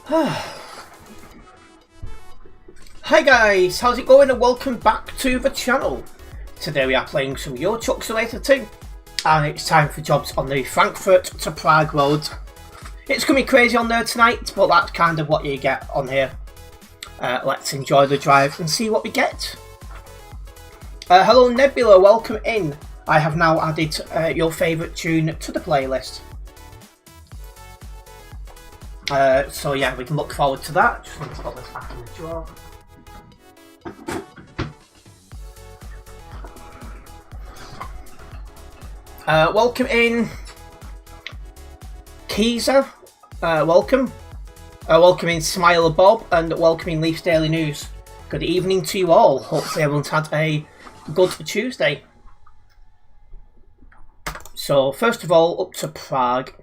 Hi guys, how's it going and welcome back to the channel. Today we are playing some Euro Truck Simulator 2 and it's time for jobs on the Frankfurt to Prague road. It's going to be crazy on there tonight, but that's kind of what you get on here. Let's enjoy the drive and see what we get. Hello Nebula, welcome in. I have now added your favourite tune to the playlist. So yeah, we can look forward to that. Just want to put this back in the drawer. Welcome in, Keezer. Welcome. Welcome in, Smiler Bob, and welcome in, Leafs Daily News. Good evening to you all. Hopefully everyone's had a good Tuesday. So first of all, up to Prague.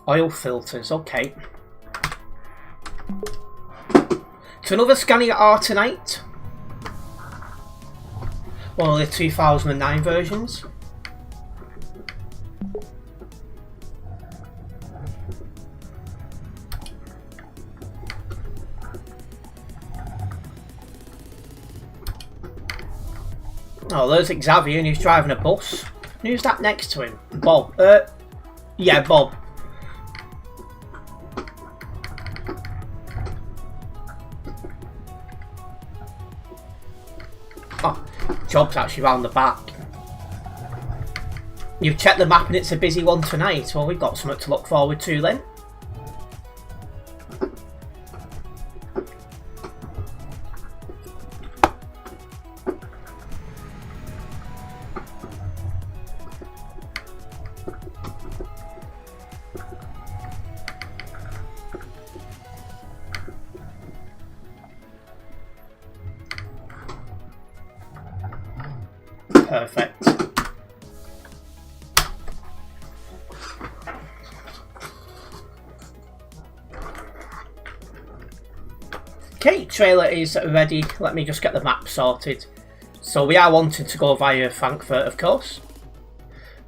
Oil filters, okay. To another Scania R tonight. One of the 2009 versions. Oh, there's Xavier and he's driving a bus. Who's that next to him? Bob. Yeah, Bob. Oh, job's actually round the back. You've checked the map and it's a busy one tonight. Well, we've got something to look forward to then. Perfect. Okay, trailer is ready. Let me just get the map sorted. So we are wanting to go via Frankfurt, of course.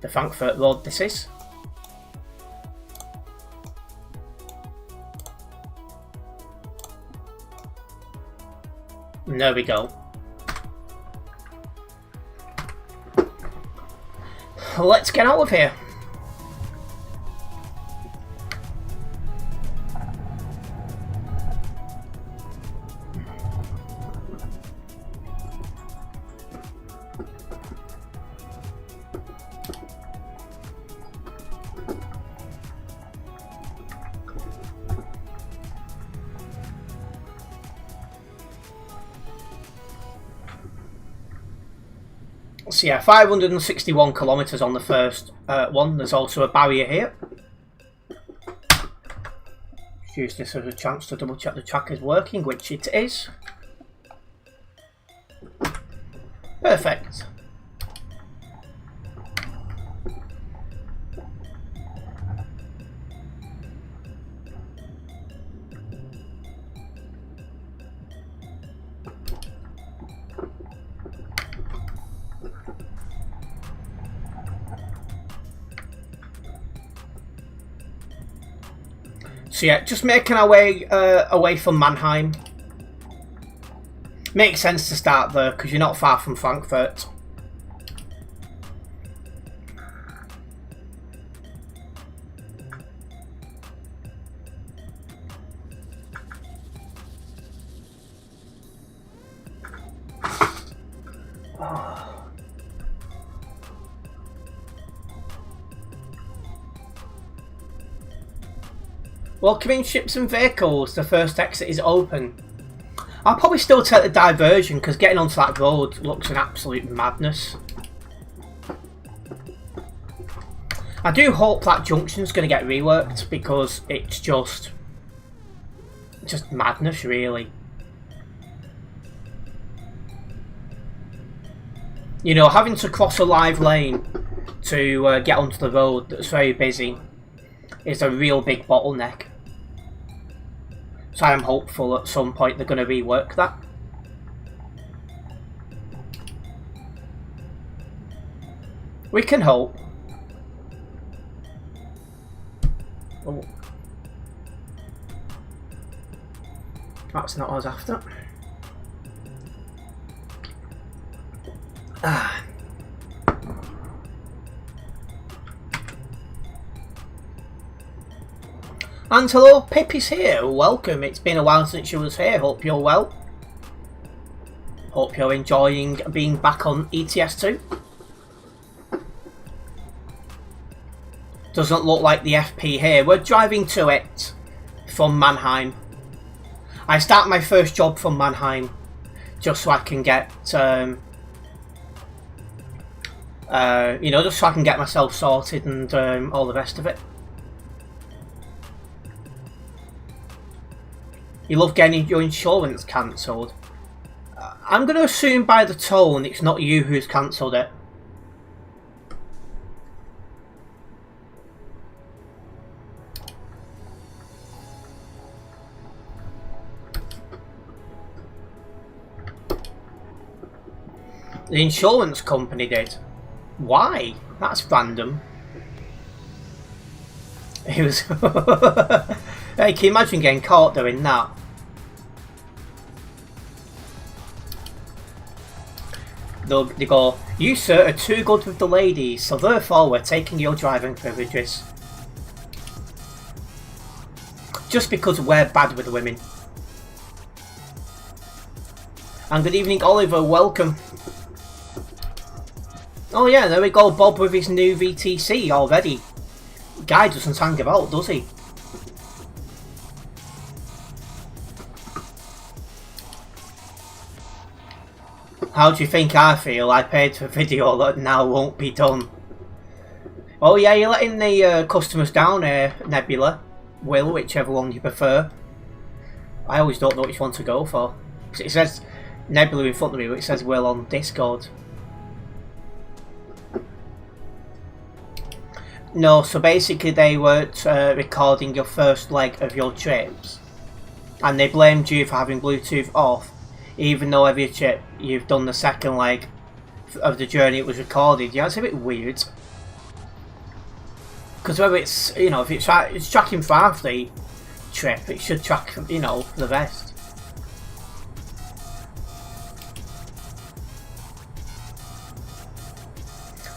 The Frankfurt road this is. And there we go. Let's get out of here. So yeah, 561 kilometres on the first one. There's also a barrier here. Just use this as a chance to double check the track is working, which it is. Perfect. So yeah, just making our way away from Mannheim. Makes sense to start there because you're not far from Frankfurt. Welcome in, ships and vehicles. The first exit is open. I'll probably still take the diversion because getting onto that road looks an absolute madness. I do hope that junction's going to get reworked because it's just madness, really. You know, having to cross a live lane to get onto the road that's very busy is a real big bottleneck. So I am hopeful at some point they're going to rework that. We can hope. Oh. That's not what I was after. Ah. And hello, Pip is here. Welcome. It's been a while since you was here. Hope you're well. Hope you're enjoying being back on ETS2. Doesn't look like the FP here. We're driving to it from Mannheim. I start my first job from Mannheim just so I can get, you know, just so I can get myself sorted and all the rest of it. You love getting your insurance cancelled. I'm going to assume by the tone it's not you who's cancelled it. The insurance company did. Why? That's random. It was. Hey, can you imagine getting caught doing that? They go, "You sir are too good with the ladies, so therefore we're taking your driving privileges." Just because we're bad with the women. And good evening, Oliver. Welcome. Oh yeah, there we go, Bob with his new VTC already. Guy doesn't hang about, does he? How do you think I feel? I paid for a video that now won't be done. Oh yeah, you're letting the customers down here, Nebula. Will, whichever one you prefer. I always don't know which one to go for. It says Nebula in front of me, but it says Will on Discord. No, so basically they weren't recording your first leg of your trips. And they blamed you for having Bluetooth off. Even though every trip you've done the second leg of the journey it was recorded. Yeah, it's a bit weird. Because whether it's, you know, if it's tracking for half the trip, it should track, you know, the rest.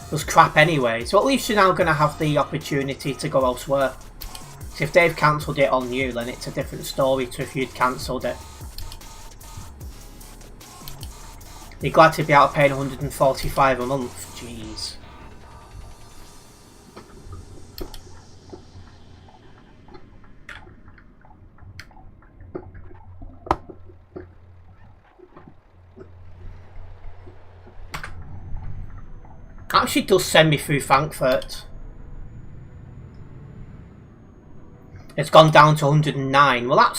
It was crap anyway, so at least you're now going to have the opportunity to go elsewhere. So if they've cancelled it on you, then it's a different story to if you'd cancelled it. You're glad to be out of paying $145 a month. Jeez. Actually does send me through Frankfurt. It's gone down to 109. Well,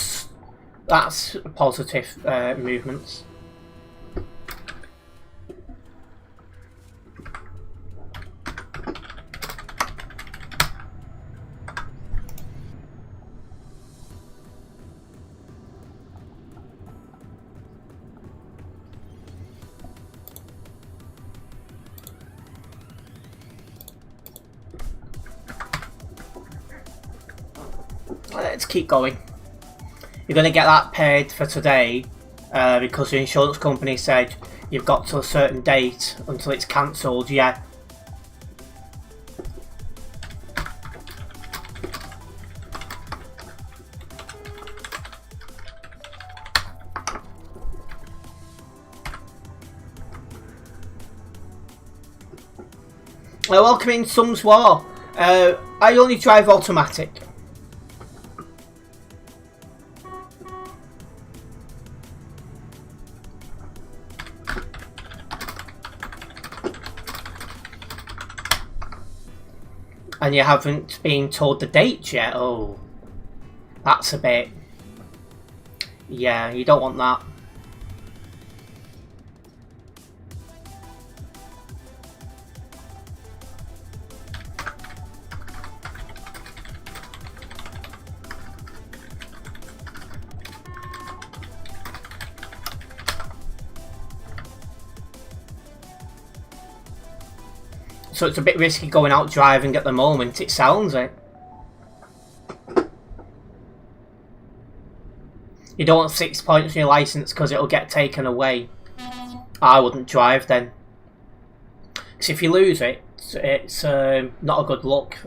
that's a positive movements. Let's keep going. You're going to get that paid for today because the insurance company said you've got to a certain date until it's cancelled. Yeah. Welcome in, Sums War. I only drive automatic. And you haven't been told the date yet? Oh, that's a bit... Yeah, you don't want that. So it's a bit risky going out driving at the moment, it sounds it. You don't want 6 points on your licence because it'll get taken away. I wouldn't drive then. Because if you lose it, it's not a good look.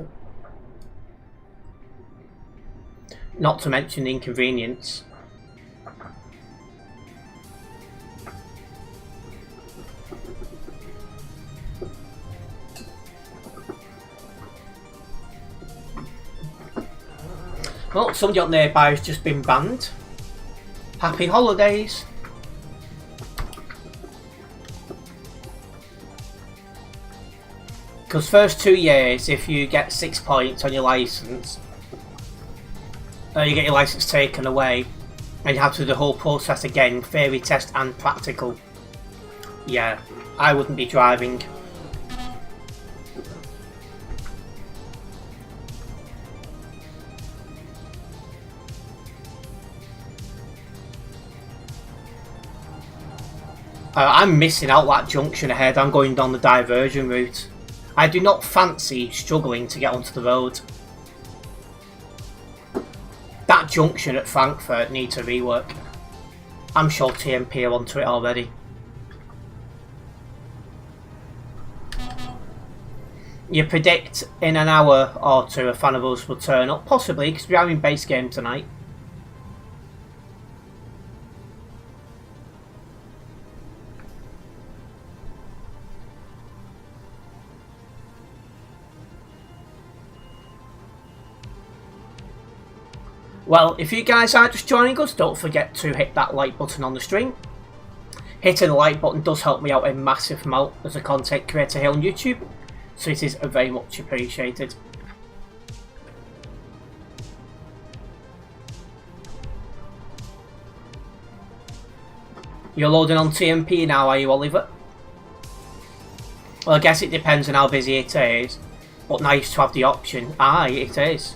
Not to mention the inconvenience. Well, somebody up nearby has just been banned. Happy holidays. Because first 2 years, if you get 6 points on your licence, you get your licence taken away, and you have to do the whole process again, theory test and practical. Yeah, I wouldn't be driving. I'm missing out that junction ahead. I'm going down the diversion route. I do not fancy struggling to get onto the road. That junction at Frankfurt needs a rework. I'm sure TMP are onto it already. You predict in an hour or two a fan of us will turn up? Possibly, because we're having base game tonight. Well, if you guys are just joining us, don't forget to hit that like button on the stream. Hitting the like button does help me out a massive amount as a content creator here on YouTube, so it is very much appreciated. You're loading on TMP now, are you, Oliver? Well, I guess it depends on how busy it is, but nice to have the option. Aye, it is.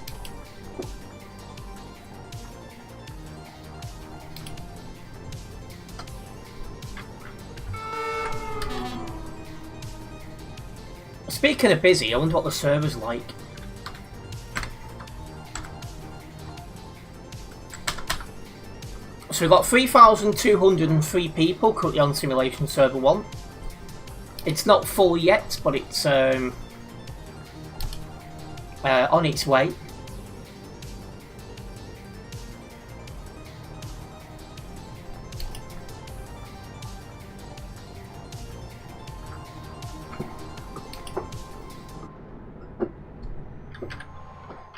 Speaking of busy, I wonder what the server's like. So we've got 3,203 people currently on Simulation Server 1. It's not full yet, but it's on its way.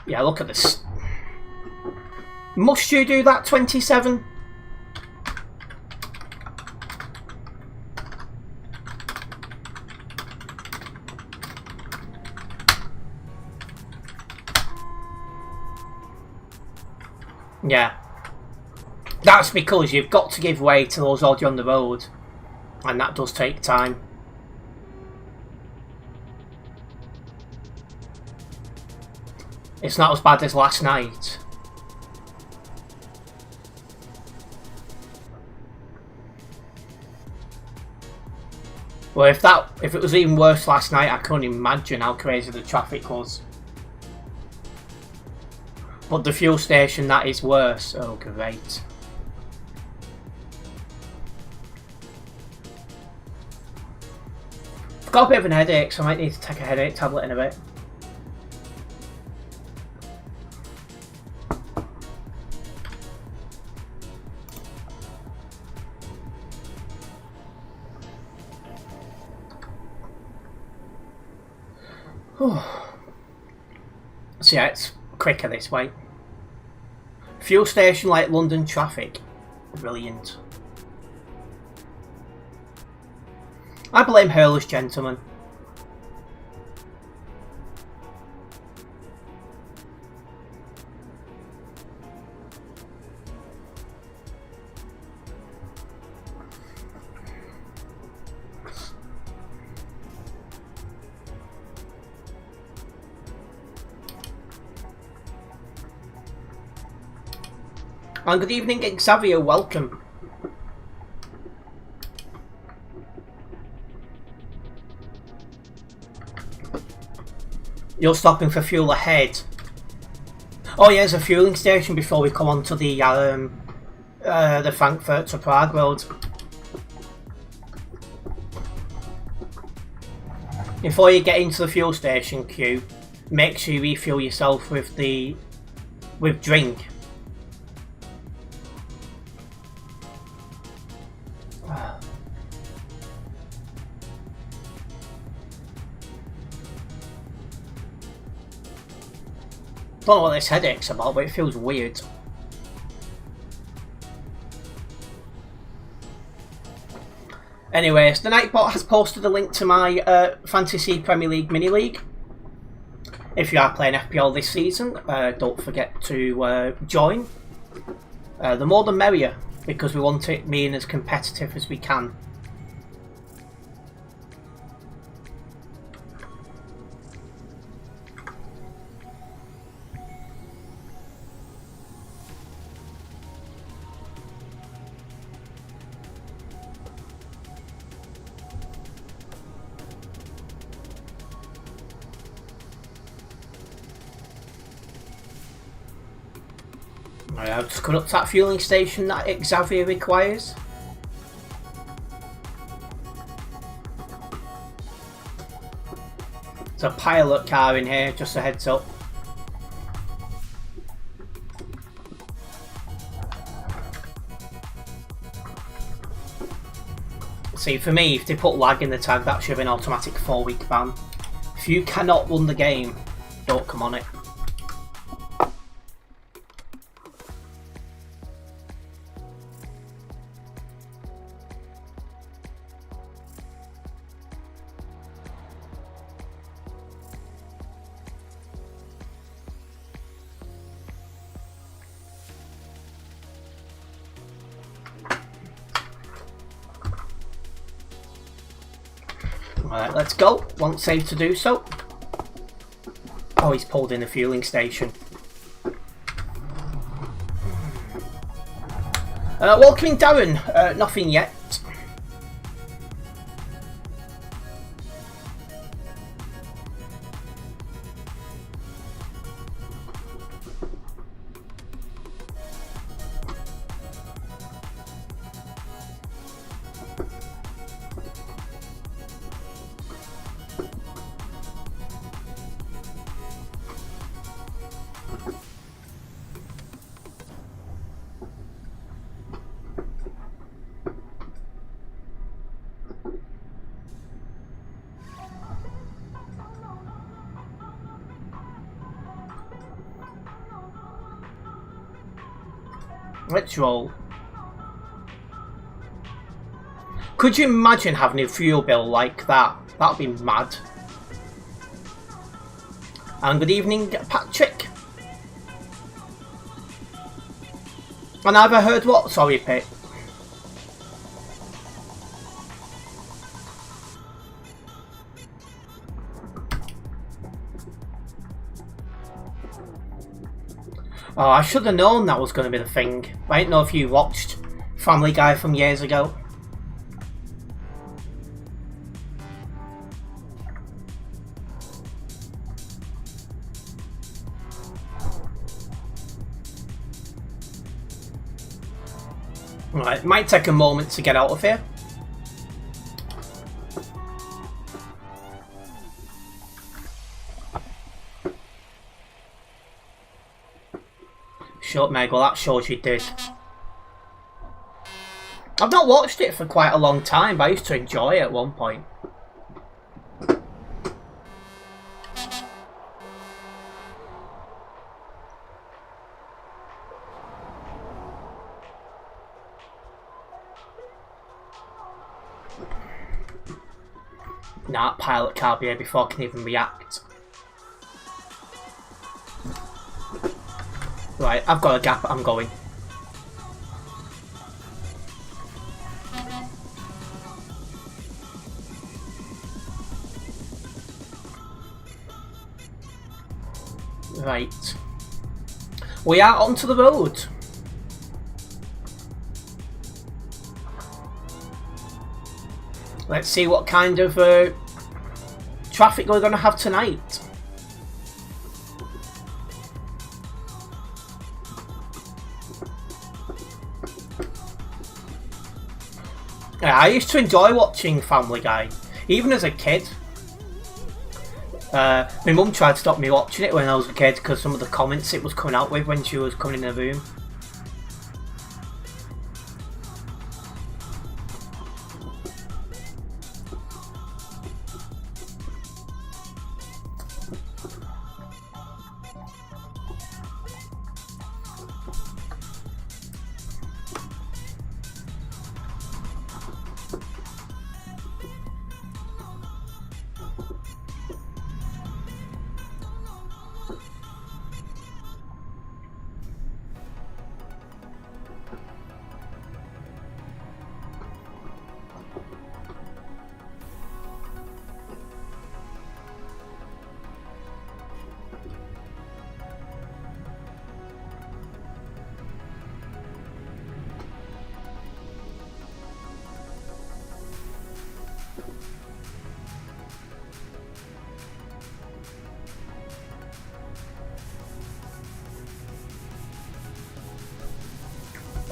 Yeah, look at this. Must you do that, 27? Yeah. That's because you've got to give way to those already on the road. And that does take time. It's not as bad as last night. Well, if it was even worse last night, I couldn't imagine how crazy the traffic was. But the fuel station, that is worse. Oh, great. I've got a bit of an headache, so I might need to take a headache tablet in a bit. So yeah, it's quicker this way. Fuel station like London traffic. Brilliant. I blame hairless gentlemen. And good evening, Xavier, welcome. You're stopping for fuel ahead. Oh yeah, there's a fueling station before we come on to the Frankfurt to Prague road. Before you get into the fuel station queue, make sure you refuel yourself with drink. Don't know what this headache's about, but it feels weird. Anyways, the Nightbot has posted a link to my Fantasy Premier League Mini League. If you are playing FPL this season, don't forget to join. The more the merrier, because we want it being as competitive as we can. I've just come up to that fueling station that Xavier requires. There's a pilot car in here, just a heads up. See, for me, if they put lag in the tag, that should have been an automatic 4-week ban. If you cannot run the game, don't come on it. Alright, let's go. Once saved to do so. Oh, he's pulled in the fueling station. Welcoming Darren. Nothing yet. Let's roll. Could you imagine having a fuel bill like that? That'd be mad. And good evening, Patrick. And I've heard what? Sorry, Pete. Oh, I should have known that was going to be the thing. I didn't know if you watched Family Guy from years ago. Right, it might take a moment to get out of here. Short Meg, well that shows you did. I've not watched it for quite a long time, but I used to enjoy it at one point. Nah, pilot can't be here before I can even react. Right, I've got a gap, I'm going. Right. We are onto the road. Let's see what kind of traffic we're going to have tonight. I used to enjoy watching Family Guy, even as a kid. My mum tried to stop me watching it when I was a kid because some of the comments it was coming out with when she was coming in the room.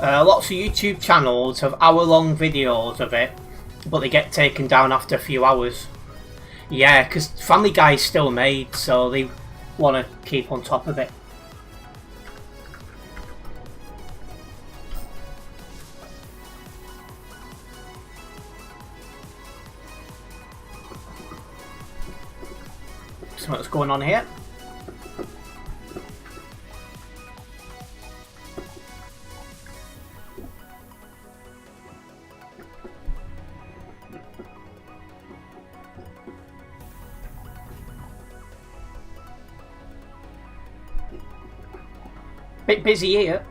Lots of YouTube channels have hour-long videos of it, but they get taken down after a few hours. Yeah, because Family Guy is still made, so they want to keep on top of it. So what's going on here? Bit busy here.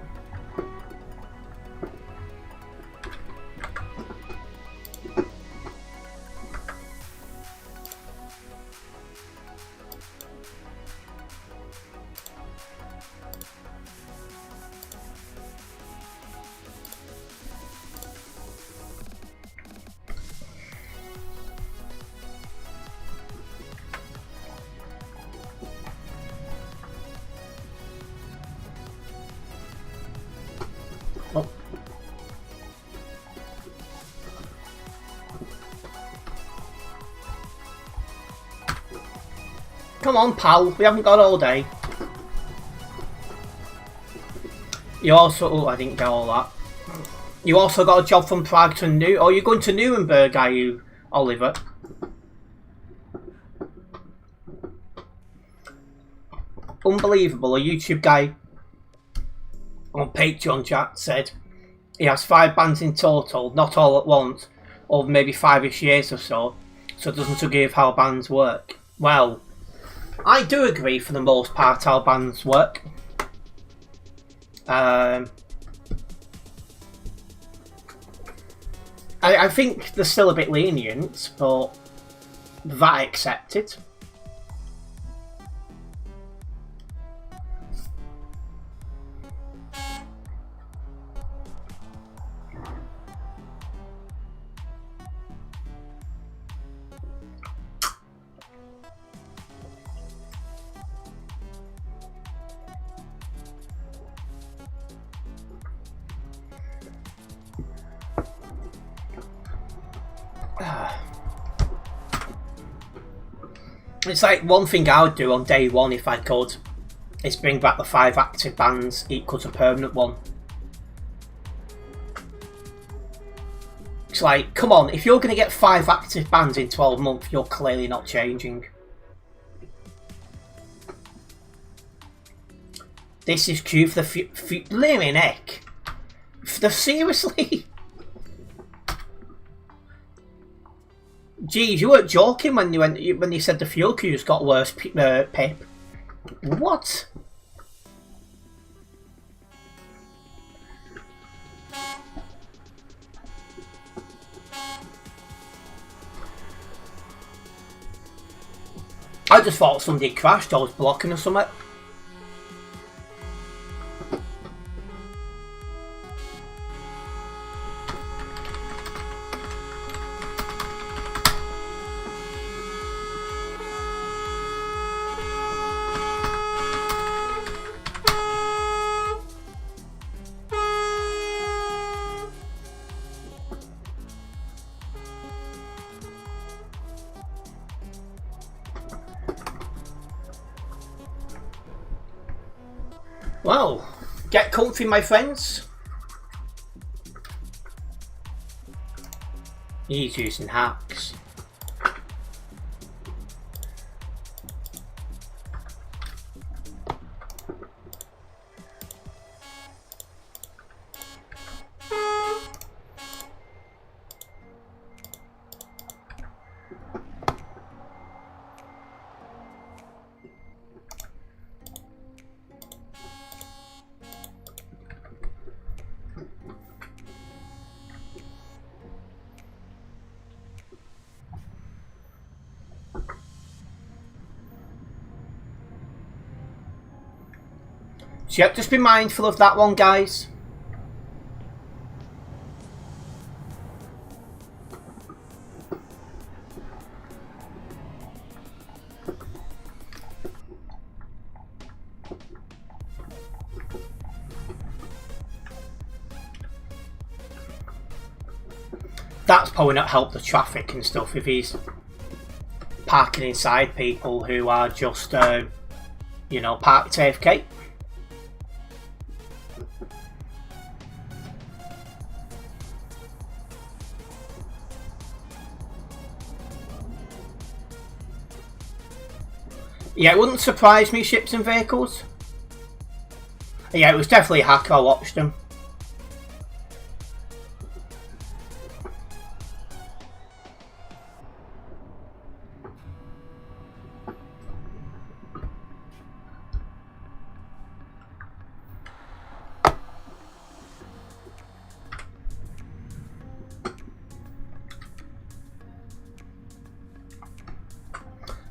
Oh. Come on, pal. We haven't got all day. You also... Oh, I didn't get all that. You also got a job from Prague to New... Oh, you're going to Nuremberg, are you, Oliver? Unbelievable. A YouTube guy on Patreon chat said he has 5 bands in total, not all at once, over maybe 5-ish years or so it doesn't agree with how bands work. Well, I do agree for the most part how bands work. I think they're still a bit lenient, but that accepted. It's like one thing I would do on day one if I could is bring back the 5 active bands equal to permanent one. It's like, come on, if you're going to get 5 active bands in 12 months, you're clearly not changing. This is cute for the blimmin' heck. Seriously? Jeez, you weren't joking when you said the fuel queues got worse, Pip. What? I just thought somebody crashed. I was blocking or something. Well, get comfy, my friends. He's using hacks. So yep, just be mindful of that one, guys. That's probably not helped the traffic and stuff if he's parking inside people who are just, you know, parked AFK. Yeah, it wouldn't surprise me, ships and vehicles. Yeah, it was definitely a hacker. I watched him.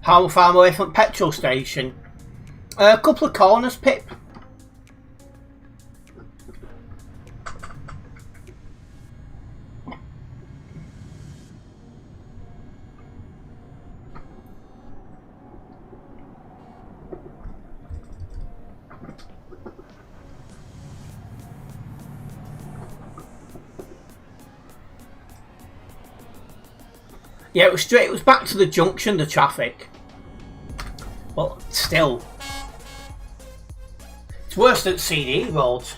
How far away from petrol station? A couple of corners, Pip. Yeah, it was straight. It was back to the junction, the traffic. But still, it's worse than CD roads.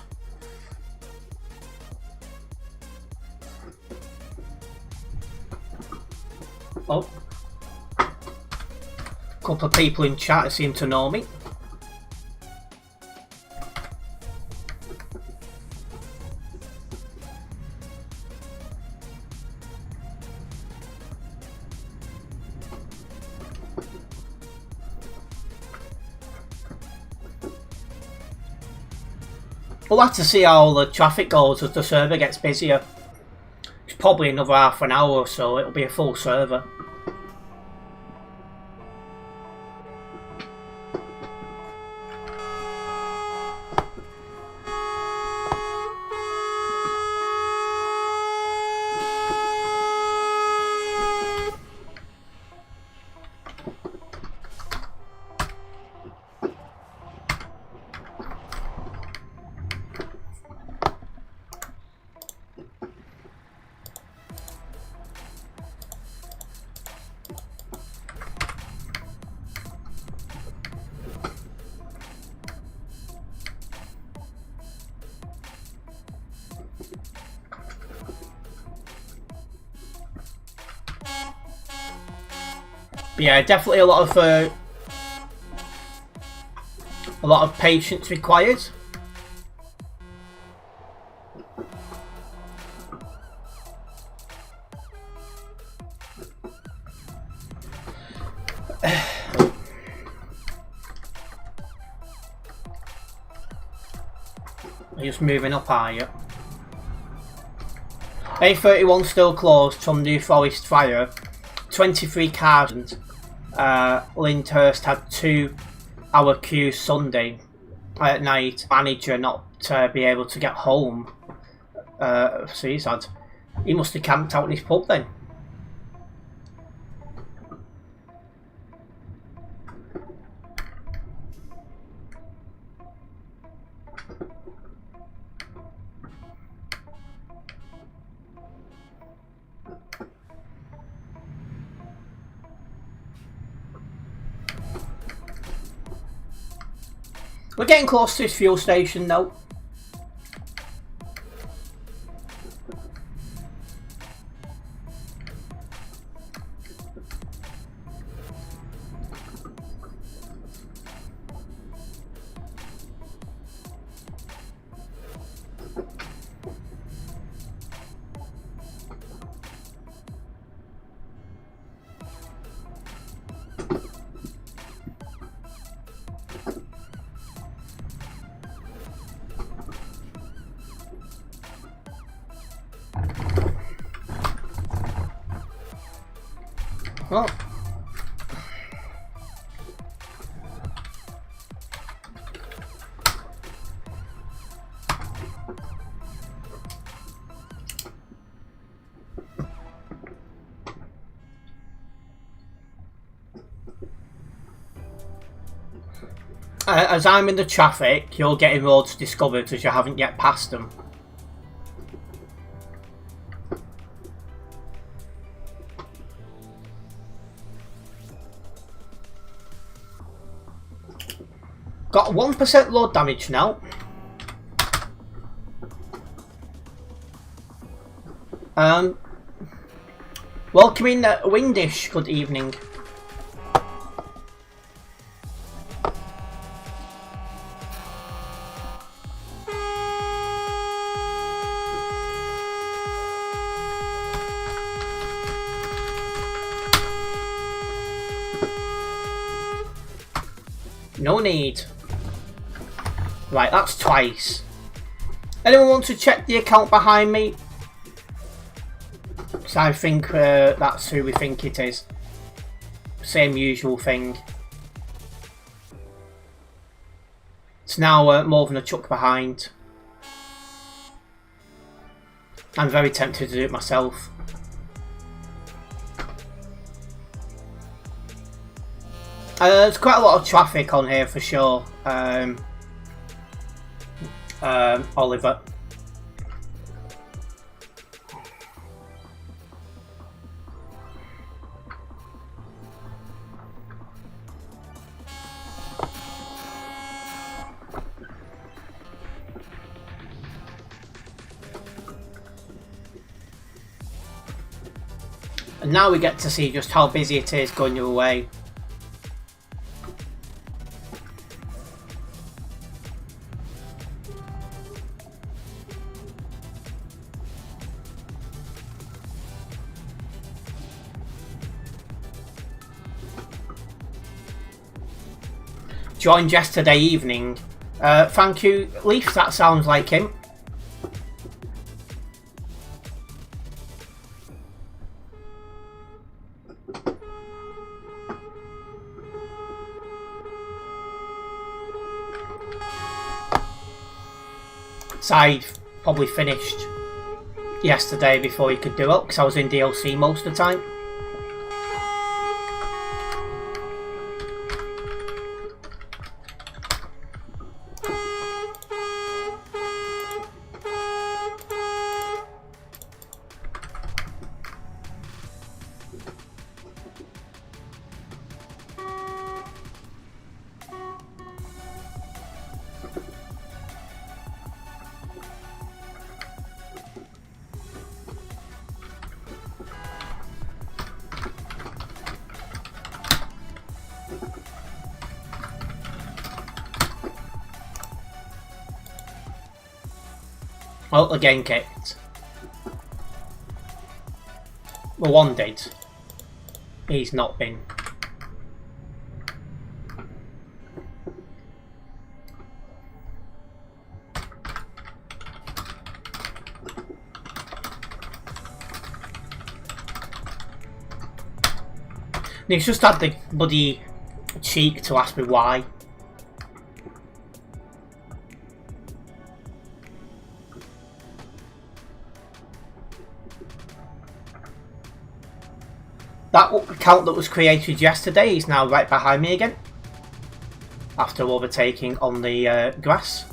Oh, a couple of people in chat seem to know me. We'll have to see how the traffic goes as the server gets busier. It's probably another half an hour or so, it'll be a full server. But yeah, definitely a lot of patience required. You're just moving up, are you? A31 still closed from New Forest fire. 23 cars and Lyndhurst had 2-hour queues Sunday at night. Manager not to be able to get home. So he must have camped out in his pub then. We're getting close to this fuel station though. Well, as I'm in the traffic, you're getting roads discovered as you haven't yet passed them. Got 1% load damage now. Welcoming Windish, good evening. No need. Right, that's twice. Anyone want to check the account behind me? Because I think that's who we think it is. Same usual thing. It's now more than a chuck behind. I'm very tempted to do it myself. There's quite a lot of traffic on here for sure. Oliver. And now we get to see just how busy it is going your way. Joined yesterday evening. Thank you, Leaf, that sounds like him. So I probably finished yesterday before he could do it, because I was in DLC most of the time. Well, again kicked. Well, one did. He's not been. And he's just had the bloody cheek to ask me why. That account that was created yesterday is now right behind me again. After overtaking on the grass.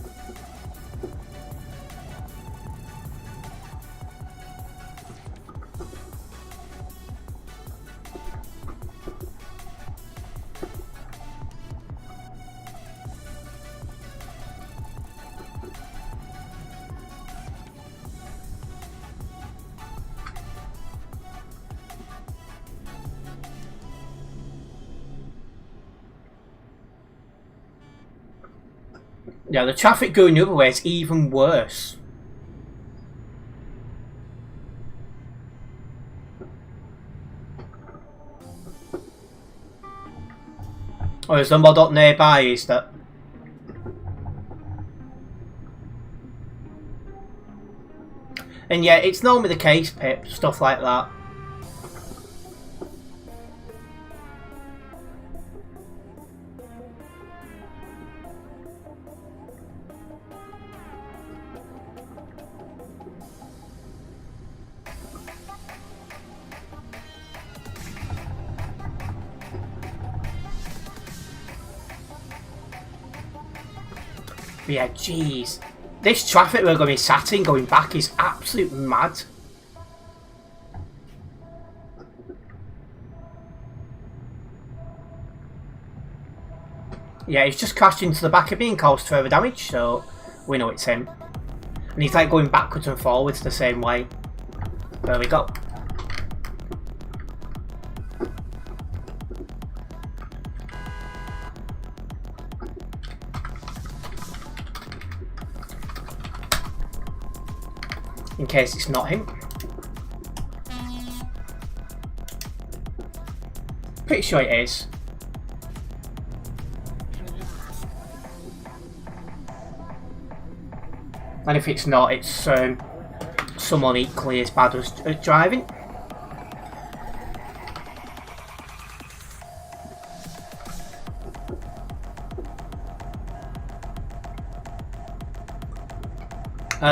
Yeah, the traffic going the other way is even worse. Whereas the mod up nearby is that. And yeah, it's normally the case, Pip, stuff like that. But yeah, jeez. This traffic we're going to be sat in going back is absolute mad. Yeah, he's just crashed into the back of me and caused further damage, so we know it's him. And he's like going backwards and forwards the same way. There we go. In case it's not him. Pretty sure it is. And if it's not, it's someone equally as bad as driving.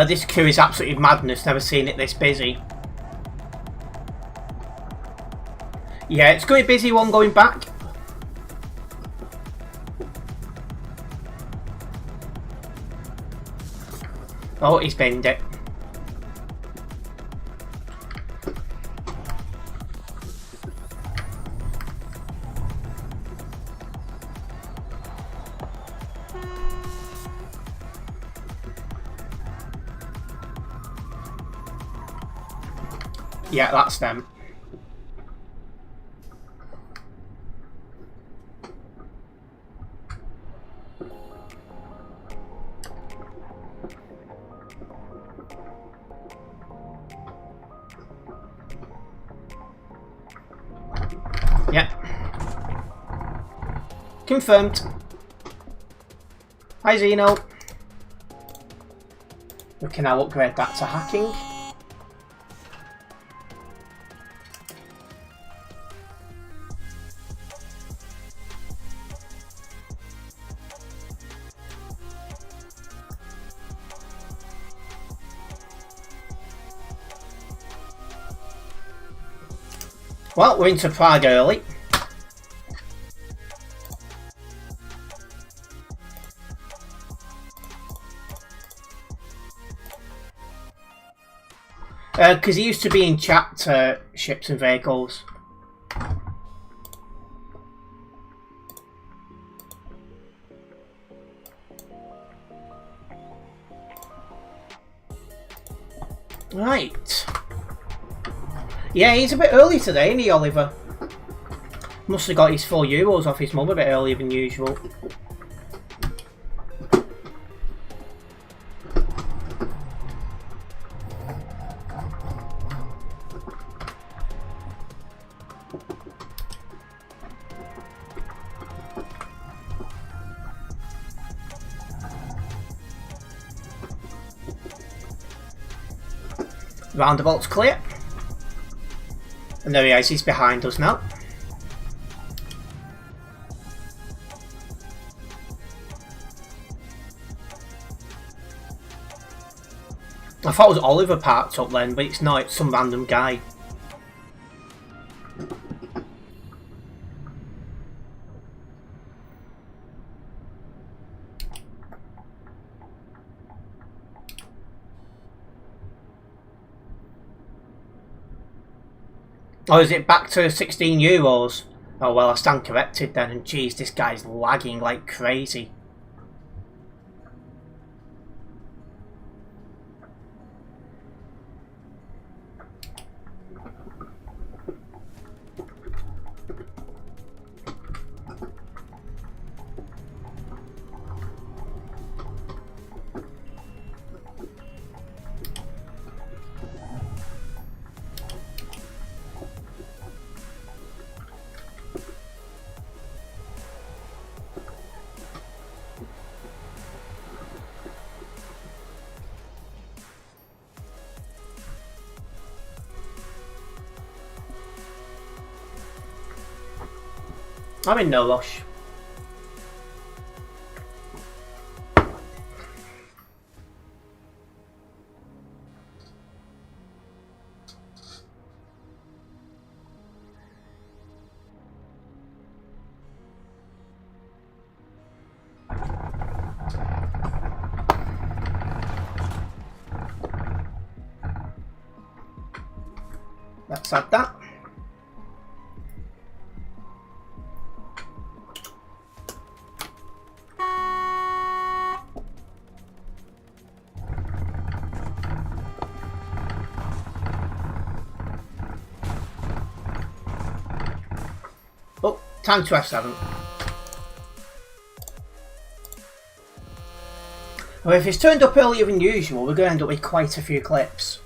This queue is absolutely madness, never seen it this busy. Yeah, it's going to be a busy one going back. Oh, he's binned it. Yeah, that's them. Yeah. Confirmed. Hi Zeno. We can now upgrade that to hacking. Well, we're into Prague early. Because he used to be in chat to ships and vehicles. Right. Yeah, he's a bit early today, isn't he, Oliver? Must have got his €4 off his mum a bit earlier than usual. Roundabout's clear. And there he is, he's behind us now. I thought it was Oliver parked up then, but it's not, it's some random guy. Oh, is it back to €16? Oh well, I stand corrected then, and geez, this guy's lagging like crazy. I'm in no rush. Let's add that. Oh, time to F7. Well, if it's turned up earlier than usual, we're going to end up with quite a few clips.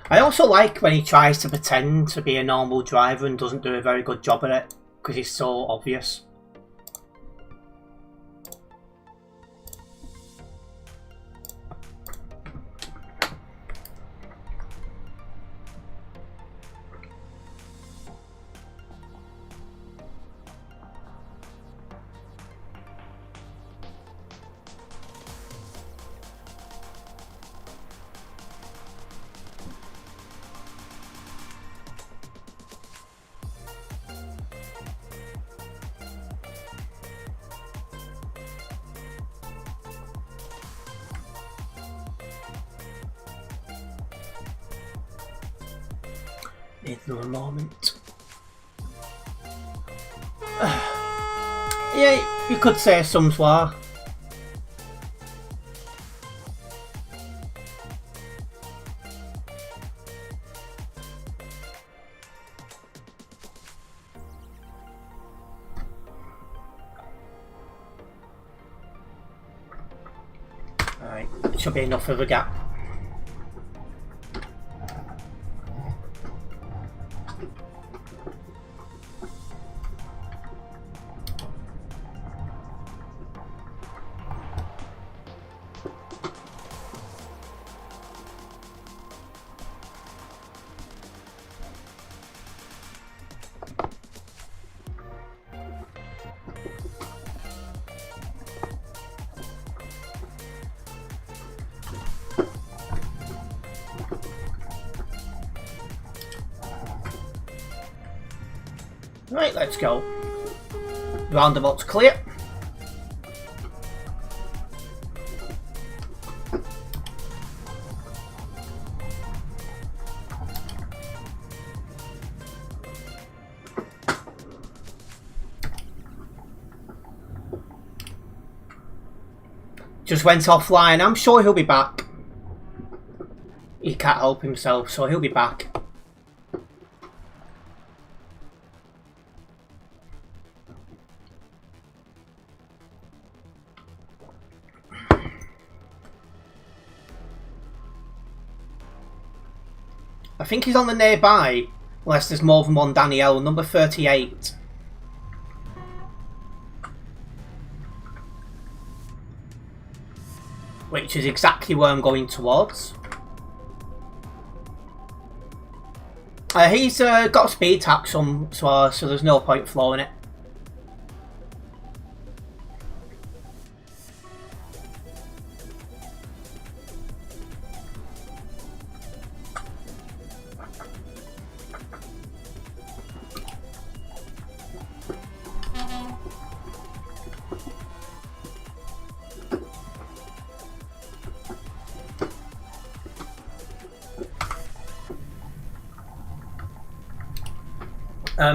I also like when he tries to pretend to be a normal driver and doesn't do a very good job at it, because he's so obvious. Need another moment. Yeah, you could say some swear. Alright, should be enough of a gap. Right, let's go. Roundabout's clear. Just went offline. I'm sure he'll be back. He can't help himself, so he'll be back. I think he's on the nearby, unless there's more than one Danielle, number 38. Which is exactly where I'm going towards. He's got a speed tax so there's no point flowing it.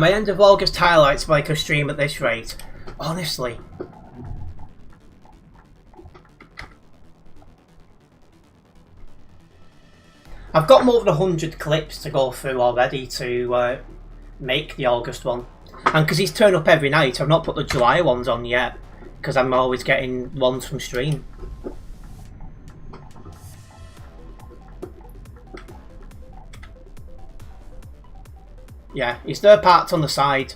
My end of August highlights like a stream at this rate. Honestly. I've got more than 100 clips to go through already to make the August one. And because he's turned up every night, I've not put the July ones on yet. Because I'm always getting ones from stream. Yeah, he's there parked on the side.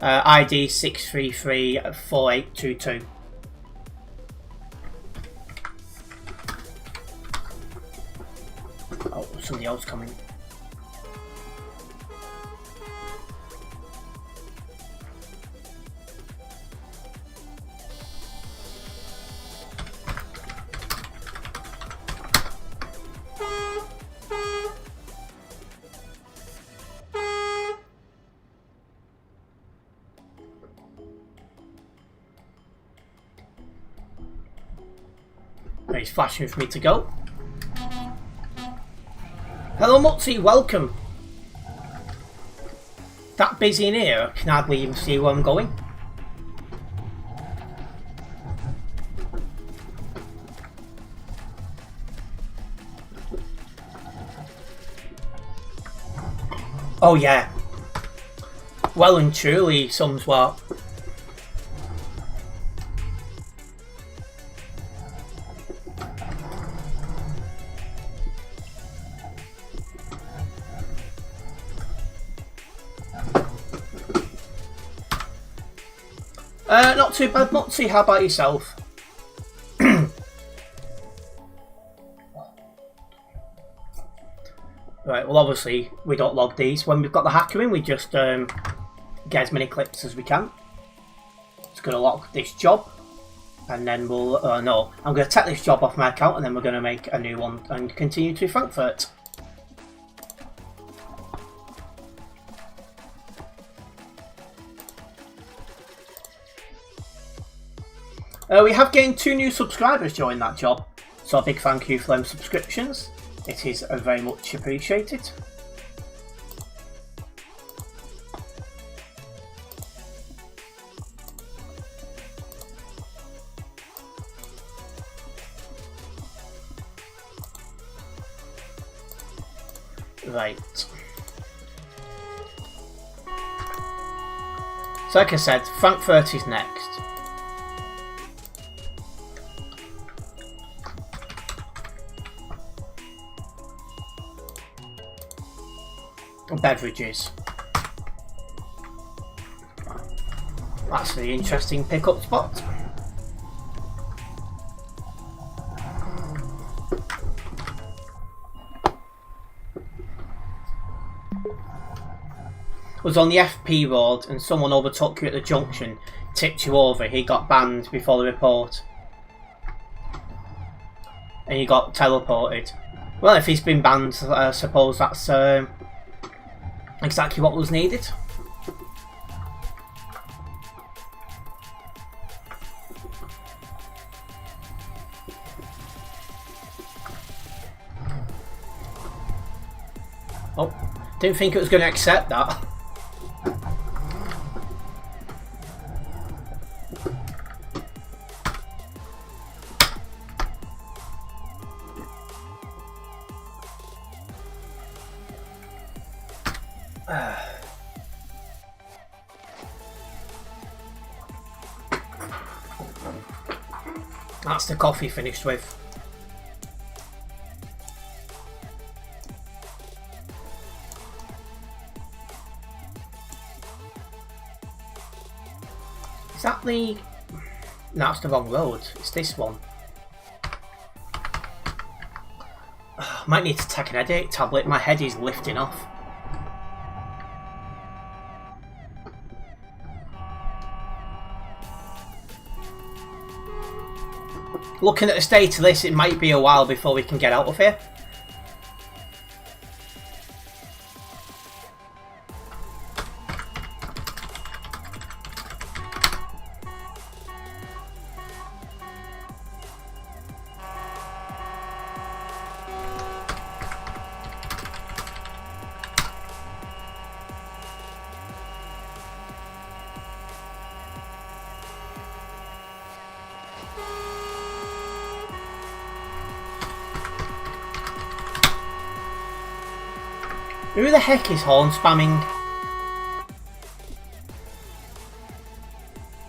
ID 6334822. Oh, somebody else coming. He's flashing for me to go. Hello Mutzi, welcome. That busy in here, I can hardly even see where I'm going. Oh yeah. Well and truly, somewhat. Not too bad, Mutzi. How about yourself? Right, well obviously we don't log these. When we've got the hacker in, we just get as many clips as we can. It's going to log this job. And then we'll... no, I'm going to take this job off my account and then we're going to make a new one and continue to Frankfurt. We have gained 2 new subscribers during that job, so a big thank you for them subscriptions. It is very much appreciated. Right. So like I said, Frankfurt is next. Beverages. That's the interesting pickup spot. Was on the FP road and someone overtook you at the junction, tipped you over, he got banned before the report. And you got teleported. Well, if he's been banned, I suppose that's exactly what was needed. Oh, didn't think it was going to accept that. That's the coffee finished with. Is that the... No, it's the wrong road. It's this one. Might need to take an headache tablet. My head is lifting off. Looking at the state of this, it might be a while before we can get out of here. Who the heck is horn spamming?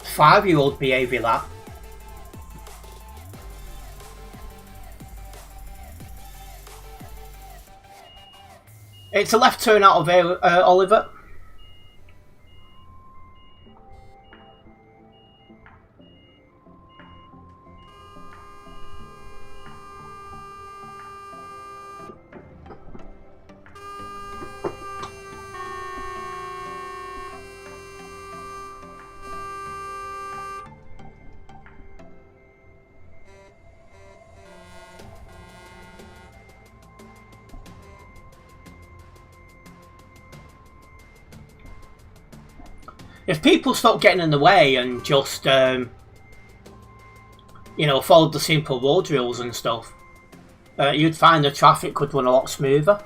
5-year-old behaviour, that. It's a left turn out of here, Oliver. If people stop getting in the way and just, you know, followed the simple road rules and stuff, you'd find the traffic could run a lot smoother.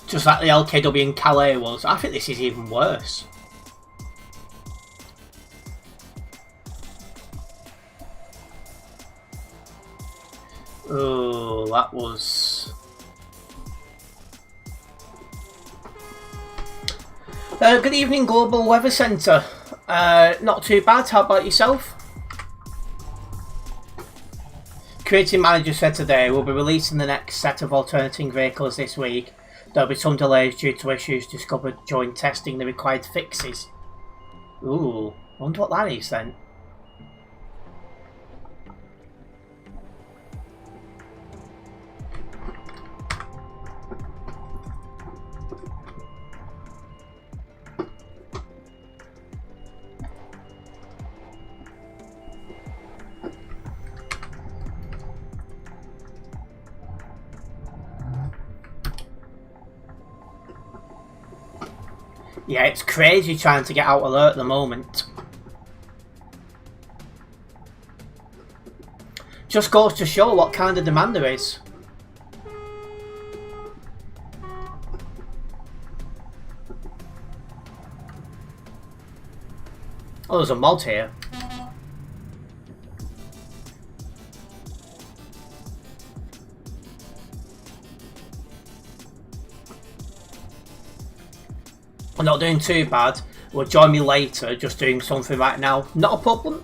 Just like the LKW in Calais was. I think this is even worse. Oh, that was... good evening, Global Weather Centre. Not too bad, how about yourself? Creative Manager said today we'll be releasing the next set of alternating vehicles this week. There'll be some delays due to issues discovered during testing the required fixes. Ooh, I wonder what that is then. Yeah, it's crazy trying to get out alert at the moment. Just goes to show what kind of demand there is. Oh, there's a mod here. I'm not doing too bad. Well, join me later, just doing something right now. Not a problem.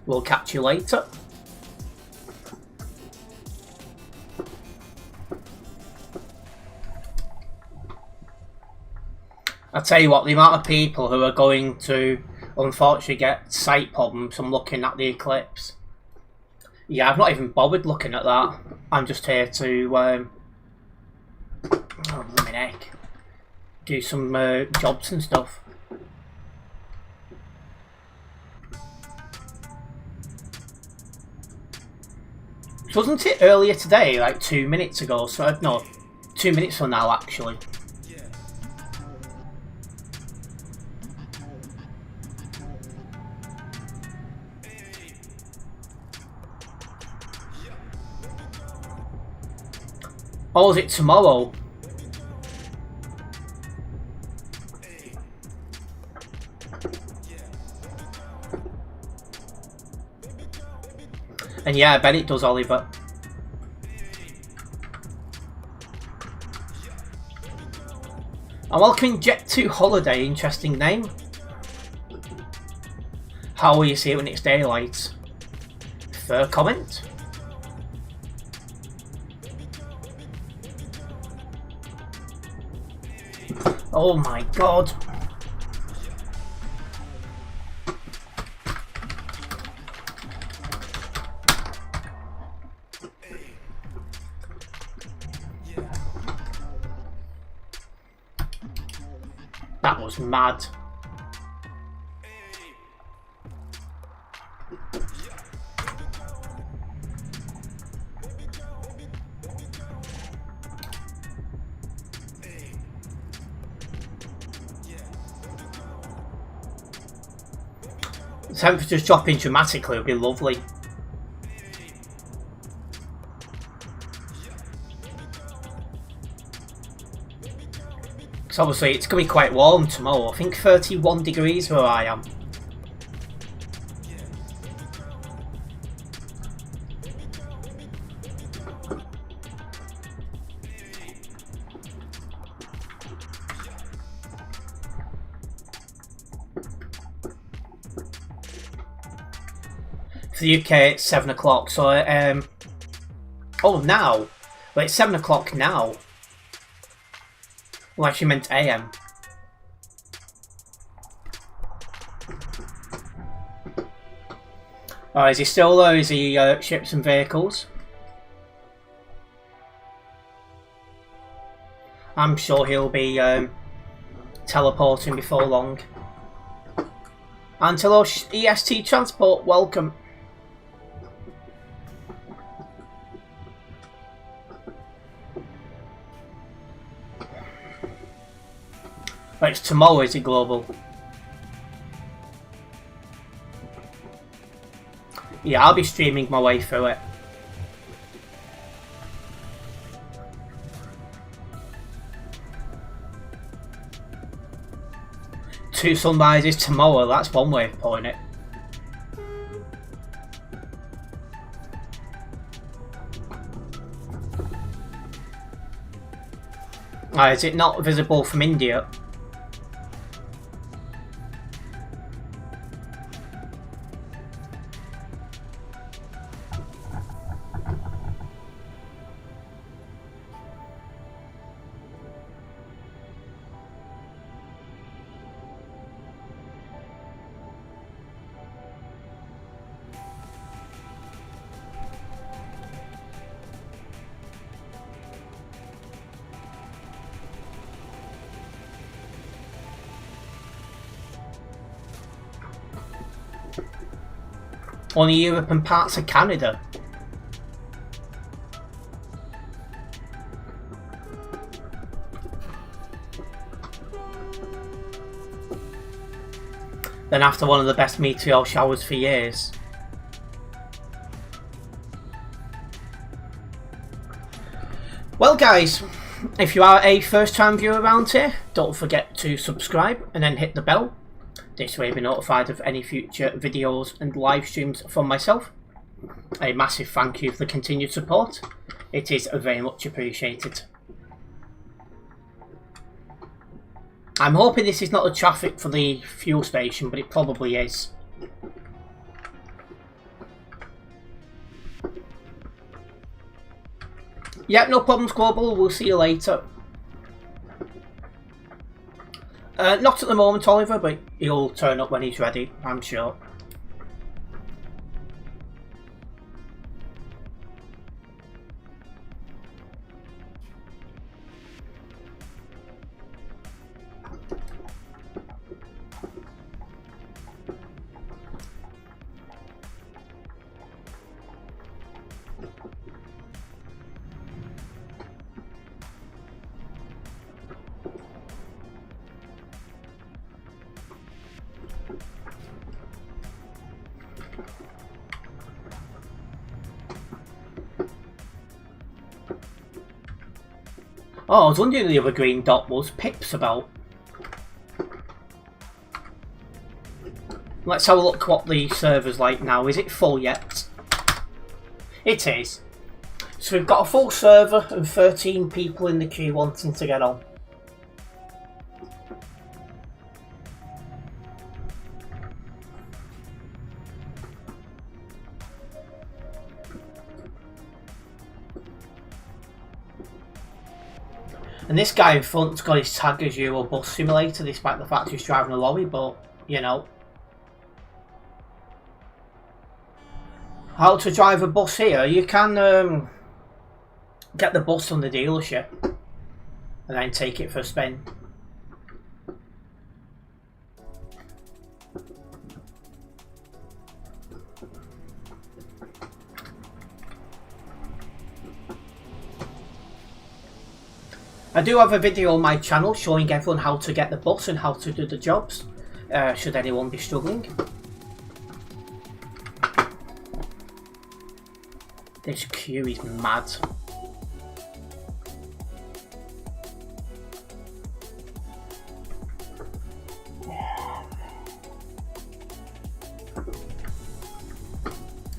We'll catch you later. I tell you what, the amount of people who are going to unfortunately get sight problems from looking at the eclipse. Yeah, I've not even bothered looking at that. I'm just here to oh, blooming heck. Do some jobs and stuff. So wasn't it earlier today, like 2 minutes ago? So no, 2 minutes from now actually. Or is it tomorrow? And yeah, I bet it does, Oliver. And welcome Jet to Holiday, interesting name. How will you see it when it's daylight? Fair comment. Oh my god. That was mad. The temperature's dropping dramatically, it'll be lovely. So obviously it's going to be quite warm tomorrow. I think 31 degrees where I am. For the UK it's 7 o'clock, so oh now? Well, it's 7 o'clock now. Well, actually meant AM. Oh, is he still there? Is he ships and vehicles? I'm sure he'll be teleporting before long. And hello EST Transport, welcome. But it's tomorrow, is it global? Yeah, I'll be streaming my way through it. Two sunrises tomorrow, that's one way of putting it. Is it not visible from India? Only Europe and parts of Canada. Then after one of the best meteor showers for years. Well guys, if you are a first time viewer around here, don't forget to subscribe and then hit the bell. This way you'll be notified of any future videos and live streams from myself. A massive thank you for the continued support. It is very much appreciated. I'm hoping this is not the traffic for the fuel station, but it probably is. Yep, no problems Global, we'll see you later. Not at the moment, Oliver, but he'll turn up when he's ready, I'm sure. Oh, I was wondering the other green dot was Pip's about. Let's have a look what the server's like now. Is it full yet? It is. So we've got a full server and 13 people in the queue wanting to get on. And this guy in front's got his tag as Euro Bus Simulator, despite the fact he's driving a lorry, but, you know. How to drive a bus here? You can get the bus from the dealership and then take it for a spin. I do have a video on my channel showing everyone how to get the bus and how to do the jobs, should anyone be struggling. This queue is mad.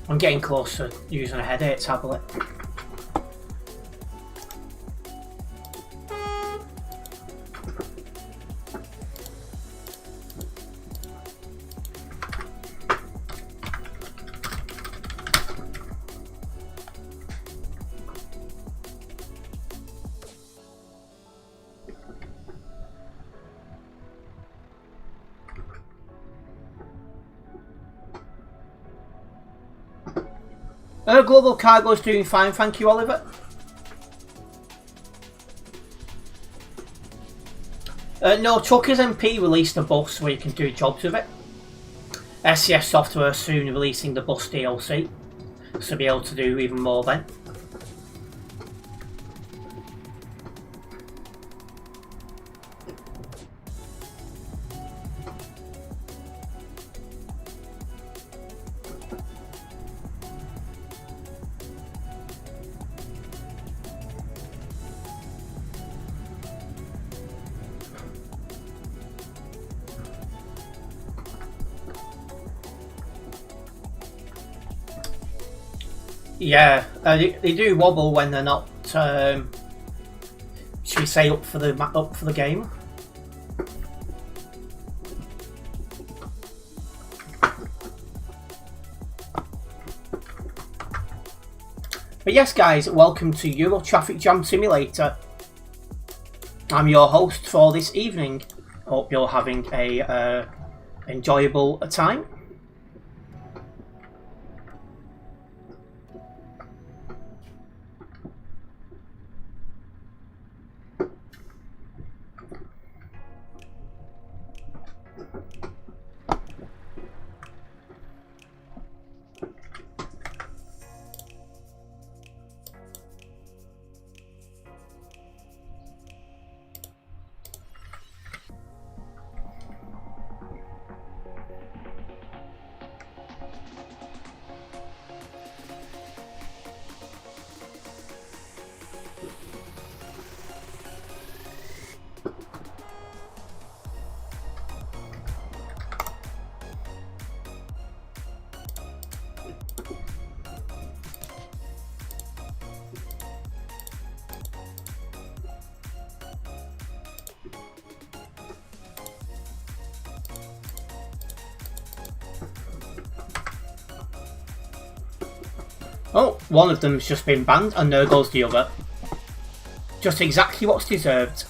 I'm getting close to using a headache tablet. Global Cargo is doing fine, thank you, Oliver. No, Truckers MP released a bus where you can do jobs with it. SCS Software are soon releasing the bus DLC, so be able to do even more then. Yeah, they do wobble when they're not, should we say, up for the game. But yes, guys, welcome to Euro Traffic Jam Simulator. I'm your host for this evening. Hope you're having a enjoyable time. Oh, one of them's just been banned, and there goes the other. Just exactly what's deserved.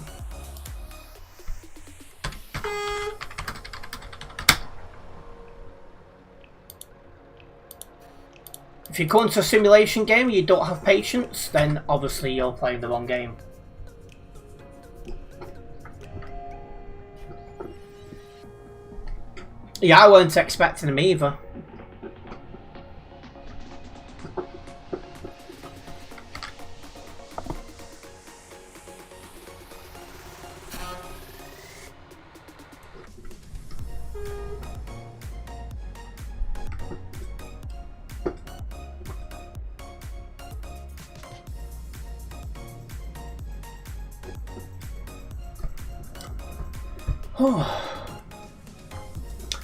If you go into a simulation game and you don't have patience, then obviously you're playing the wrong game. Yeah, I weren't expecting them either.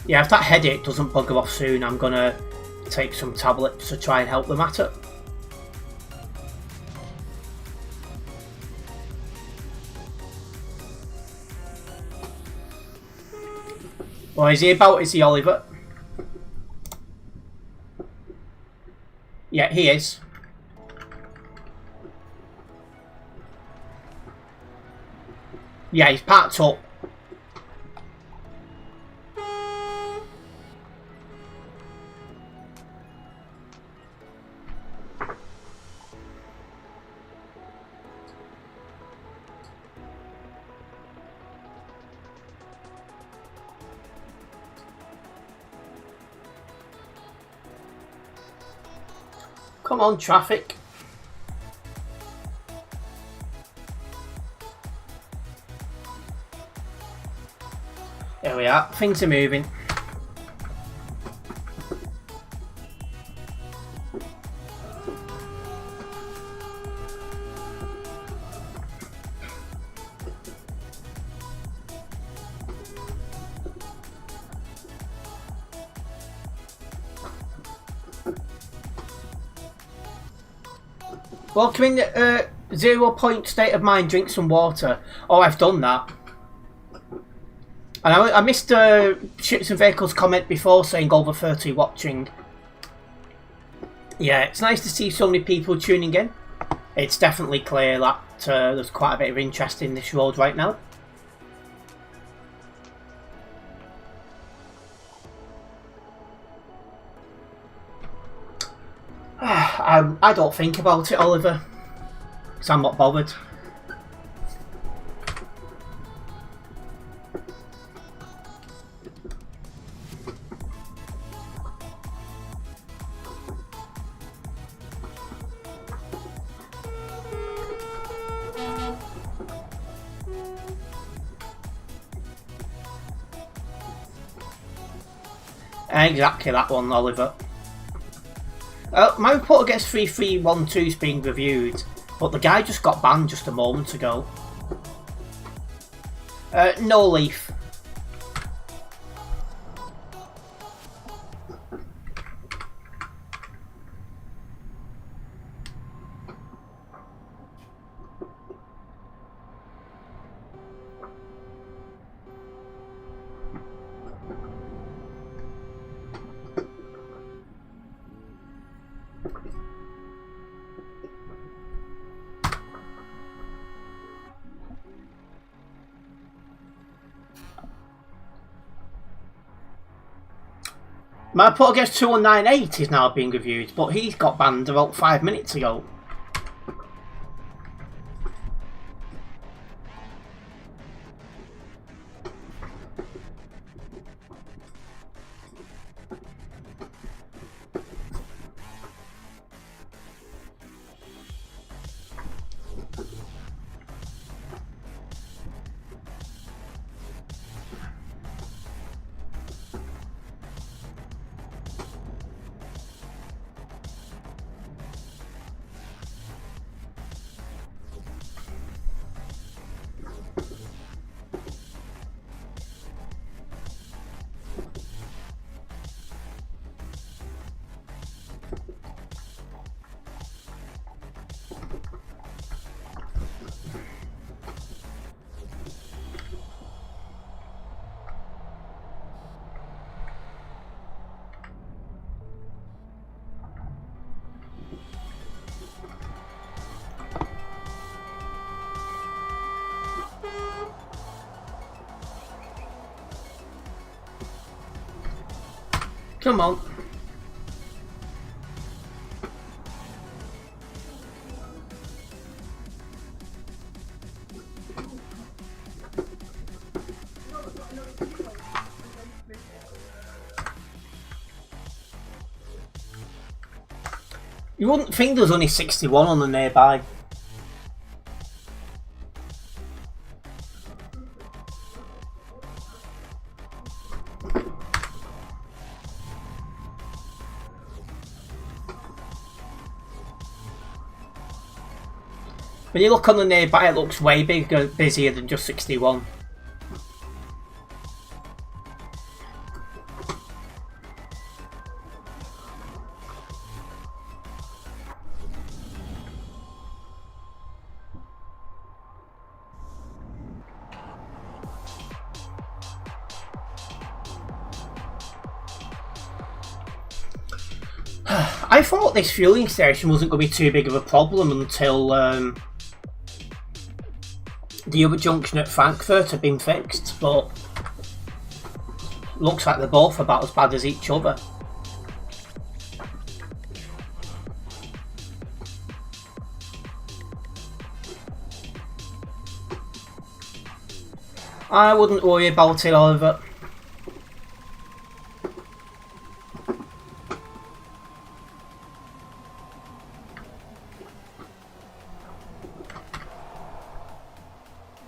Yeah, if that headache doesn't bugger off soon, I'm gonna take some tablets to try and help the matter. What is he about? Is he Oliver? Yeah, he is. Yeah, he's packed up. Come on, traffic. There we are. Things are moving. Welcome in 0 Point State of Mind, drink some water. Oh, I've done that. And I missed Ships and Vehicles comment before saying over 30 watching. Yeah, it's nice to see so many people tuning in. It's definitely clear that there's quite a bit of interest in this road right now. I don't think about it, Oliver, because I'm not bothered. Exactly that one, Oliver. My report against 3312 is being reviewed, but the guy just got banned just a moment ago. No leaf. My report against 2198 is now being reviewed, but he got banned about 5 minutes ago. Come on. You wouldn't think there's only 61 on the nearby. When you look on the nearby, it looks way bigger, busier than just 61. I thought this fueling station wasn't going to be too big of a problem until the other junction at Frankfurt had been fixed, but looks like they're both about as bad as each other. I wouldn't worry about it, Oliver.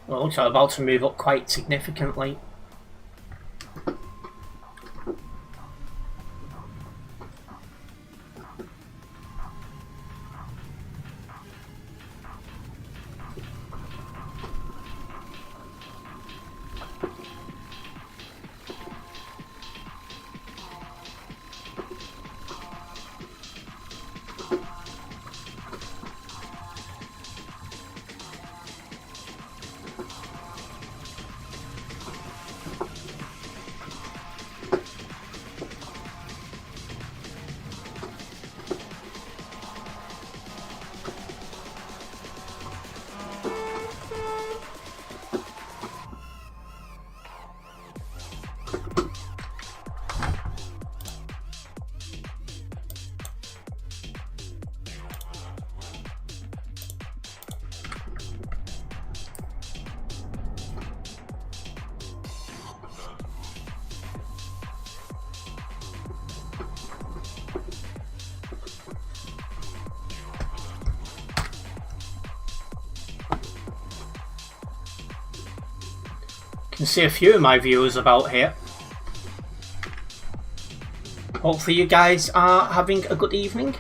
Well, looks like I'm about to move up quite significantly. Can see a few of my viewers about here. Hopefully you guys are having a good evening.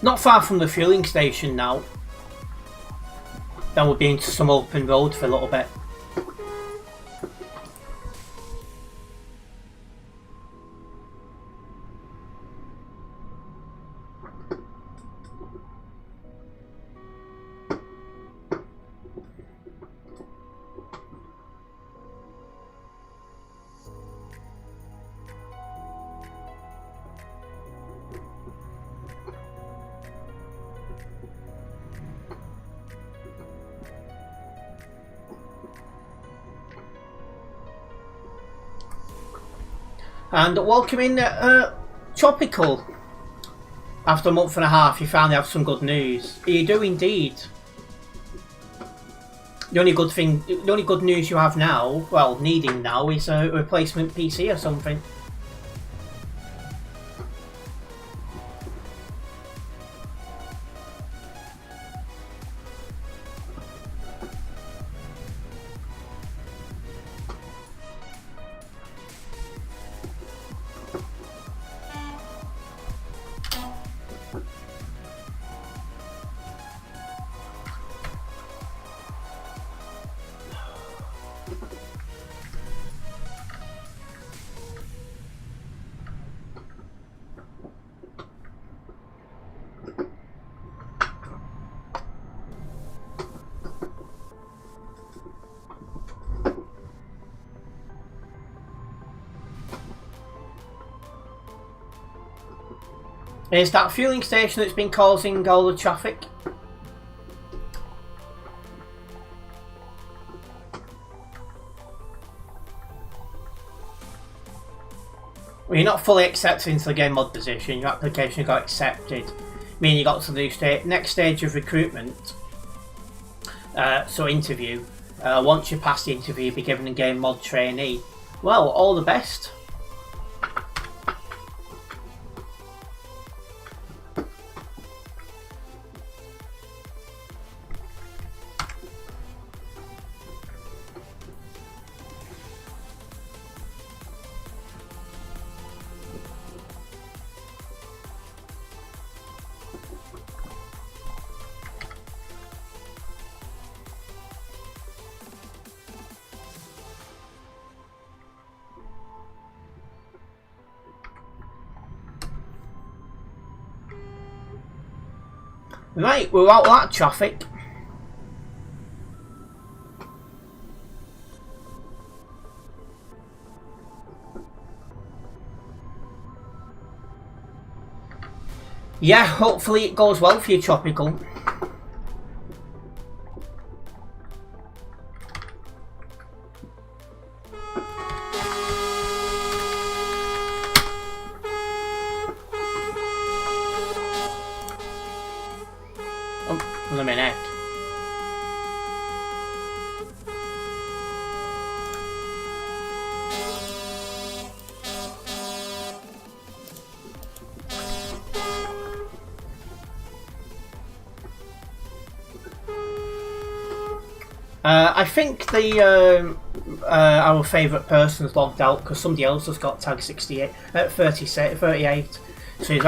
Not far from the fueling station now. Then we'll be into some open road for a little bit. And welcome in Tropical. After a month and a half, you finally have some good news. You do indeed. The only good news you have now, well, needing now, is a replacement PC or something. Is that fueling station that's been causing all the traffic? Well, you're not fully accepted into the game mod position. Your application got accepted, meaning you got to the next stage of recruitment. So interview. Once you pass the interview, you'll be given a game mod trainee. Well, all the best. Right, we're out of that traffic. Yeah, hopefully it goes well for you, Tropical. Oh, a minute. I think the our favourite person's logged out because somebody else has got tag 68 at 38. So he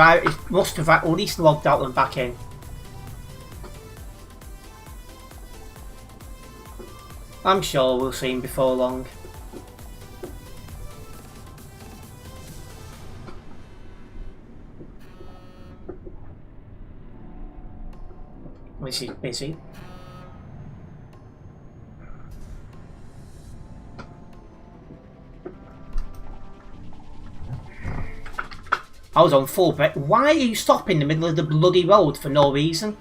must have at least logged out and back in. I'm sure we'll see him before long. This is busy. I was on full break. Why are you stopping in the middle of the bloody road for no reason?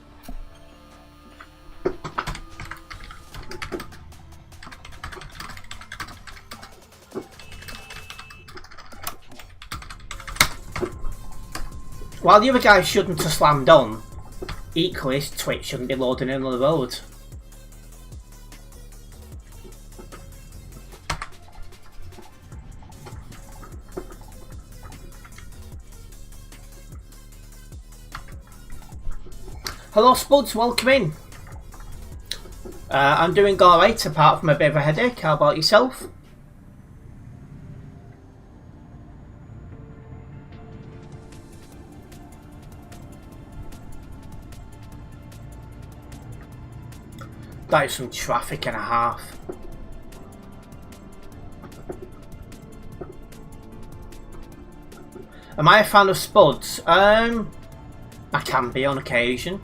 While the other guy shouldn't have slammed on, equally his twit shouldn't be loading in on the road. Hello Spuds, welcome in. I'm doing alright apart from a bit of a headache. How about yourself? That is some traffic and a half. Am I a fan of Spuds? I can be on occasion.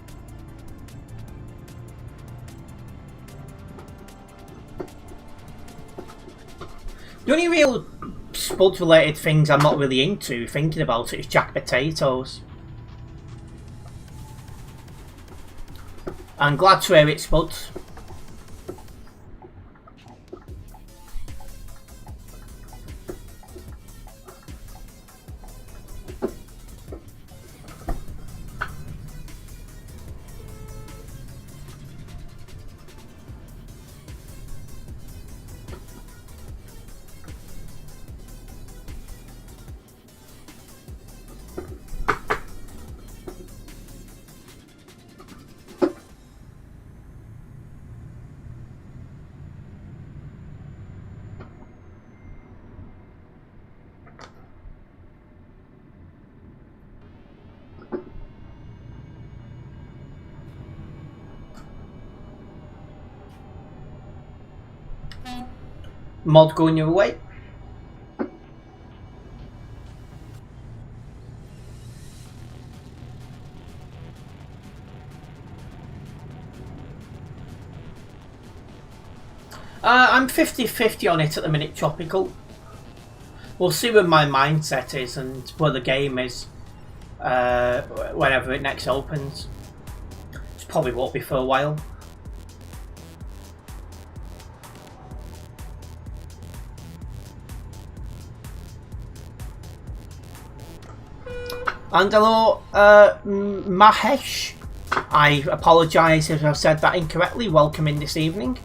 The only real Spuds related things I'm not really into thinking about it is jack potatoes. I'm glad to hear it, Spuds. Mod going your way. I'm 50-50 on it at the minute, Tropical. We'll see where my mindset is and where the game is whenever it next opens. It probably won't be for a while. And hello, Mahesh. I apologise if I've said that incorrectly. Welcome in this evening.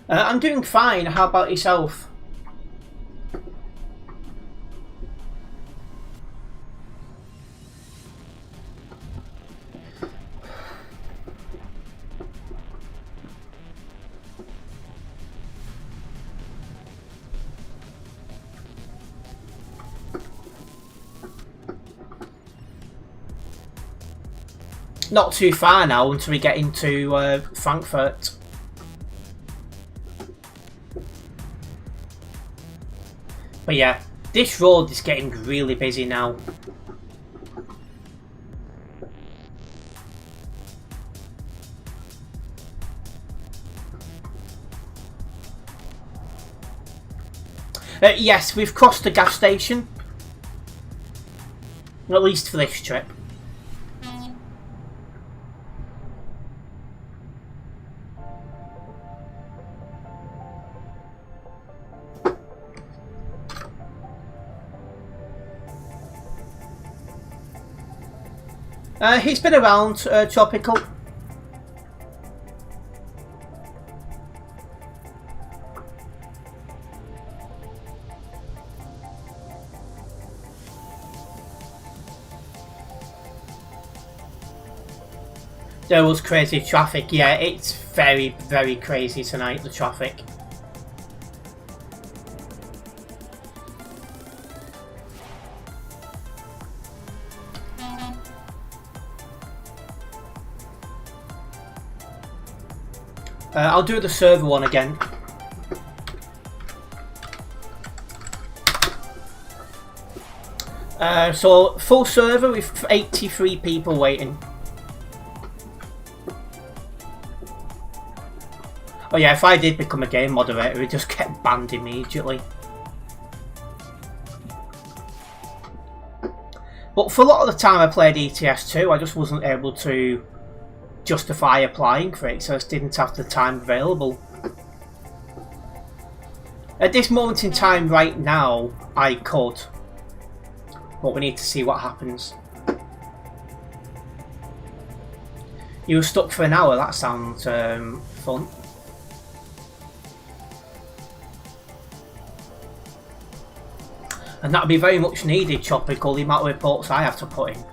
I'm doing fine. How about yourself? Not too far now until we get into Frankfurt. But yeah, this road is getting really busy now. Yes, we've crossed the gas station. At least for this trip. He's been around, Tropical. There was crazy traffic. Yeah, it's very, very crazy tonight, the traffic. I'll do the server one again. So full server with 83 people waiting. Oh yeah, if I did become a game moderator, it just get banned immediately. But for a lot of the time I played ETS2, I just wasn't able to justify applying for it, so I just didn't have the time available. At this moment in time right now, I could. But we need to see what happens. You were stuck for an hour, that sounds fun. And that would be very much needed, Tropical, the amount of reports I have to put in.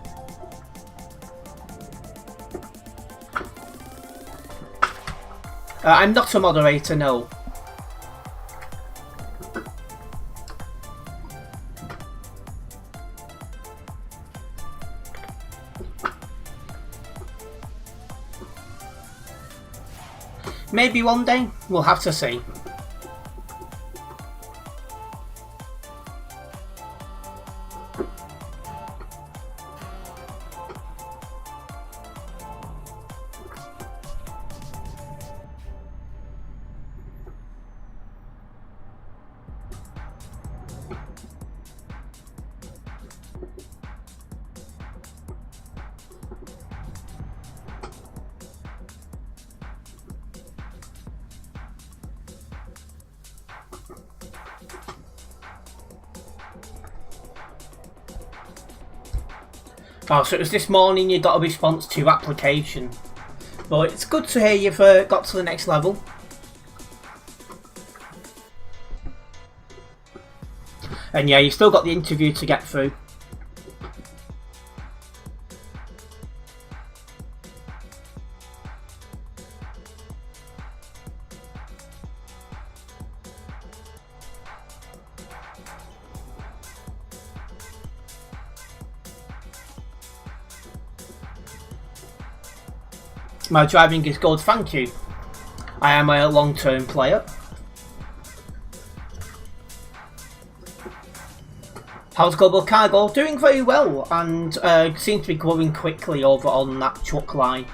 I'm not a moderator, no. Maybe one day, we'll have to see. Oh, so it was this morning you got a response to your application. But it's good to hear you've got to the next level. And yeah, you've still got the interview to get through. My driving is good, thank you. I am a long-term player. How's Global Cargo? Doing very well, and seems to be growing quickly over on that truck line.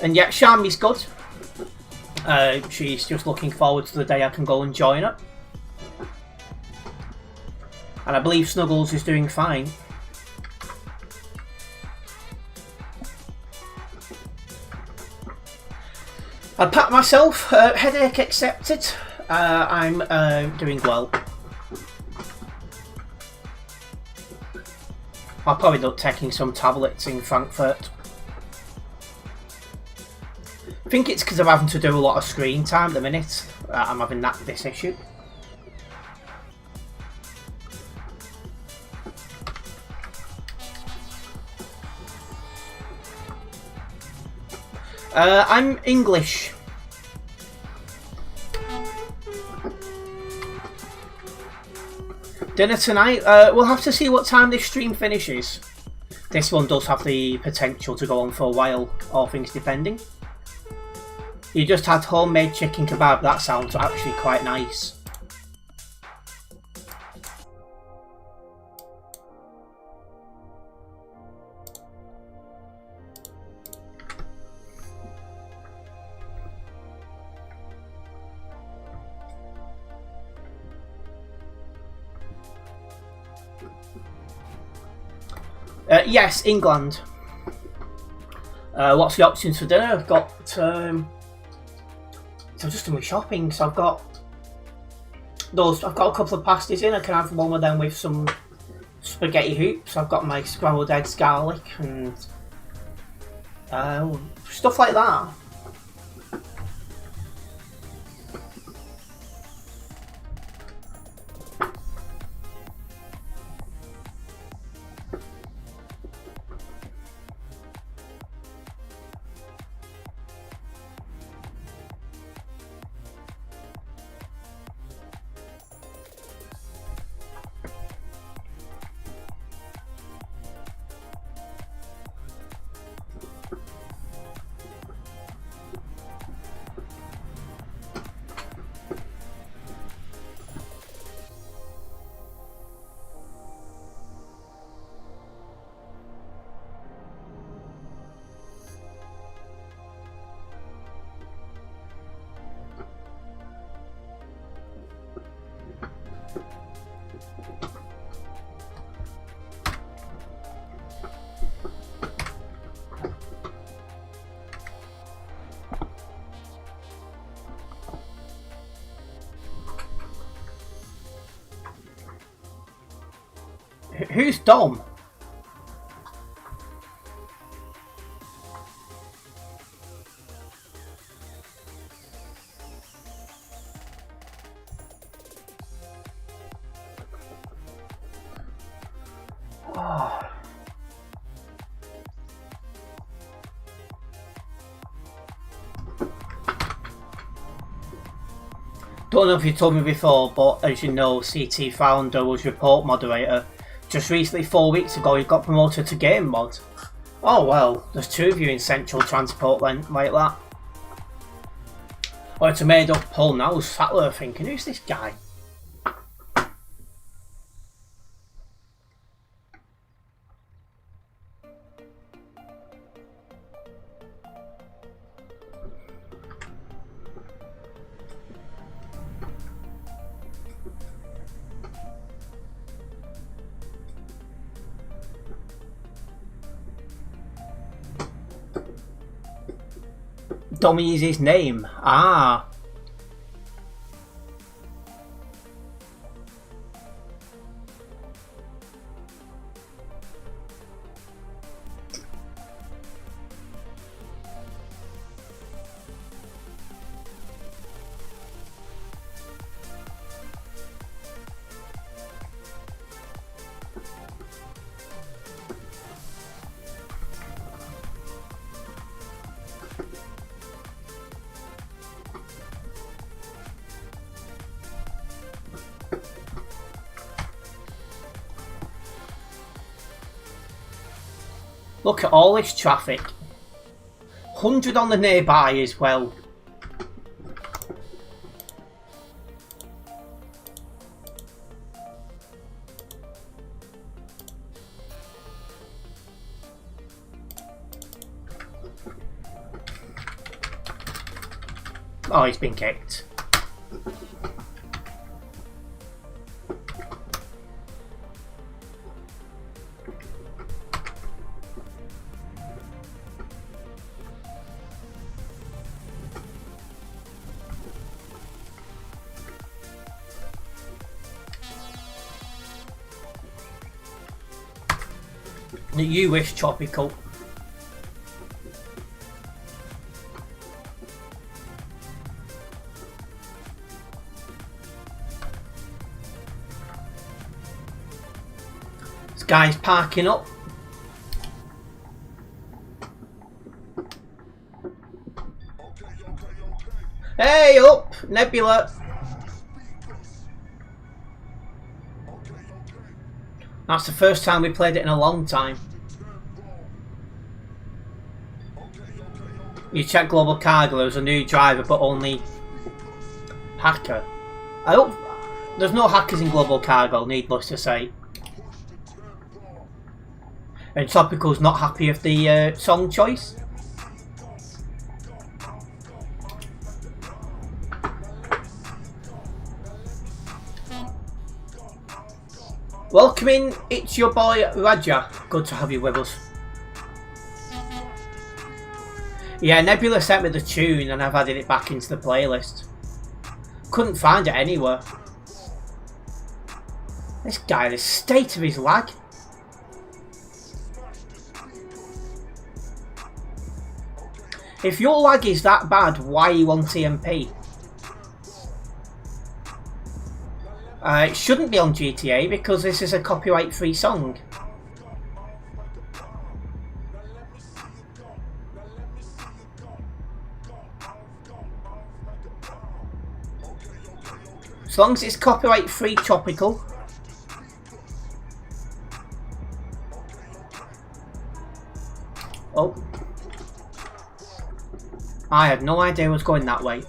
And yet, Shami's good. She's just looking forward to the day I can go and join her. And I believe Snuggles is doing fine. I pat myself, headache accepted. I'm doing well. I'll probably end up taking some tablets in Frankfurt. I think it's because I'm having to do a lot of screen time at the minute. I'm having this issue. I'm English. Dinner tonight? We'll have to see what time this stream finishes. This one does have the potential to go on for a while, all things depending. You just had homemade chicken kebab, that sounds actually quite nice. Yes, England. What's the options for dinner? I've got so I'm just doing my shopping, so I've got a couple of pasties in. I can have one of them with some spaghetti hoops. I've got my scrambled eggs, garlic, and stuff like that. Who's Dom? Oh. Don't know if you told me before, but as you know, CT founder was report moderator. Just recently, 4 weeks ago, he got promoted to game mod. Oh well, there's two of you in central transport like that. Or it's a made up poll now. Sattler thinking, who's this guy? Dommy is his name. Ah. Look at all this traffic. 100 on the nearby as well. Oh, he's been kicked. You wish, Tropical. This guy's parking up. Hey, up! Nebula! That's the first time we played it in a long time. You check Global Cargo, there was a new driver but only hacker. I hope there's no hackers in Global Cargo, needless to say. And Topical's not happy with the song choice. Welcome in, it's your boy Raja. Good to have you with us. Yeah, Nebula sent me the tune and I've added it back into the playlist. Couldn't find it anywhere. This guy, the state of his lag. If your lag is that bad, why are you on TMP? It shouldn't be on GTA because this is a copyright-free song. As long as it's copyright-free, Tropical. Oh. I had no idea it was going that way.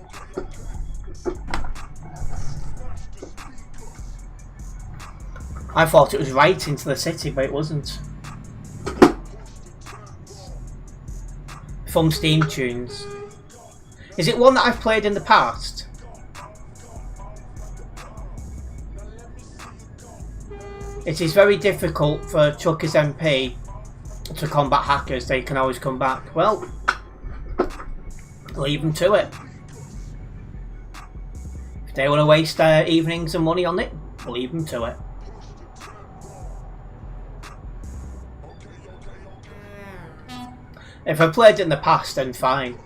I thought it was right into the city, but it wasn't. From Steam Tunes. Is it one that I've played in the past? It is very difficult for Chucker's MP to combat hackers. They can always come back. Well, leave them to it. If they want to waste their evenings and money on it, leave them to it. If I played it in the past, then fine.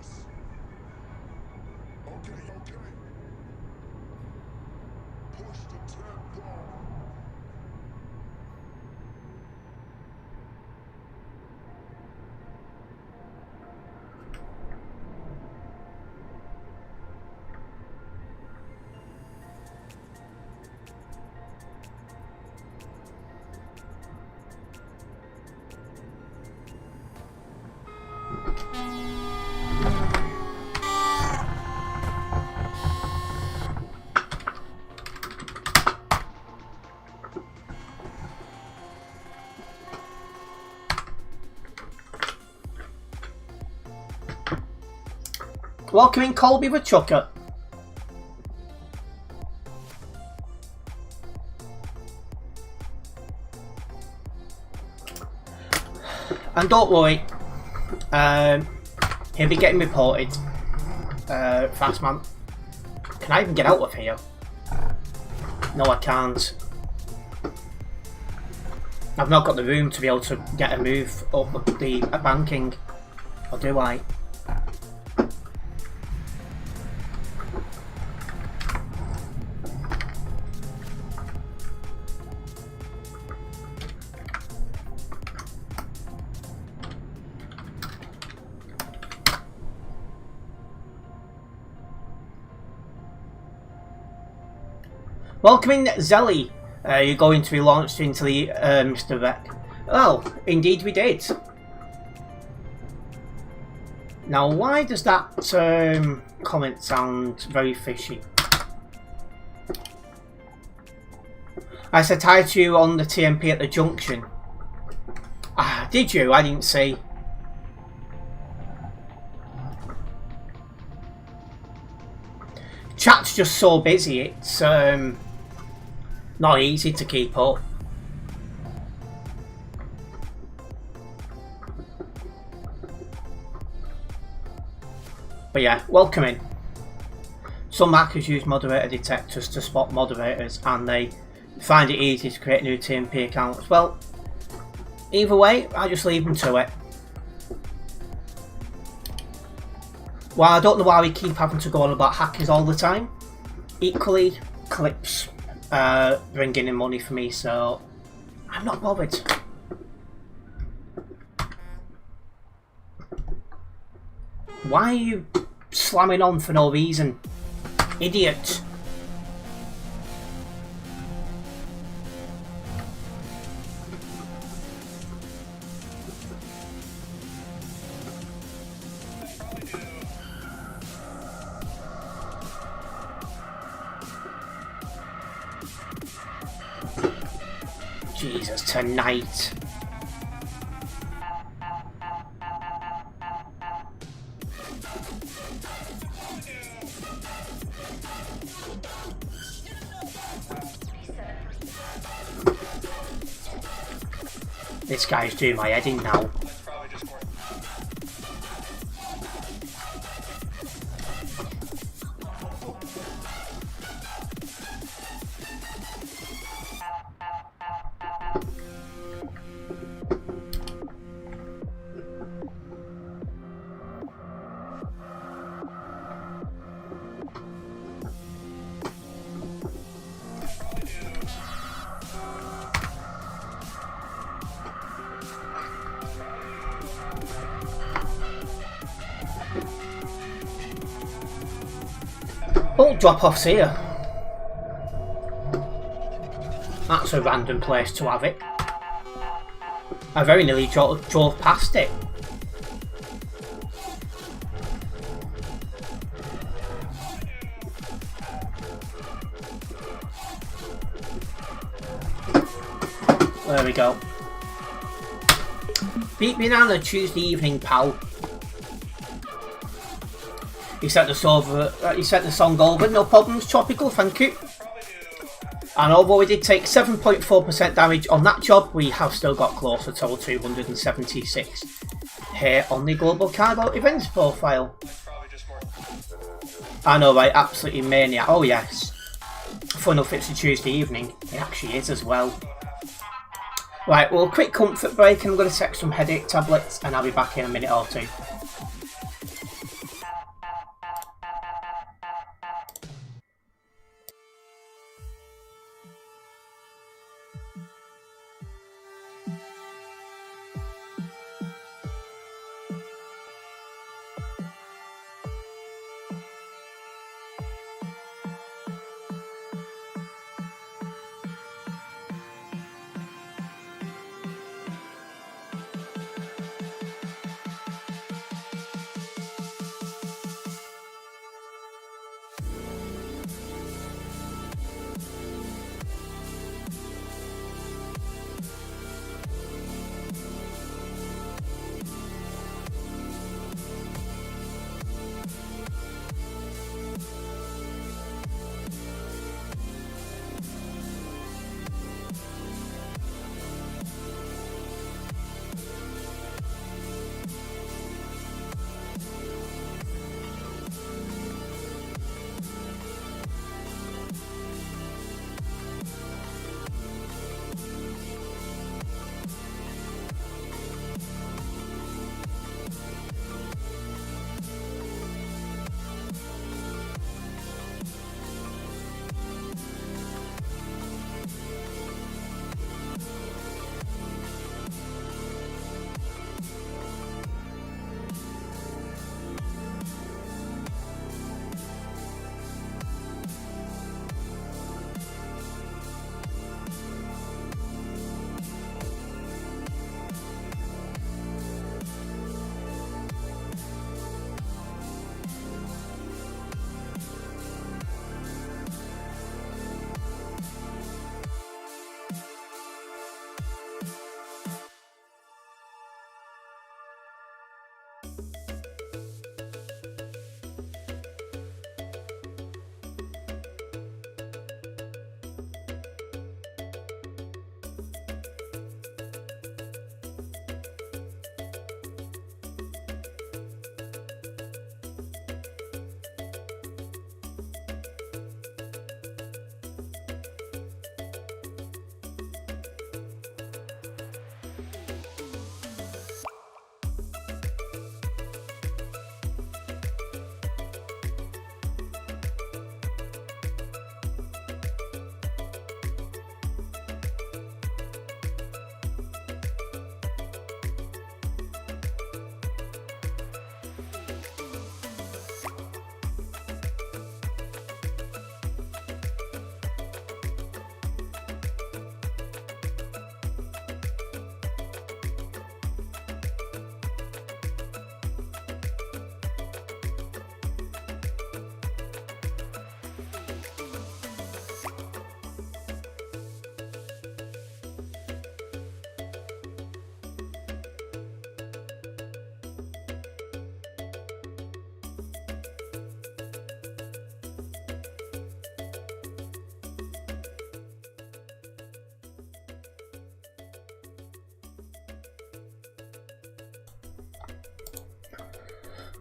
Welcome in, Colby with Chucker. And don't worry, he'll be getting reported. Fast man. Can I even get out of here? No, I can't. I've not got the room to be able to get a move up the banking. Or do I? Welcoming Zelly, you're going to be launched into the Mr. Rec. Oh, indeed we did. Now, why does that comment sound very fishy? I said hi to you on the TMP at the junction. Ah, did you? I didn't see. Chat's just so busy, it's not easy to keep up. But yeah, welcome in. Some hackers use moderator detectors to spot moderators and they find it easy to create new TMP accounts. Well, either way, I just leave them to it. Well, I don't know why we keep having to go on about hackers all the time. Equally, clips bringing in money for me, so I'm not bothered. Why are you slamming on for no reason? Idiot. Jesus, tonight. This guy's doing my head in now. Oh, drop-off's here. That's a random place to have it. I very nearly drove past it. There we go. Beat me on a Tuesday evening, pal. He sent the song over, no problems, tropical, thank you. And although we did take 7.4% damage on that job, we have still got closer to 276 here on the Global Cargo Events profile. I know, right, absolutely maniac. Oh yes. Fun enough it's a Tuesday evening. It actually is as well. Right, well, a quick comfort break and I'm going to take some headache tablets and I'll be back in a minute or two.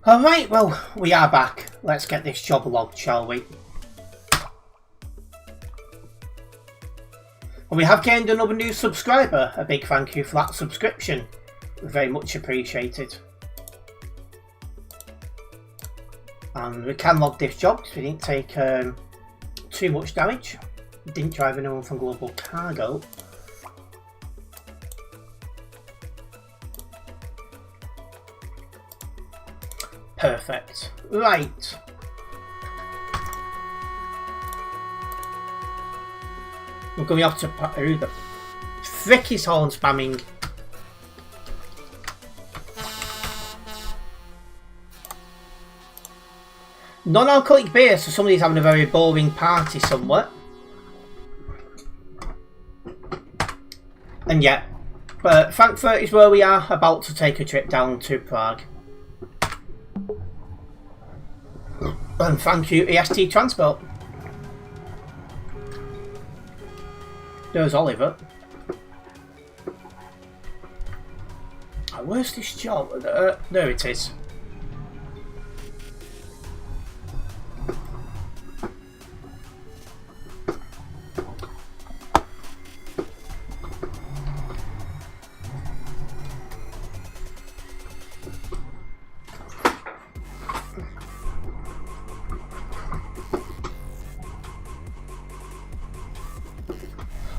Alright, well, we are back. Let's get this job logged, shall we? And we have gained another new subscriber. A big thank you for that subscription. Very much appreciated. And we can log this job because we didn't take too much damage. Didn't drive anyone from Global Cargo. Perfect. Right. We're going off to... Who the frick is horn spamming? Non-alcoholic beer, so somebody's having a very boring party somewhere. And yeah, Frankfurt is where we are, about to take a trip down to Prague. And thank you, EST Transport. There's Oliver. Where's this job? There it is.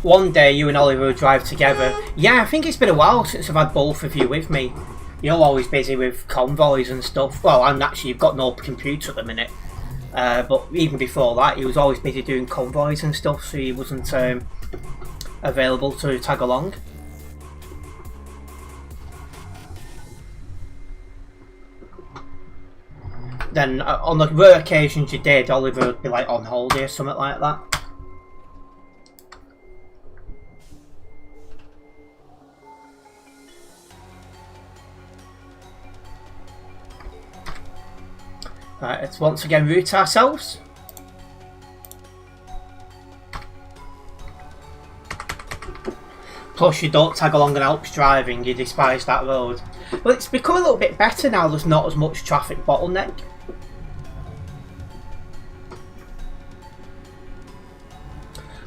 one day you and Oliver will drive together. Yeah, I think it's been a while since I've had both of you with me. You're always busy with convoys and stuff. Well, and actually you've got no computer at the minute. But even before that, he was always busy doing convoys and stuff, so he wasn't available to tag along. Then on the rare occasions you did, Oliver would be like on holiday or something like that. Right, let's once again route ourselves. Plus you don't tag along an Alps driving, you despise that road. But it's become a little bit better now, there's not as much traffic bottleneck.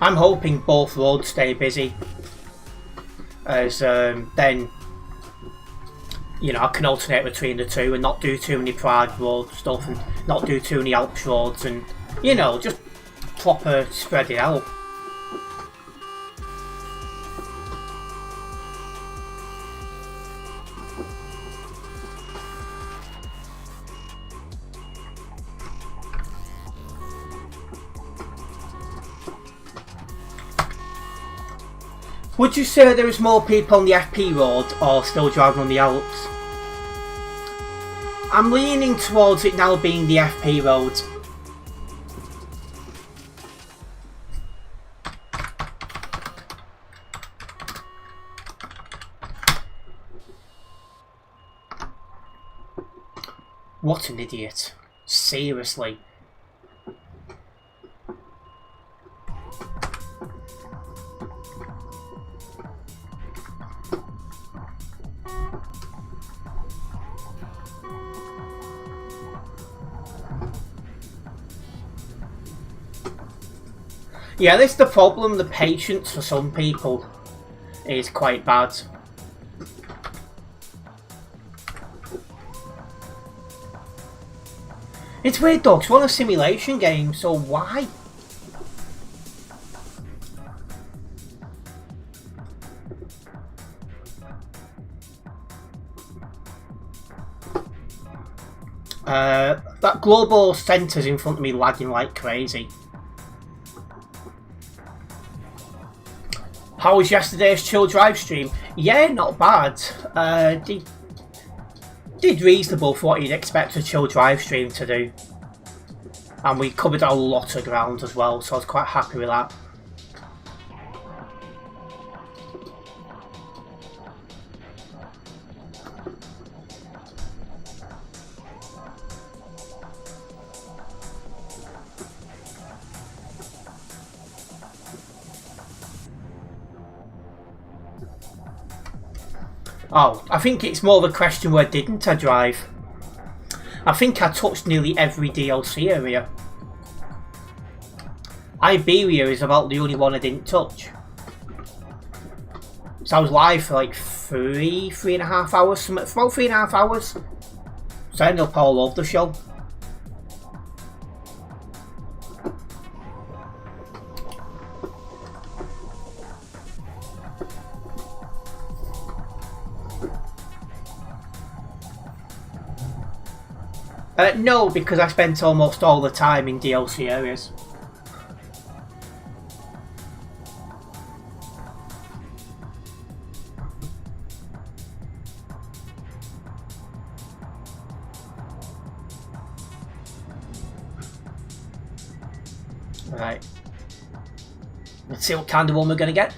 I'm hoping both roads stay busy, as then, you know, I can alternate between the two and not do too many Prague road stuff and not do too many Alps roads and, you know, just proper spread it out. Would you say there is more people on the FP road or still driving on the Alps? I'm leaning towards it now being the FP road. What an idiot. Seriously. Yeah, this is the problem. The patience for some people is quite bad. It's weird though, 'cause we're on a simulation game, so why? That global centre's in front of me lagging like crazy. How was yesterday's chill drive stream? Yeah, not bad. Did reasonable for what you'd expect a chill drive stream to do. And we covered a lot of ground as well, so I was quite happy with that. Oh, I think it's more of a question where didn't I drive? I think I touched nearly every DLC area. Iberia is about the only one I didn't touch. So I was live for like three and a half hours, about 3.5 hours. So I ended up all over the show. No, because I spent almost all the time in DLC areas. Right. Let's see what kind of one we're going to get.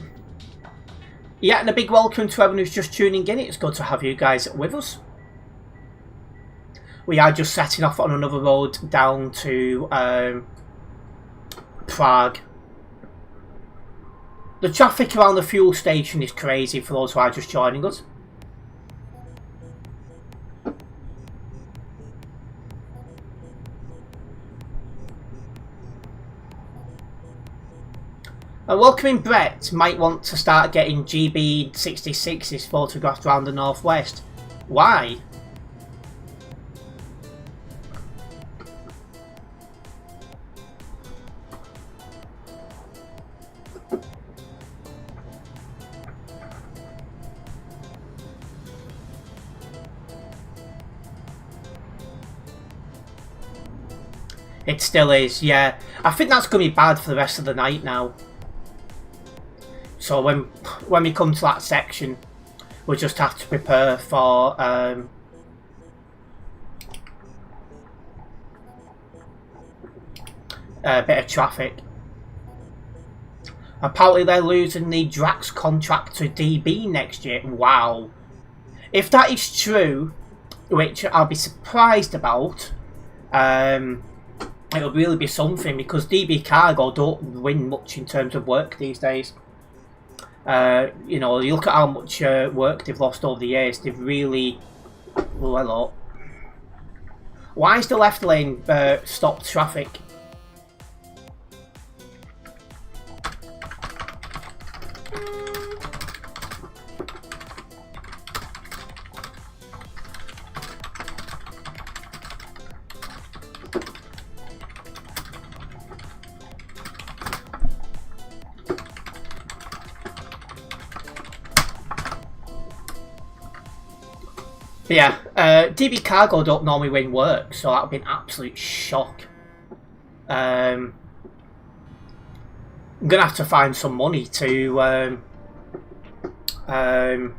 Yeah, and a big welcome to everyone who's just tuning in. It's good to have you guys with us. We are just setting off on another road down to Prague. The traffic around the fuel station is crazy for those who are just joining us. Welcoming Brett might want to start getting GB66s photographed around the northwest. Why? It still is, yeah. I think that's going to be bad for the rest of the night now. So when we come to that section, we'll just have to prepare for a bit of traffic. Apparently they're losing the Drax contract to DB next year. Wow. If that is true, which I'll be surprised about, it'll really be something, because DB Cargo don't win much in terms of work these days. You know, you look at how much work they've lost over the years. They've really... Well, up. Why is the left lane stopped traffic? Yeah, DB Cargo don't normally win work, so that would be an absolute shock. I'm gonna have to find some money to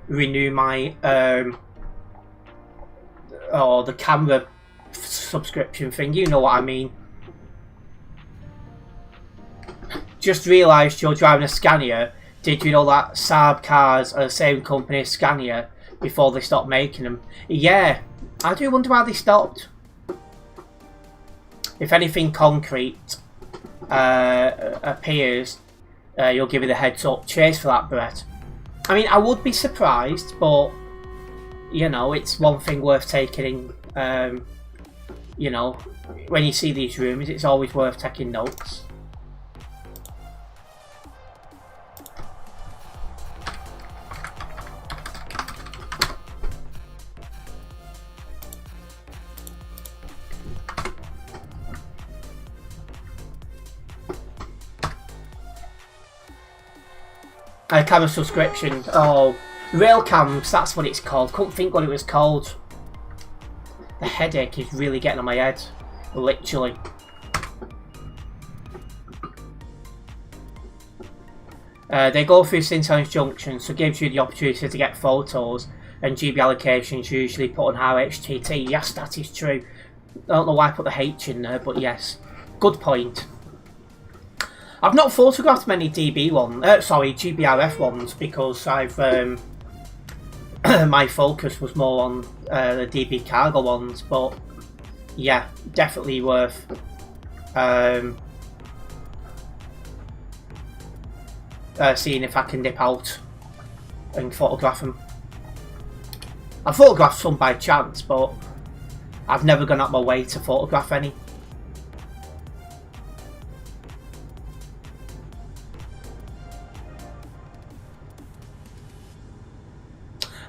renew my the camera subscription thing. You know what I mean. Just realised you're driving a Scania. Did you know that Saab cars are the same company as Scania? Before they stopped making them. Yeah, I do wonder why they stopped. If anything concrete appears, you'll give me the heads up. Cheers for that, Brett. I mean, I would be surprised, but you know, it's one thing worth taking in. You know, when you see these rumours, it's always worth taking notes. Camera subscription. Oh, Railcams, that's what it's called. Couldn't think what it was called. The headache is really getting on my head. Literally. They go through Syntax Junction, so it gives you the opportunity to get photos, and GB allocations usually put on HTT. Yes, that is true. I don't know why I put the H in there, but yes. Good point. I've not photographed many GBRF ones, because I've my focus was more on the DB Cargo ones, but yeah, definitely worth seeing if I can nip out and photograph them. I photographed some by chance, but I've never gone out my way to photograph any.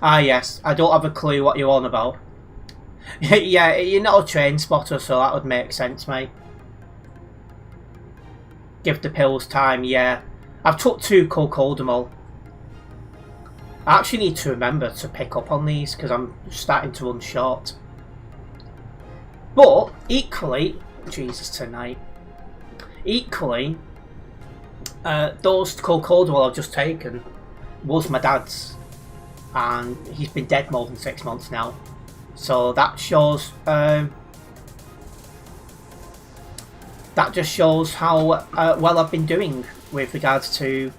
Ah yes, I don't have a clue what you're on about. Yeah, you're not a train spotter, so that would make sense, mate. Give the pills time, yeah. I've took 2 Cocodamol. I actually need to remember to pick up on these, because I'm starting to run short. But, equally... Jesus, tonight. Equally, those Cocodamol I've just taken was my dad's. And he's been dead more than 6 months now, so that shows. That just shows how well I've been doing with regards to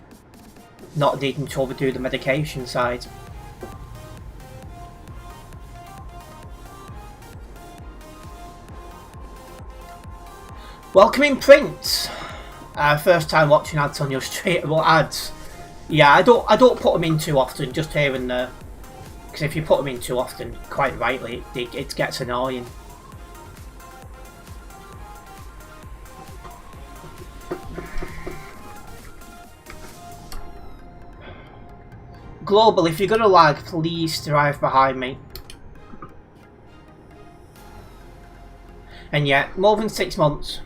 not needing to overdo the medication side. Welcoming Prince. First time watching ads on your stream. Well, ads. Yeah, I don't put them in too often, just here and there. Because if you put them in too often, quite rightly, it gets annoying. Global, if you're gonna lag, please drive behind me. And yeah, more than 6 months.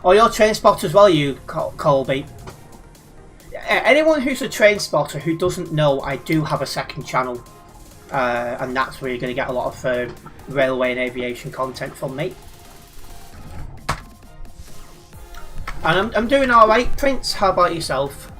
Oh, you're train spotter as well, you Colby. anyone who's a train spotter who doesn't know, I do have a second channel, and that's where you're going to get a lot of railway and aviation content from me. And I'm doing alright, Prince. How about yourself?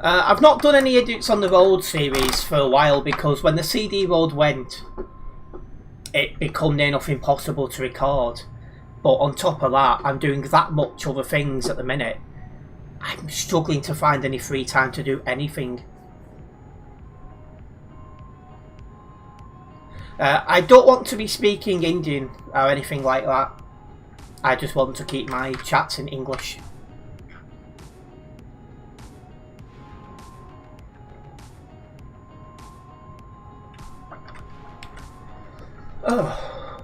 I've not done any edits on the road series for a while because when the CD road went, it became near enough impossible to record. But on top of that, I'm doing that much other things at the minute. I'm struggling to find any free time to do anything. I don't want to be speaking Indian or anything like that. I just want to keep my chats in English. Oh.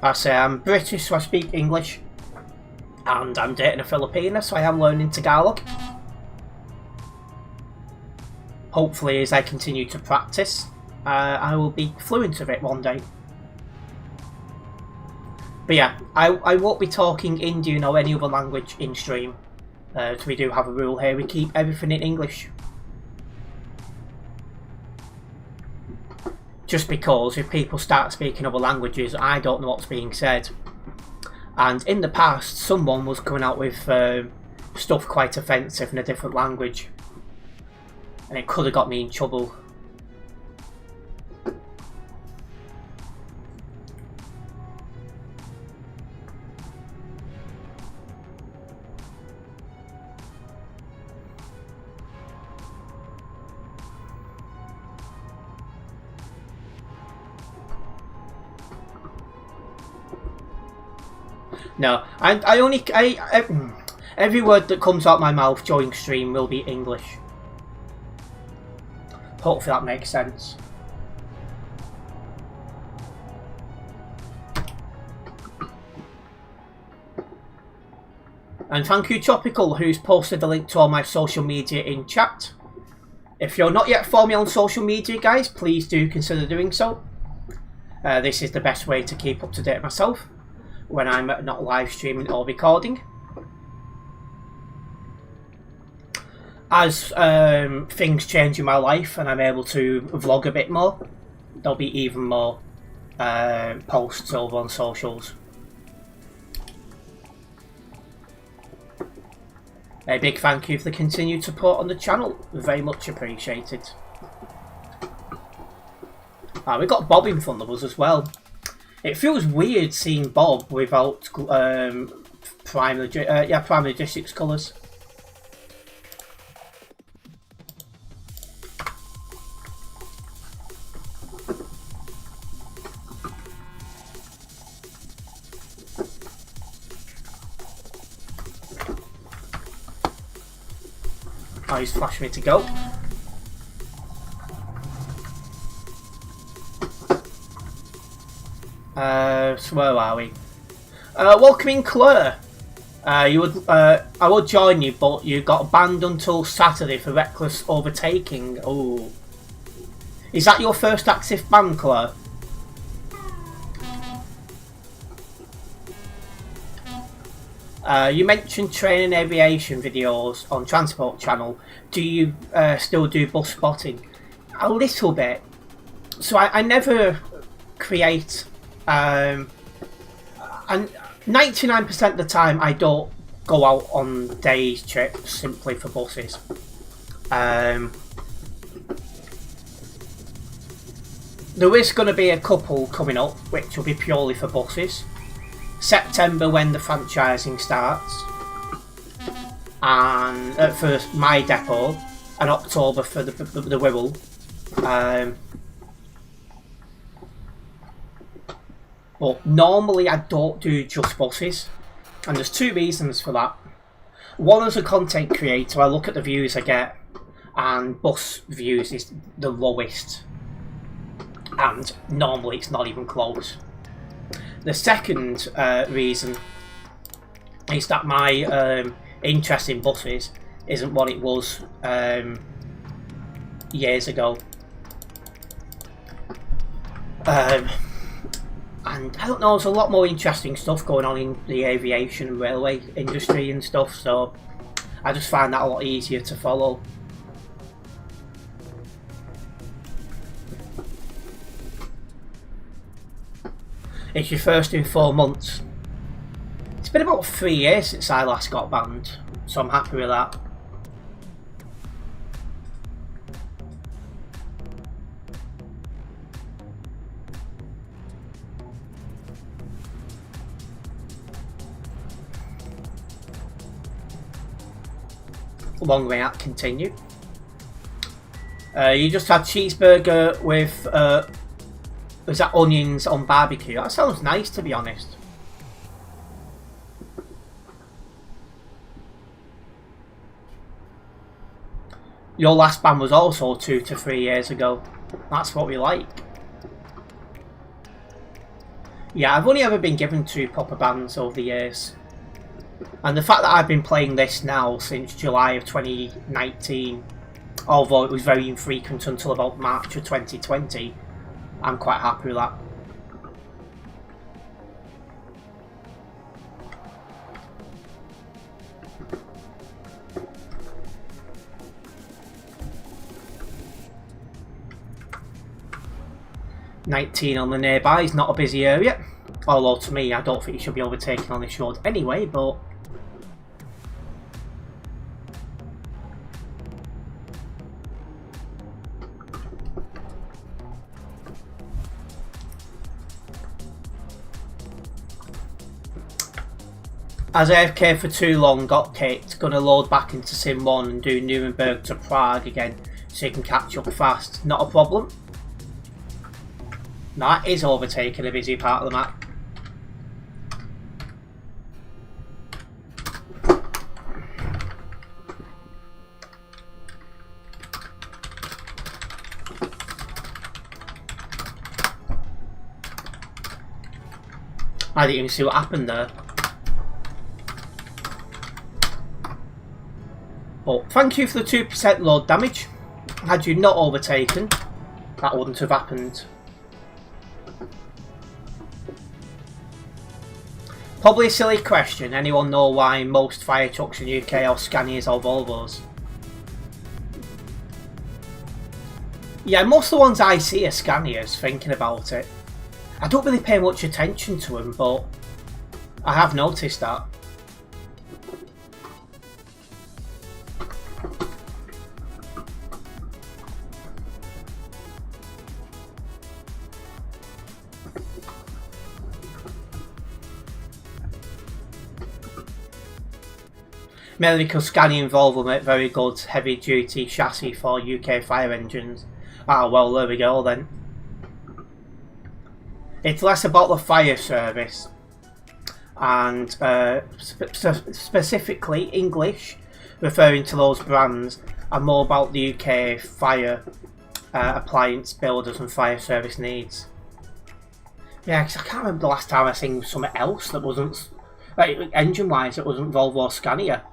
I say I'm British, so I speak English, and I'm dating a Filipina, so I am learning Tagalog. Hopefully, as I continue to practice, I will be fluent of it one day. But yeah, I won't be talking Indian or any other language in stream. So we do have a rule here, we keep everything in English. Just because if people start speaking other languages, I don't know what's being said. And in the past, someone was coming out with stuff quite offensive in a different language. And it could have got me in trouble. No, every word that comes out my mouth during stream will be English. Hopefully that makes sense. And thank you Tropical, who's posted the link to all my social media in chat. If you're not yet following me on social media, guys, please do consider doing so. This is the best way to keep up to date myself when I'm not live streaming or recording. As things change in my life and I'm able to vlog a bit more, there'll be even more posts over on socials. A big thank you for the continued support on the channel, very much appreciated. We've got Bob in front of us as well. It feels weird seeing Bob without prime logistics colours. Oh, he's flashing me to go. So where are we? Welcoming Claire. I would join you, but you got banned until Saturday for reckless overtaking. Oh, is that your first active ban, Claire? You mentioned train and aviation videos on Transport Channel. Do you still do bus spotting? A little bit. So I never create. And 99% of the time I don't go out on days trips simply for buses. There is going to be a couple coming up which will be purely for buses. September when the franchising starts, and for my depot, and October for the Wirral. But normally I don't do just buses, and there's two reasons for that. One, as a content creator, I look at the views I get, and bus views is the lowest, and normally it's not even close. The second reason is that my interest in buses isn't what it was years ago. And I don't know, there's a lot more interesting stuff going on in the aviation and railway industry and stuff, so I just find that a lot easier to follow. It's your first in 4 months. It's been about 3 years since I last got banned, so I'm happy with that. Long way out, continue. You just had cheeseburger with was that onions on barbecue? That sounds nice, to be honest. Your last ban was also 2 to 3 years ago. That's what we like. Yeah, I've only ever been given 2 proper bans over the years. And the fact that I've been playing this now since July of 2019, although it was very infrequent until about March of 2020, I'm quite happy with that. "19 on the nearby" is not a busy area. Although to me, I don't think you should be overtaken on this road anyway, but... As AFK for too long, got kicked, gonna load back into Sim 1 and do Nuremberg to Prague again so you can catch up fast. Not a problem. That is overtaking a busy part of the map. I didn't even see what happened there. But thank you for the 2% load damage. Had you not overtaken, that wouldn't have happened. Probably a silly question. Anyone know why most fire trucks in the UK are Scanias or Volvos? Yeah, most of the ones I see are Scanias, thinking about it. I don't really pay much attention to them, but I have noticed that. Mainly because Scania and Volvo make very good heavy duty chassis for UK fire engines. Ah well, there we go then. It's less about the fire service and specifically English, referring to those brands, and more about the UK fire appliance builders and fire service needs. Yeah, because I can't remember the last time I seen something else that wasn't, like, engine wise, that wasn't Volvo or Scania.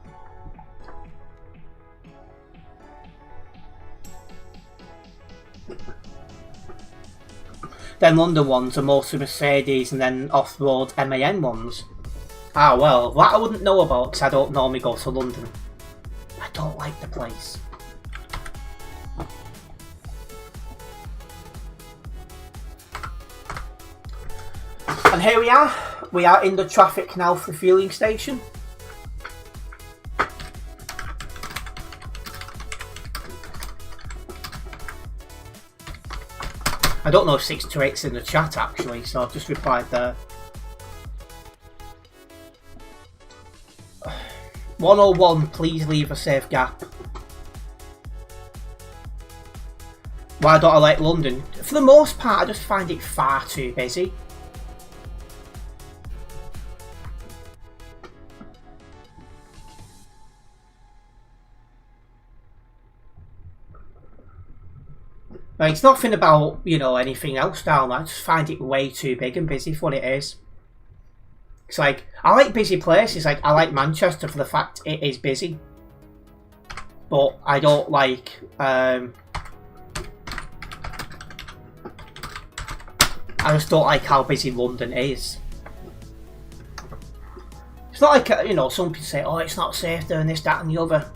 Then London ones are mostly Mercedes and then off-road MAN ones. Ah well, that I wouldn't know about because I don't normally go to London. I don't like the place. And here we are in the traffic now for the fueling station. I don't know if 628's in the chat actually, so I've just replied there. 101, please leave a safe gap. Why don't I like London? For the most part, I just find it far too busy. Like, it's nothing about, you know, anything else down there. I just find it way too big and busy for what it is. It's like, I like busy places. Like, I like Manchester for the fact it is busy. But I don't like... I just don't like how busy London is. It's not like, you know, some people say, oh, it's not safe there and this, that and the other.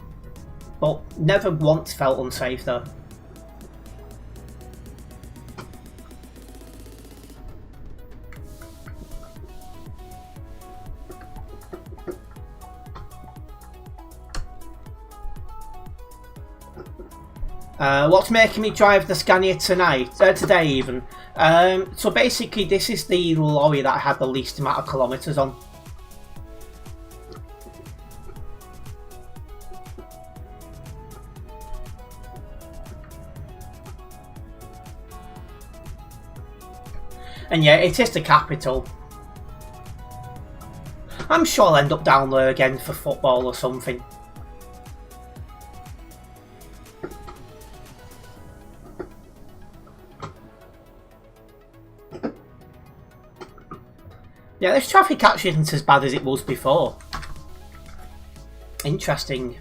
But never once felt unsafe there. What's making me drive the Scania today even? So basically this is the lorry that I had the least amount of kilometres on. And yeah, it is the capital. I'm sure I'll end up down there again for football or something. Yeah, this traffic actually isn't as bad as it was before. Interesting.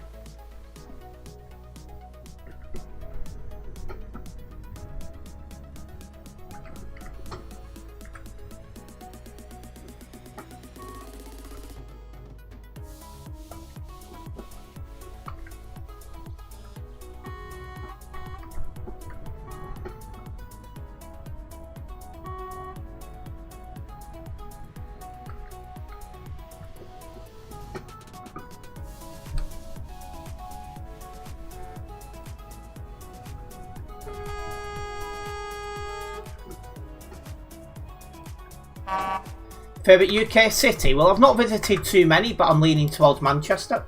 Favourite UK city? Well, I've not visited too many, but I'm leaning towards Manchester.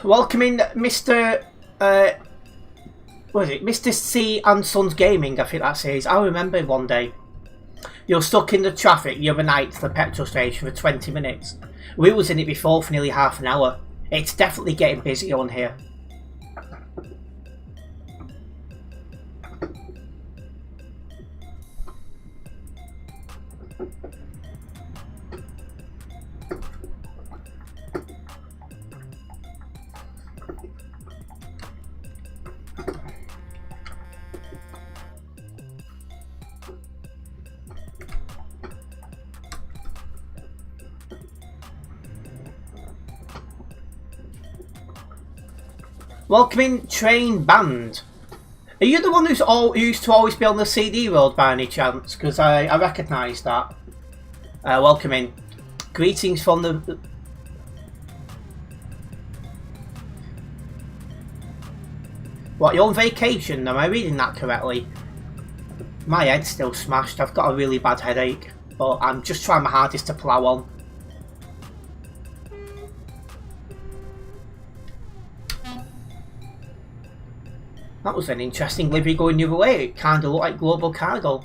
Welcoming Mr. What is it? Mr. C and Sons Gaming, I think that says. I remember one day. You're stuck in the traffic the other night to the petrol station for 20 minutes. We was in it before for nearly half an hour. It's definitely getting busy on here. Welcoming Train Band. Are you the one who used to always be on the CD road by any chance? Because I recognise that. Welcoming. Greetings from the... What, you're on vacation? Am I reading that correctly? My head's still smashed. I've got a really bad headache. But I'm just trying my hardest to plough on. That was an interesting livery going the other way. It kind of looked like Global Cargo.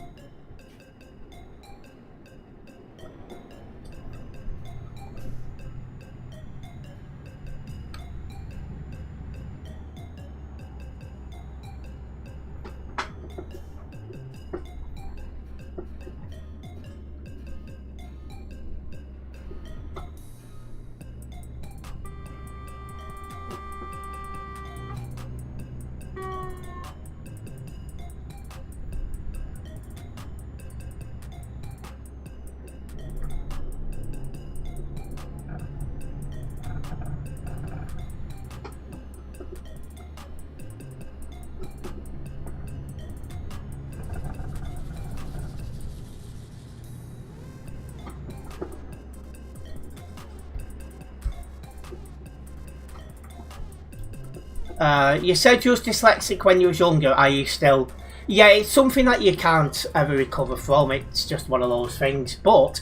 You said you was dyslexic when you was younger. Are you still? Yeah, it's something that you can't ever recover from. It's just one of those things. But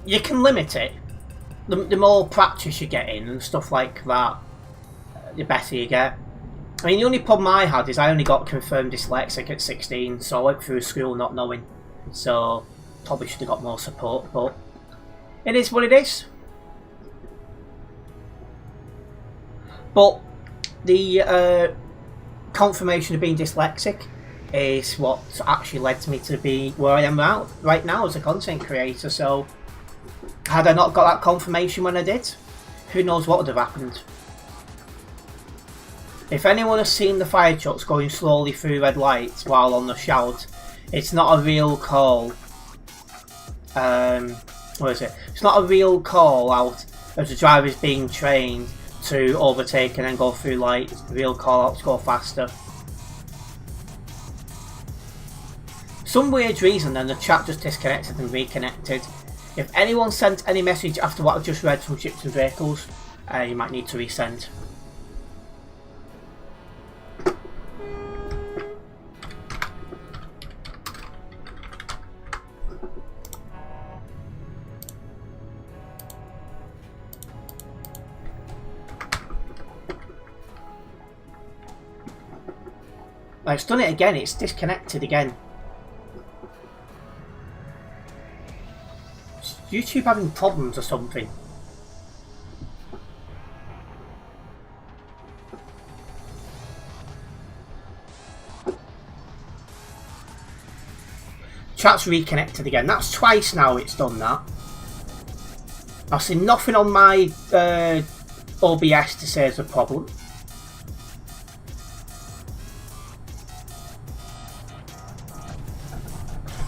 you can limit it. The more practice you get in and stuff like that, the better you get. I mean, the only problem I had is I only got confirmed dyslexic at 16, so I went through school not knowing. So, probably should have got more support, but it is what it is. But the confirmation of being dyslexic is what actually led me to be where I am right now as a content creator. So, had I not got that confirmation when I did, who knows what would have happened. If anyone has seen the fire trucks going slowly through red lights while on the shout, it's not a real call. What is it? It's not a real call out as the driver is being trained to overtake and then go through lights. The real call out to go faster. Some weird reason then the chat just disconnected and reconnected. If anyone sent any message after what I've just read from Ships and Vehicles, you might need to resend. It's done it again, it's disconnected again. Is YouTube having problems or something? Chat's reconnected again. That's twice now it's done that. I've seen nothing on my OBS to say there's a problem.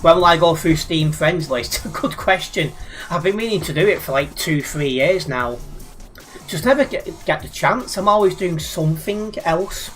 When will I go through Steam friends list? Good question. I've been meaning to do it for like 2-3 years now. Just never get the chance. I'm always doing something else.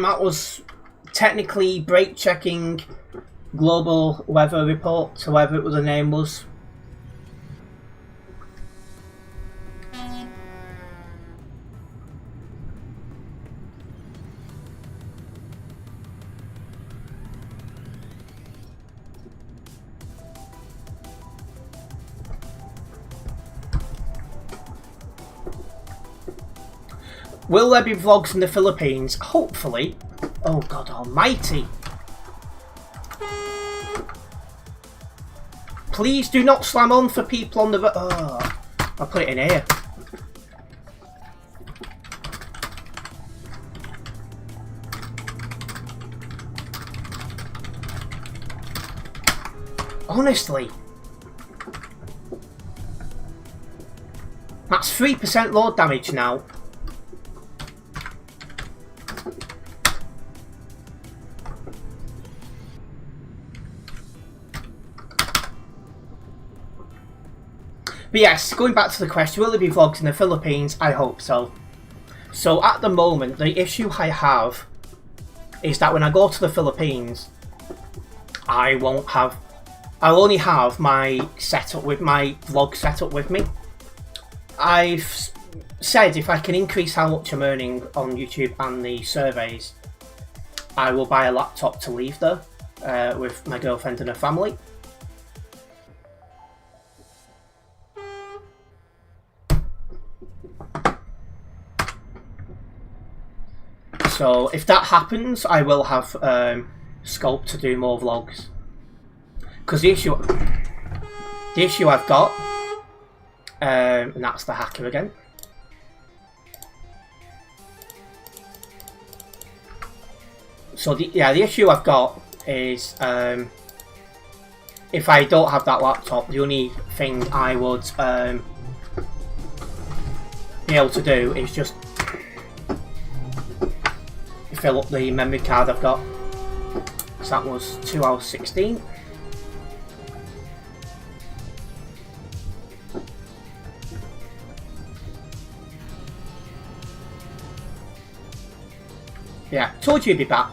That was technically brake checking global weather report, whoever the name was. Will there be vlogs in the Philippines? Hopefully. Oh God almighty. Please do not slam on for people on the... Oh, I'll put it in here. Honestly. That's 3% load damage now. But yes, going back to the question, will there be vlogs in the Philippines? I hope so. So at the moment, the issue I have is that when I go to the Philippines, I'll only have my setup with my vlog setup with me. I've said if I can increase how much I'm earning on YouTube and the surveys, I will buy a laptop to leave there with my girlfriend and her family. So if that happens, I will have scope to do more vlogs. Because the issue I've got, and that's the hacker again. So the issue I've got is if I don't have that laptop, the only thing I would be able to do is just fill up the memory card I've got. So that was 2 hours 16. Yeah, told you he'd be back.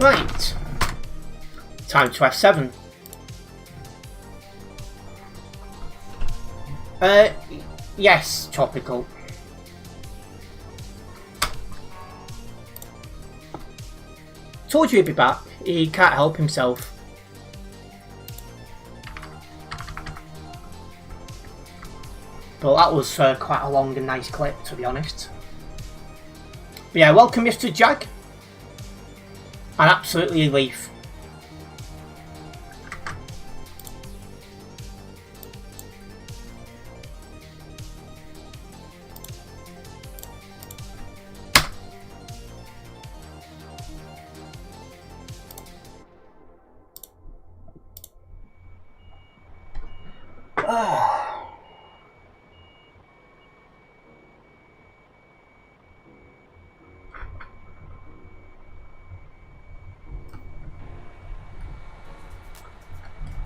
Right, time to F7. Yes, topical. Told you he'd be back. He can't help himself. But that was quite a long and nice clip, to be honest. But yeah, welcome Mr. Jag. And absolutely Leaf.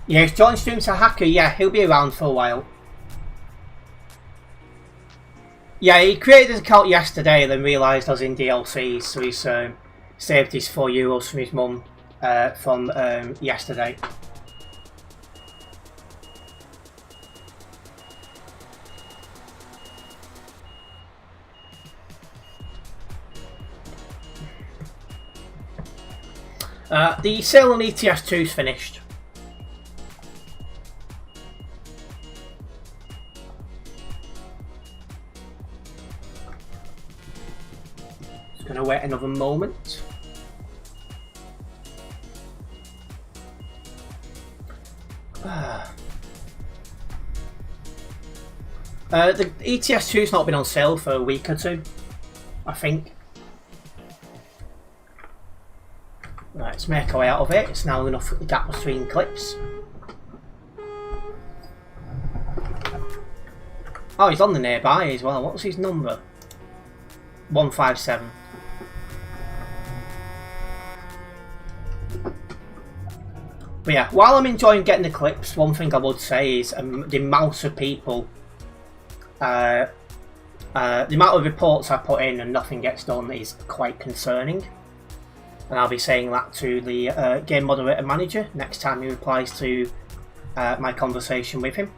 Yeah, if John Stream's a hacker, yeah, he'll be around for a while. Yeah, he created his account yesterday and then realised I was in DLC, so he's saved his €4 from his mum from yesterday. The sale on ETS2 is finished. Gonna wait another moment. The ETS2's not been on sale for a week or two, I think. Right, let's make our way out of it. It's now enough the gap between clips. Oh, he's on the nearby as well. What's his number? 157. But yeah, while I'm enjoying getting the clips, one thing I would say is the amount of people, the amount of reports I put in and nothing gets done is quite concerning. And I'll be saying that to the game moderator manager next time he replies to my conversation with him.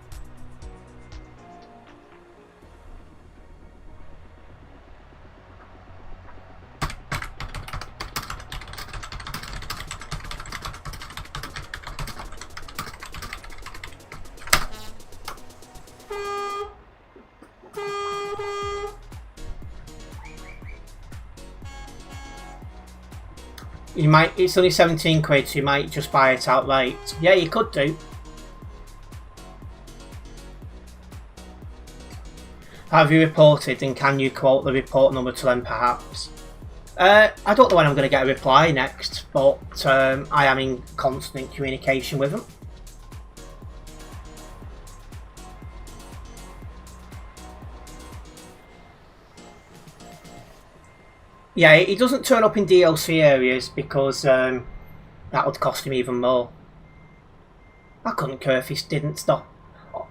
You might, it's only 17 quid, so you might just buy it outright. Yeah, you could do. Have you reported, and can you quote the report number to them perhaps? I don't know when I'm going to get a reply next, but I am in constant communication with them. Yeah, he doesn't turn up in DLC areas because that would cost him even more. I couldn't care if he didn't stop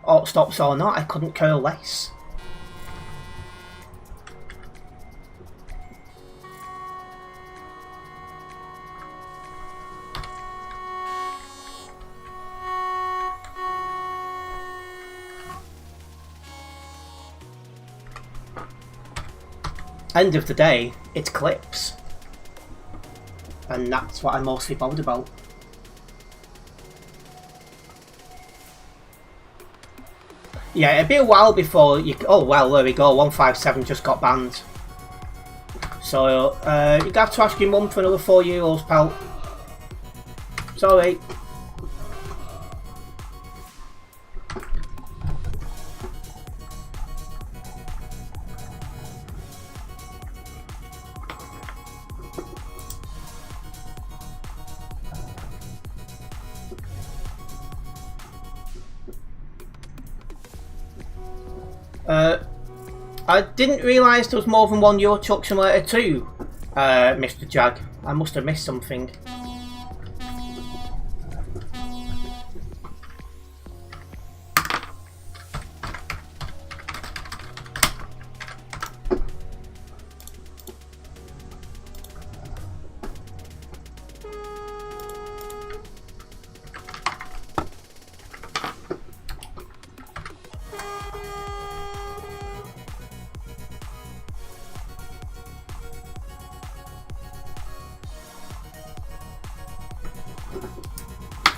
or stops or not. I couldn't care less. End of the day, it's clips. And that's what I'm mostly bothered about. Yeah, it'd be a while before you... Oh, well, there we go. 157 just got banned. So, you'd have to ask your mum for another €4, pal. Sorry. I didn't realise there was more than one Euro Truck Simulator 2, Mr. Jag. I must have missed something.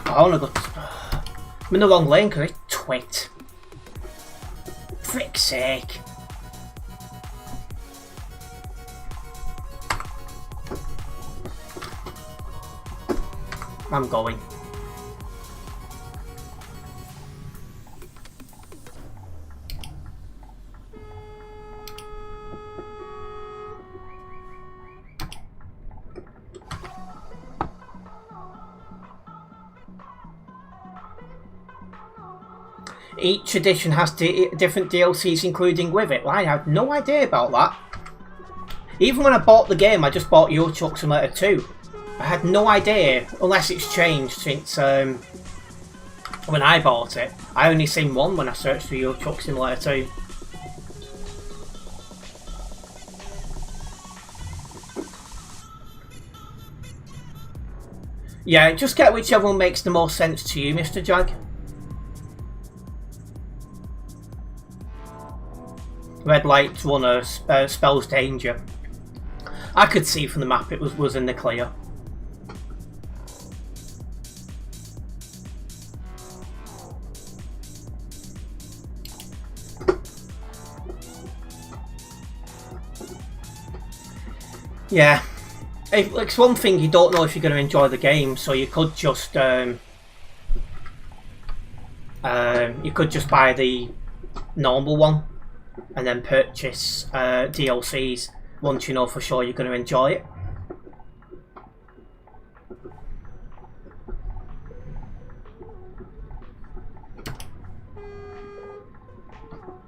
I wanna go. I'm in the wrong lane because I twit. Frick's sake. I'm going. Each edition has different DLCs including with it. Well, I had no idea about that. Even when I bought the game, I just bought Euro Truck Simulator 2. I had no idea, unless it's changed since when I bought it. I only seen one when I searched for Euro Truck Simulator 2. Yeah, just get whichever one makes the most sense to you, Mr. Jag. Red light runner spells danger. I could see from the map it was in the clear. Yeah, it's one thing you don't know if you're going to enjoy the game, so you could just buy the normal one and then purchase DLCs once you know for sure you're going to enjoy it.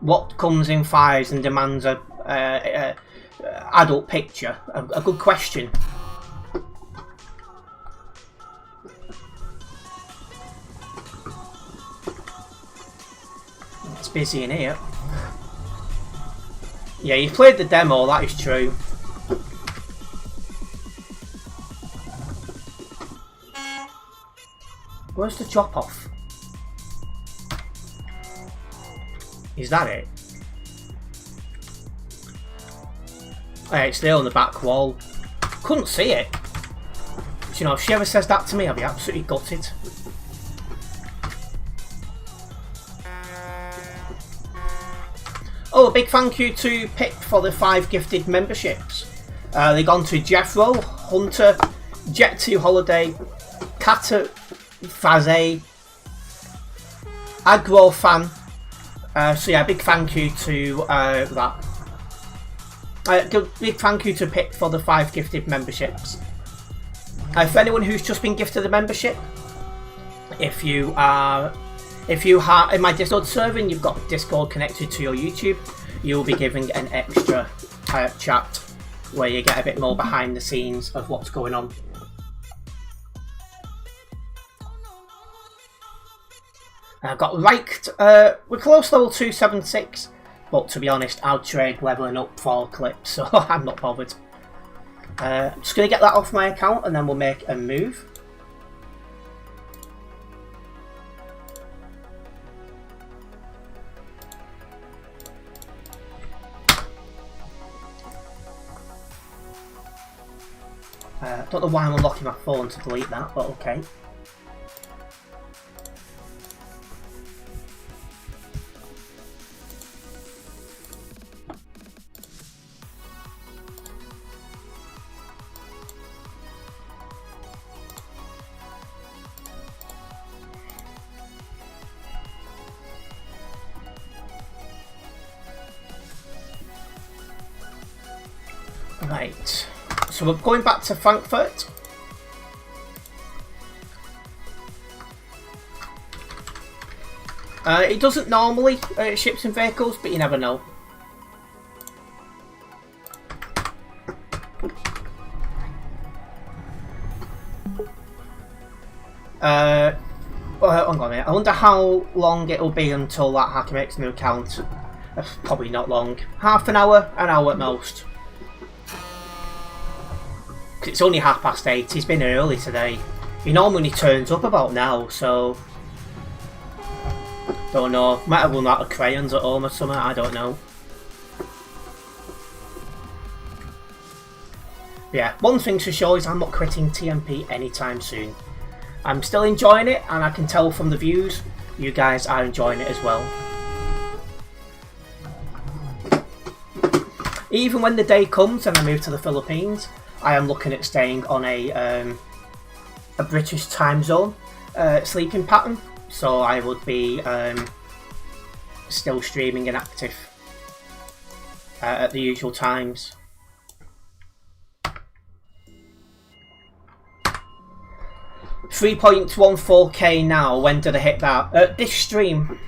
What comes in fives and demands a adult picture? A good question. It's busy in here. Yeah, you've played the demo, that is true. Where's the drop off? Is that it? Oh, it's there on the back wall. Couldn't see it. But, you know, if she ever says that to me, I'll be absolutely gutted. Oh, a big thank you to Pip for the 5 gifted memberships. They've gone to Jeffro, Hunter, Jet2 Holiday, Kata Faze, Agro Fan. So yeah, big thank you to that. Big thank you to Pip for the 5 gifted memberships. For anyone who's just been gifted a membership, if you are in my Discord server and you've got Discord connected to your YouTube, you'll be giving an extra chat where you get a bit more behind the scenes of what's going on. I've got liked. We're close to level 276, but to be honest, I'll trade leveling up for clips, so I'm not bothered. I'm just going to get that off my account and then we'll make a move. Don't know why I'm unlocking my phone to delete that, but okay. Right, so we're going back to Frankfurt. It doesn't normally ships and vehicles, but you never know. Well, hang on a minute. I wonder how long it'll be until that hacker makes a new account. Probably not long. Half an hour at most. It's only 8:30. He's been early today. He normally turns up about now, so don't know. Might have run out of crayons at home or something. I don't know. Yeah, one thing's for sure is I'm not quitting TMP anytime soon. I'm still enjoying it, and I can tell from the views you guys are enjoying it as well. Even when the day comes and I move to the Philippines, I am looking at staying on a British time zone sleeping pattern, so I would be still streaming and active at the usual times. $3.14k now. When did I hit that? This stream.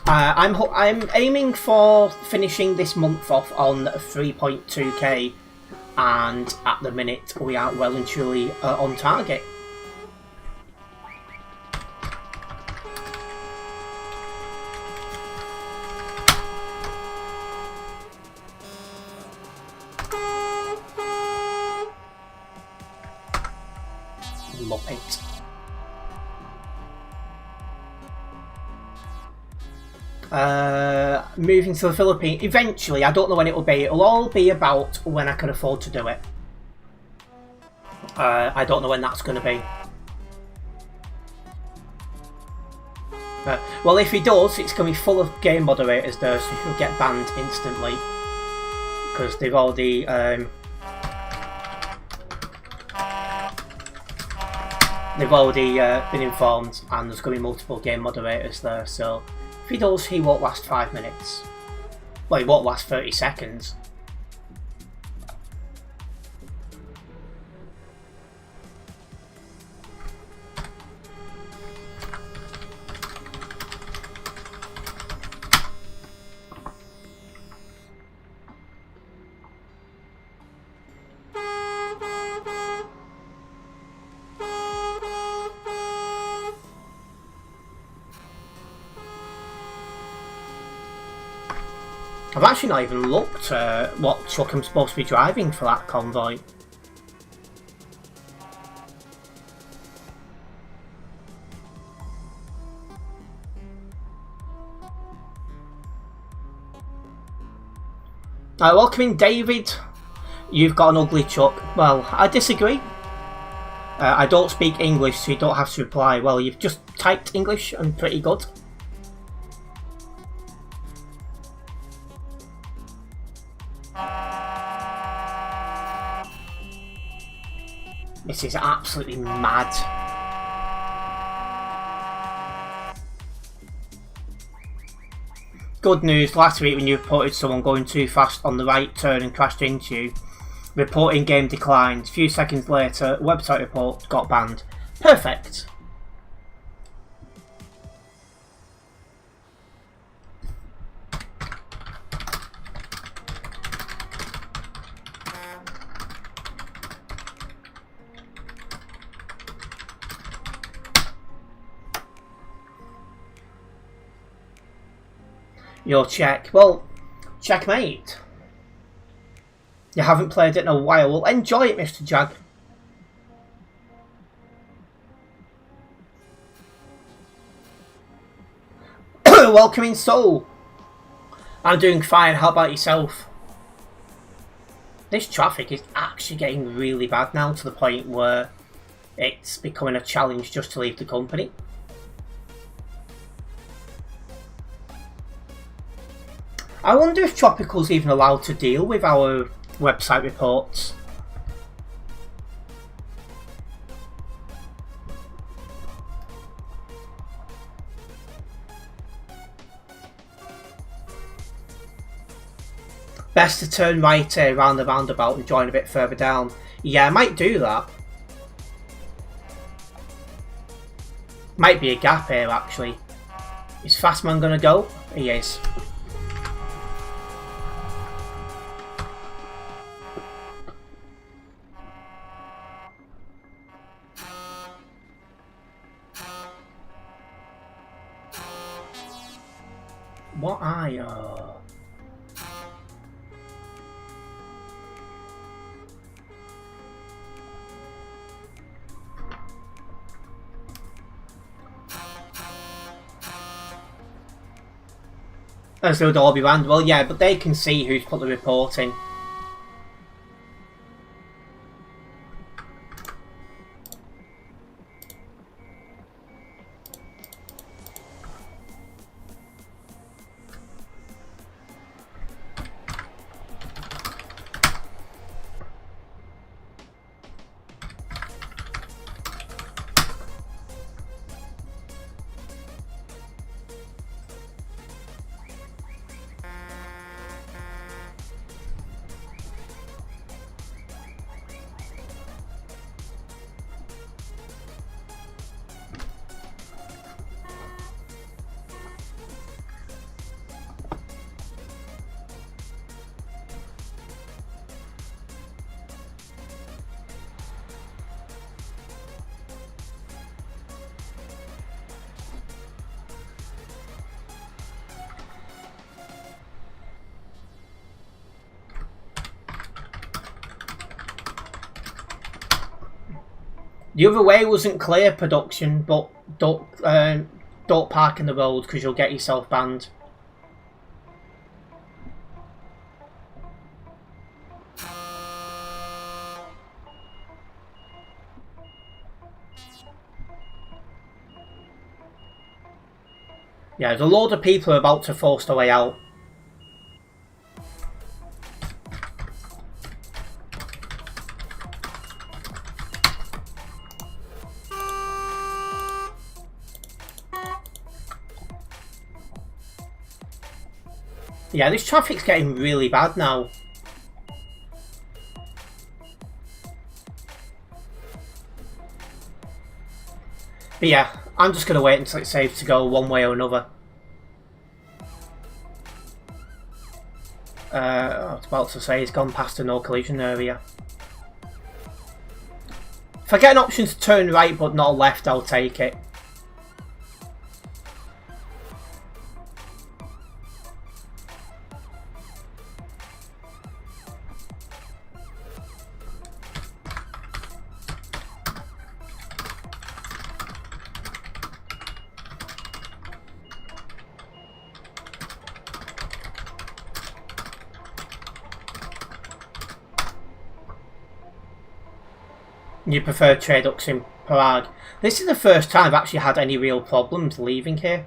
I'm aiming for finishing this month off on 3.2k, and at the minute we are well and truly on target. Muppet. Moving to the Philippines eventually. I don't know when it will be. It'll all be about when I can afford to do it. I don't know when that's going to be. Well, if he does, it's going to be full of game moderators there, so he'll get banned instantly because they've already been informed, and there's going to be multiple game moderators there. So if he does, he won't last 5 minutes. Well, he won't last 30 seconds. I've actually not even looked at what truck I'm supposed to be driving for that convoy. Welcome in, David. You've got an ugly truck. Well, I disagree. I don't speak English, so you don't have to reply. Well, you've just typed English and pretty good. This is absolutely mad. Good news, last week when you reported someone going too fast on the right turn and crashed into you, reporting game declined. A few seconds later, website report got banned. Perfect. Your check. Well, checkmate. You haven't played it in a while. Well, enjoy it, Mr. Jag. Welcome in, Soul. I'm doing fine. How about yourself? This traffic is actually getting really bad now, to the point where it's becoming a challenge just to leave the company. I wonder if Tropical's even allowed to deal with our website reports. Best to turn right here around the roundabout and join a bit further down. Yeah, I might do that. Might be a gap here actually. Is Fastman gonna go? He is. What are you? As they would all be banned. Well, yeah, but they can see who's put the report in. The other way wasn't clear, production, but don't park in the road because you'll get yourself banned. Yeah, there's a load of people about to force their way out. Yeah, this traffic's getting really bad now. But yeah, I'm just going to wait until it's safe to go one way or another. I was about to say it's gone past the no collision area. If I get an option to turn right but not left, I'll take it. You prefer trade-ups in Prague. This is the first time I've actually had any real problems leaving here.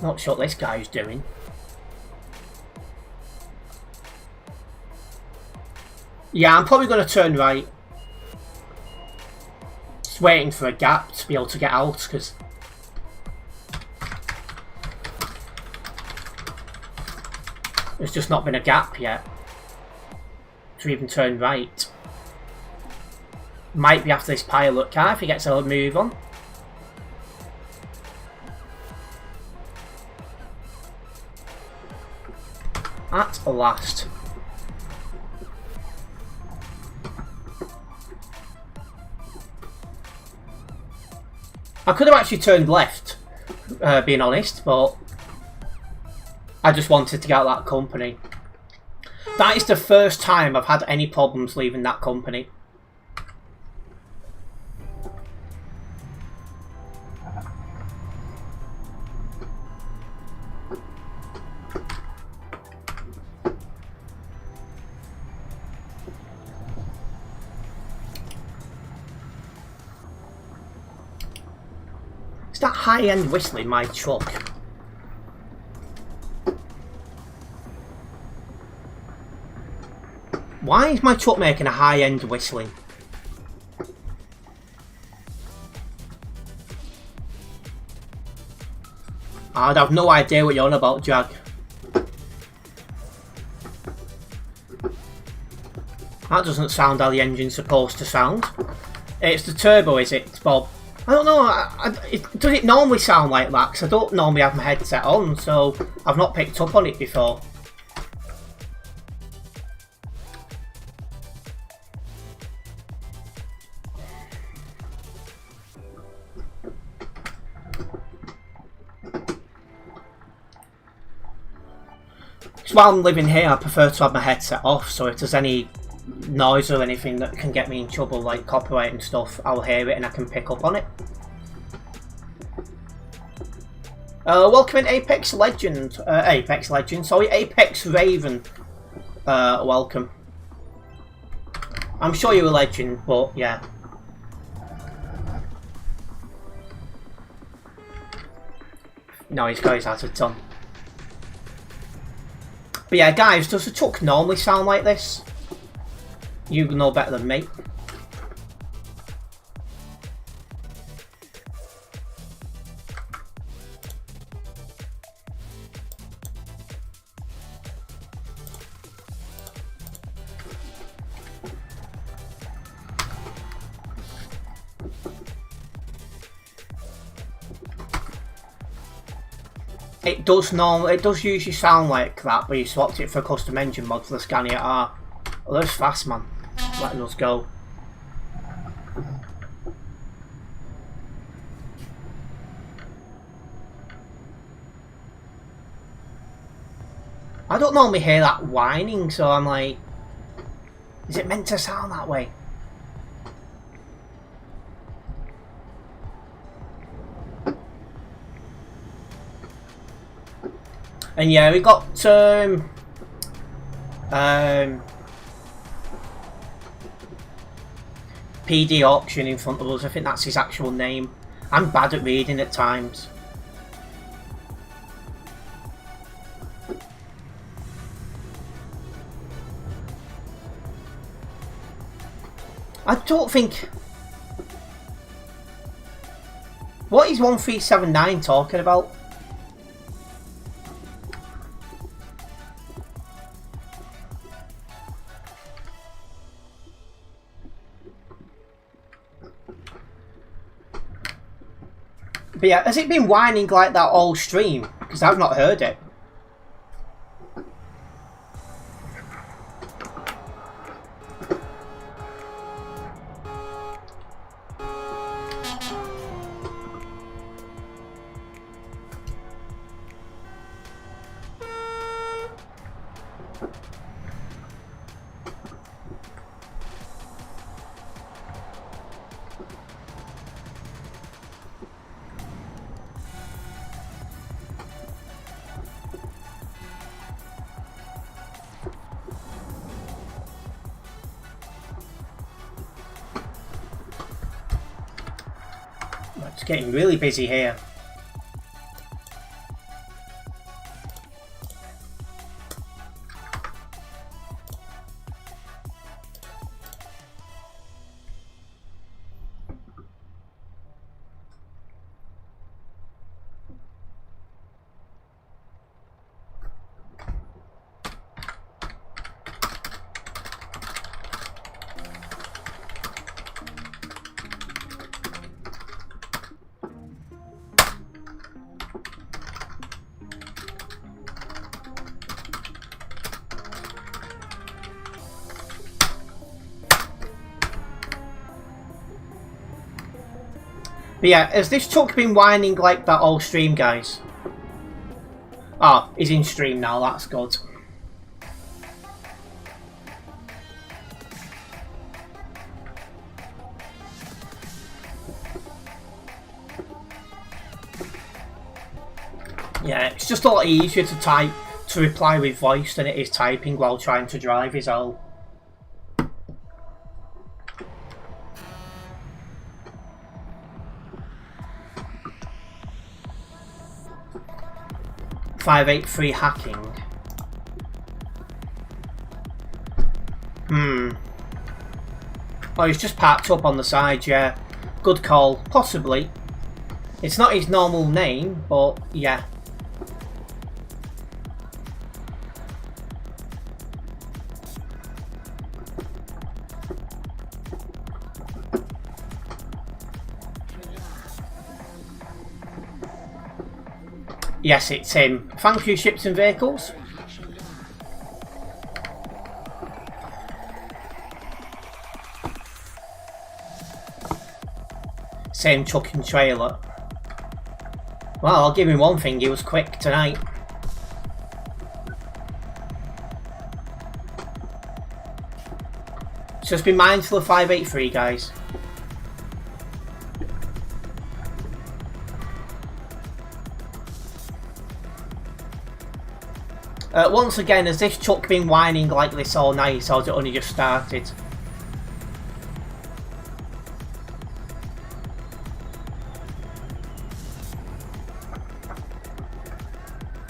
Not sure what this guy's doing. Yeah, I'm probably going to turn right. Just waiting for a gap to be able to get out, because there's just not been a gap yet to even turn right. Might be after this pilot car if he gets a move on. At last. I could have actually turned left, being honest, but I just wanted to get out of that company. That is the first time I've had any problems leaving that company. Is that high-end whistling my truck? Why is my truck making a high-end whistling? I'd have no idea what you're on about, Jag. That doesn't sound how the engine's supposed to sound. It's the turbo, is it, Bob? I don't know, does it normally sound like that? Because I don't normally have my headset on, so I've not picked up on it before. Because while I'm living here, I prefer to have my headset off, so if there's any noise or anything that can get me in trouble, like copyright and stuff, I'll hear it and I can pick up on it. Welcome in Apex Raven. Welcome. I'm sure you're a legend, but yeah. No, he's got his hat on. But yeah, guys, does the truck normally sound like this? You know better than me. It does usually sound like that, but you swapped it for a custom engine mod for the Scania R. Well, that's fast, man. Letting us go. I don't normally hear that whining, so I'm like, is it meant to sound that way? And yeah, we got PD Auction in front of us. I think that's his actual name. I'm bad at reading at times. I don't think... What is 1379 talking about? But yeah, has it been whining like that all stream? Because I've not heard it. It's getting really busy here. But yeah, has this truck been whining like that all stream, guys? Ah, he's in stream now, that's good. Yeah, it's just a lot easier to reply with voice than it is typing while trying to drive is all. .583 hacking. Oh, he's just parked up on the side, yeah. Good call. Possibly. It's not his normal name, but yeah. Yes, it's him. Thank you, Ships and Vehicles. Same truck and trailer. Well, I'll give him one thing, he was quick tonight. Just be mindful of 583, guys. Once again, has this truck been whining like this all night, or has it only just started?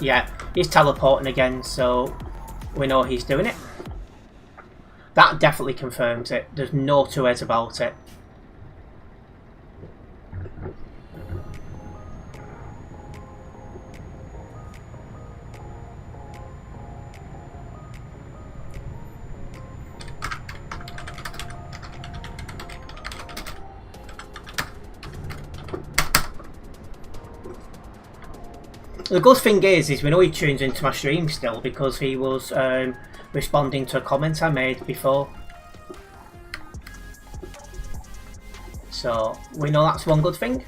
Yeah, he's teleporting again, so we know he's doing it. That definitely confirms it. There's no two ways about it. The good thing is we know he tunes into my stream still because he was responding to a comment I made before. So we know that's one good thing.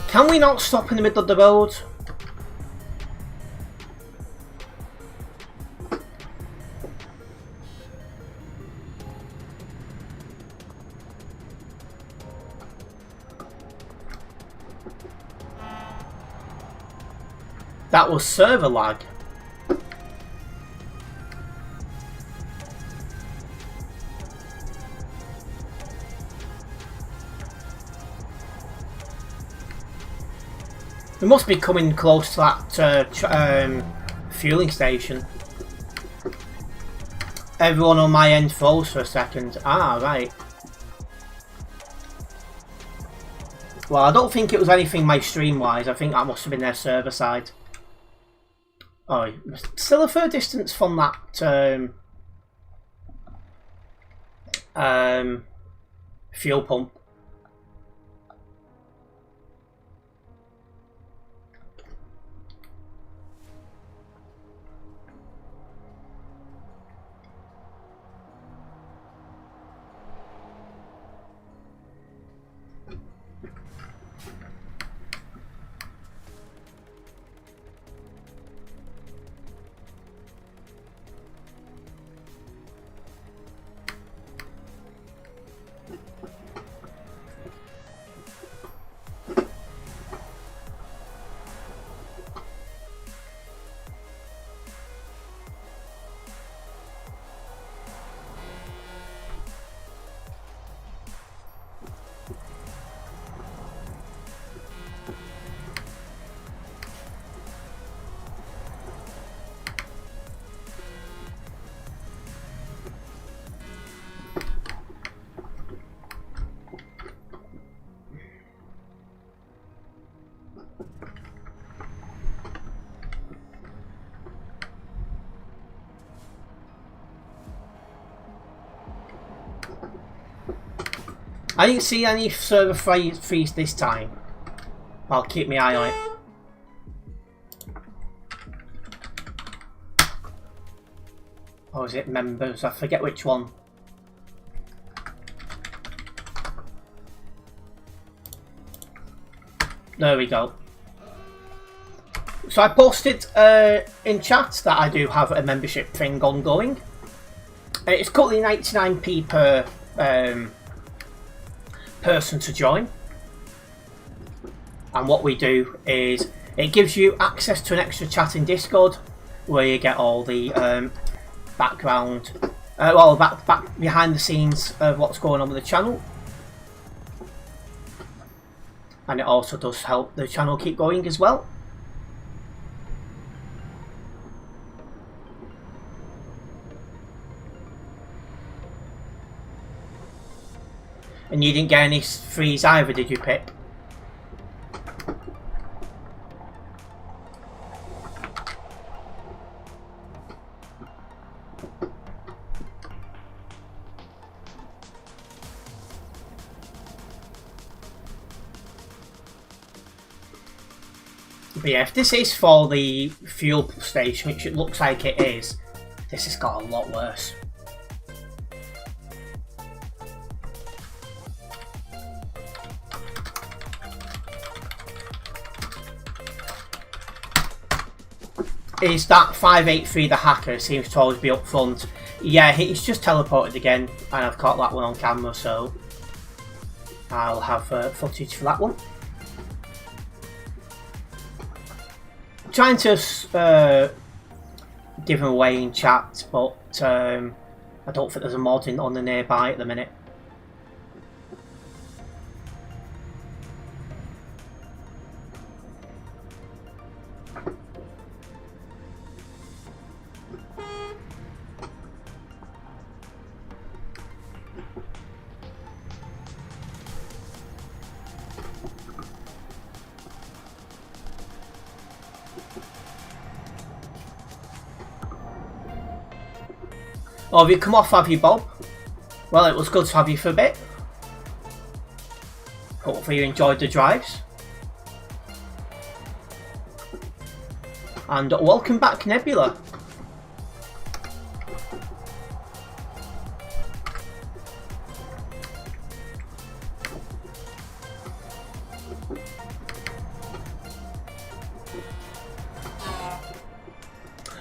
Can we not stop in the middle of the road? That was server lag. We must be coming close to that fueling station. Everyone on my end froze for a second. Ah, right. Well, I don't think it was anything my stream-wise. I think that must have been their server side. Oh, still a fair distance from that fuel pump. I didn't see any server freeze this time. I'll keep my eye on it. Or is it members? I forget which one. There we go. So I posted in chat that I do have a membership thing ongoing. It's currently 99p per person to join. And what we do is it gives you access to an extra chat in Discord where you get all the background, back behind the scenes of what's going on with the channel. And it also does help the channel keep going as well. And you didn't get any freeze either, did you, Pip? But yeah, if this is for the fuel station, which it looks like it is, this has got a lot worse. Is that 583 the hacker seems to always be up front. Yeah, he's just teleported again, and I've caught that one on camera, so I'll have footage for that one. I'm trying to give him away in chat, but I don't think there's a mod on the nearby at the minute. Oh, have you come off, have you, Bob? Well, it was good to have you for a bit. Hopefully you enjoyed the drives. And welcome back, Nebula.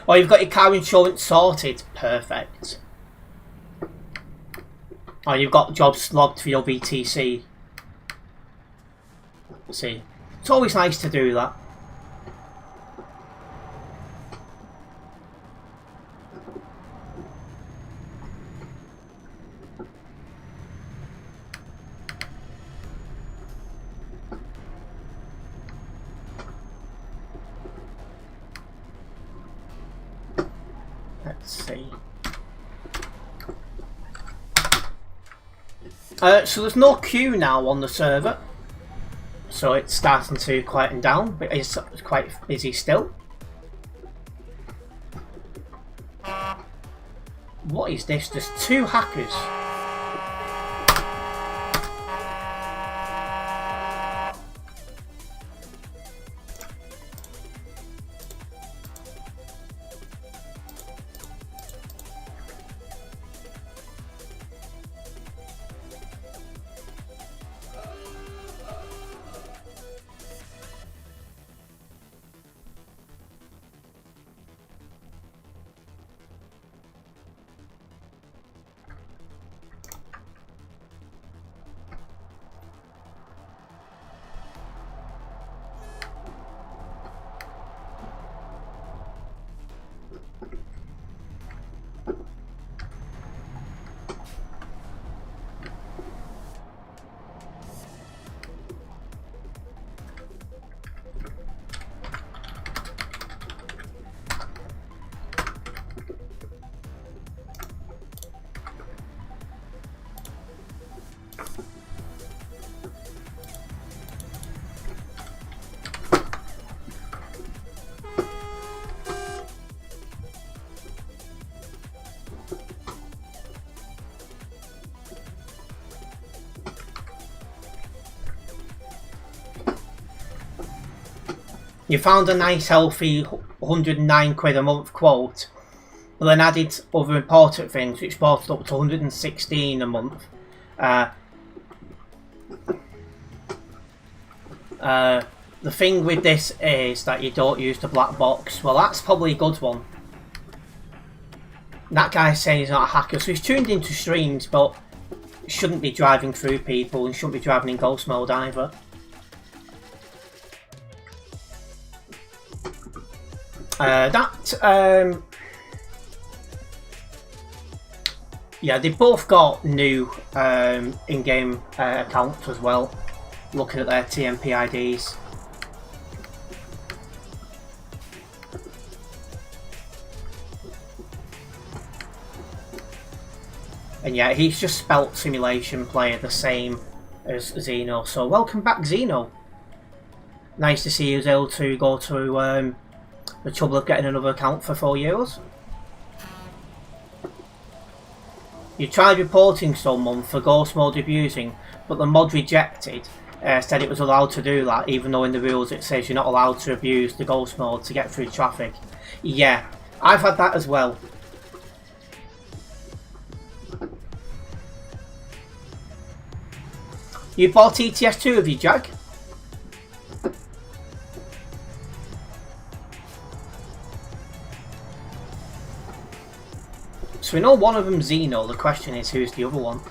Oh, you've got your car insurance sorted. Perfect. Oh, you've got jobs logged for your VTC. See, it's always nice to do that. Let's see. So there's no queue now on the server, so it's starting to quieten down, but it's quite busy still. What is this? There's two hackers. You found a nice healthy 109 quid a month quote, but then added other important things which brought it up to 116 a month. The thing with this is that you don't use the black box. Well, that's probably a good one. That guy's saying he's not a hacker, so he's tuned into streams, but shouldn't be driving through people and shouldn't be driving in ghost mode either. Yeah, they both got new in-game accounts as well, looking at their TMP IDs. And yeah, he's just spelt simulation player the same as Xeno, so welcome back Xeno. Nice to see you was able to go through the trouble of getting another account for €4. You tried reporting someone for ghost mode abusing, but the mod rejected, said it was allowed to do that, even though in the rules it says you're not allowed to abuse the ghost mode to get through traffic. Yeah, I've had that as well. You bought ETS2 have you, Jack? So we know one of them's Xeno, the question is who's the other one?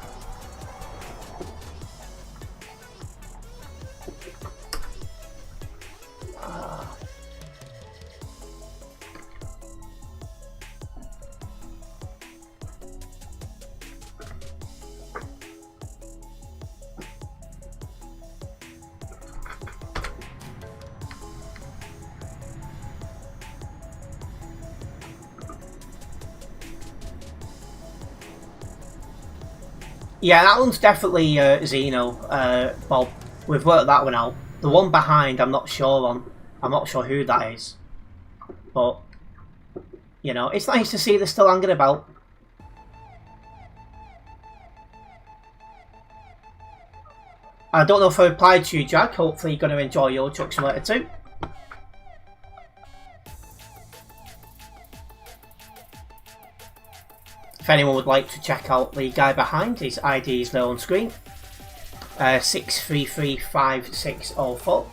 Yeah, that one's definitely Xeno, Bob. We've worked that one out. The one behind, I'm not sure on. I'm not sure who that is. But, you know, it's nice to see they're still hanging about. I don't know if I replied to you, Jack. Hopefully you're going to enjoy your Truck Simulator too. If anyone would like to check out the guy behind, his ID is there on screen. 6335604.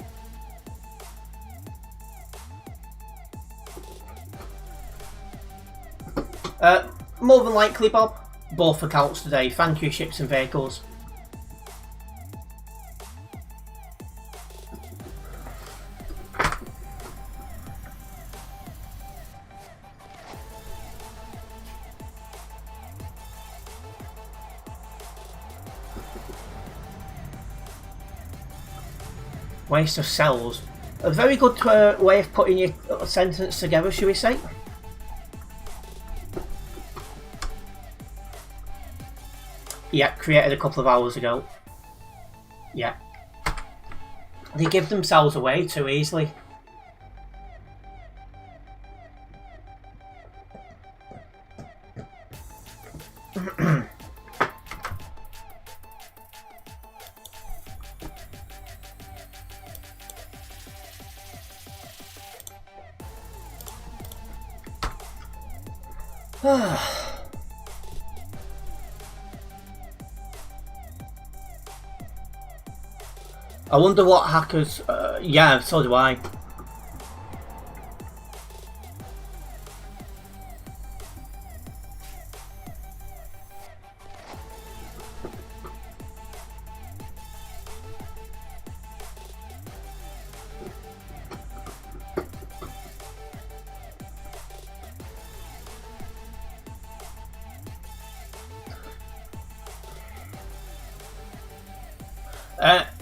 More than likely, Bob. Both accounts today. Thank you, Ships and Vehicles. Waste of cells. A very good way of putting your sentence together, should we say? Yeah, created a couple of hours ago. Yeah. They give themselves away too easily. I wonder what hackers... yeah, so do I.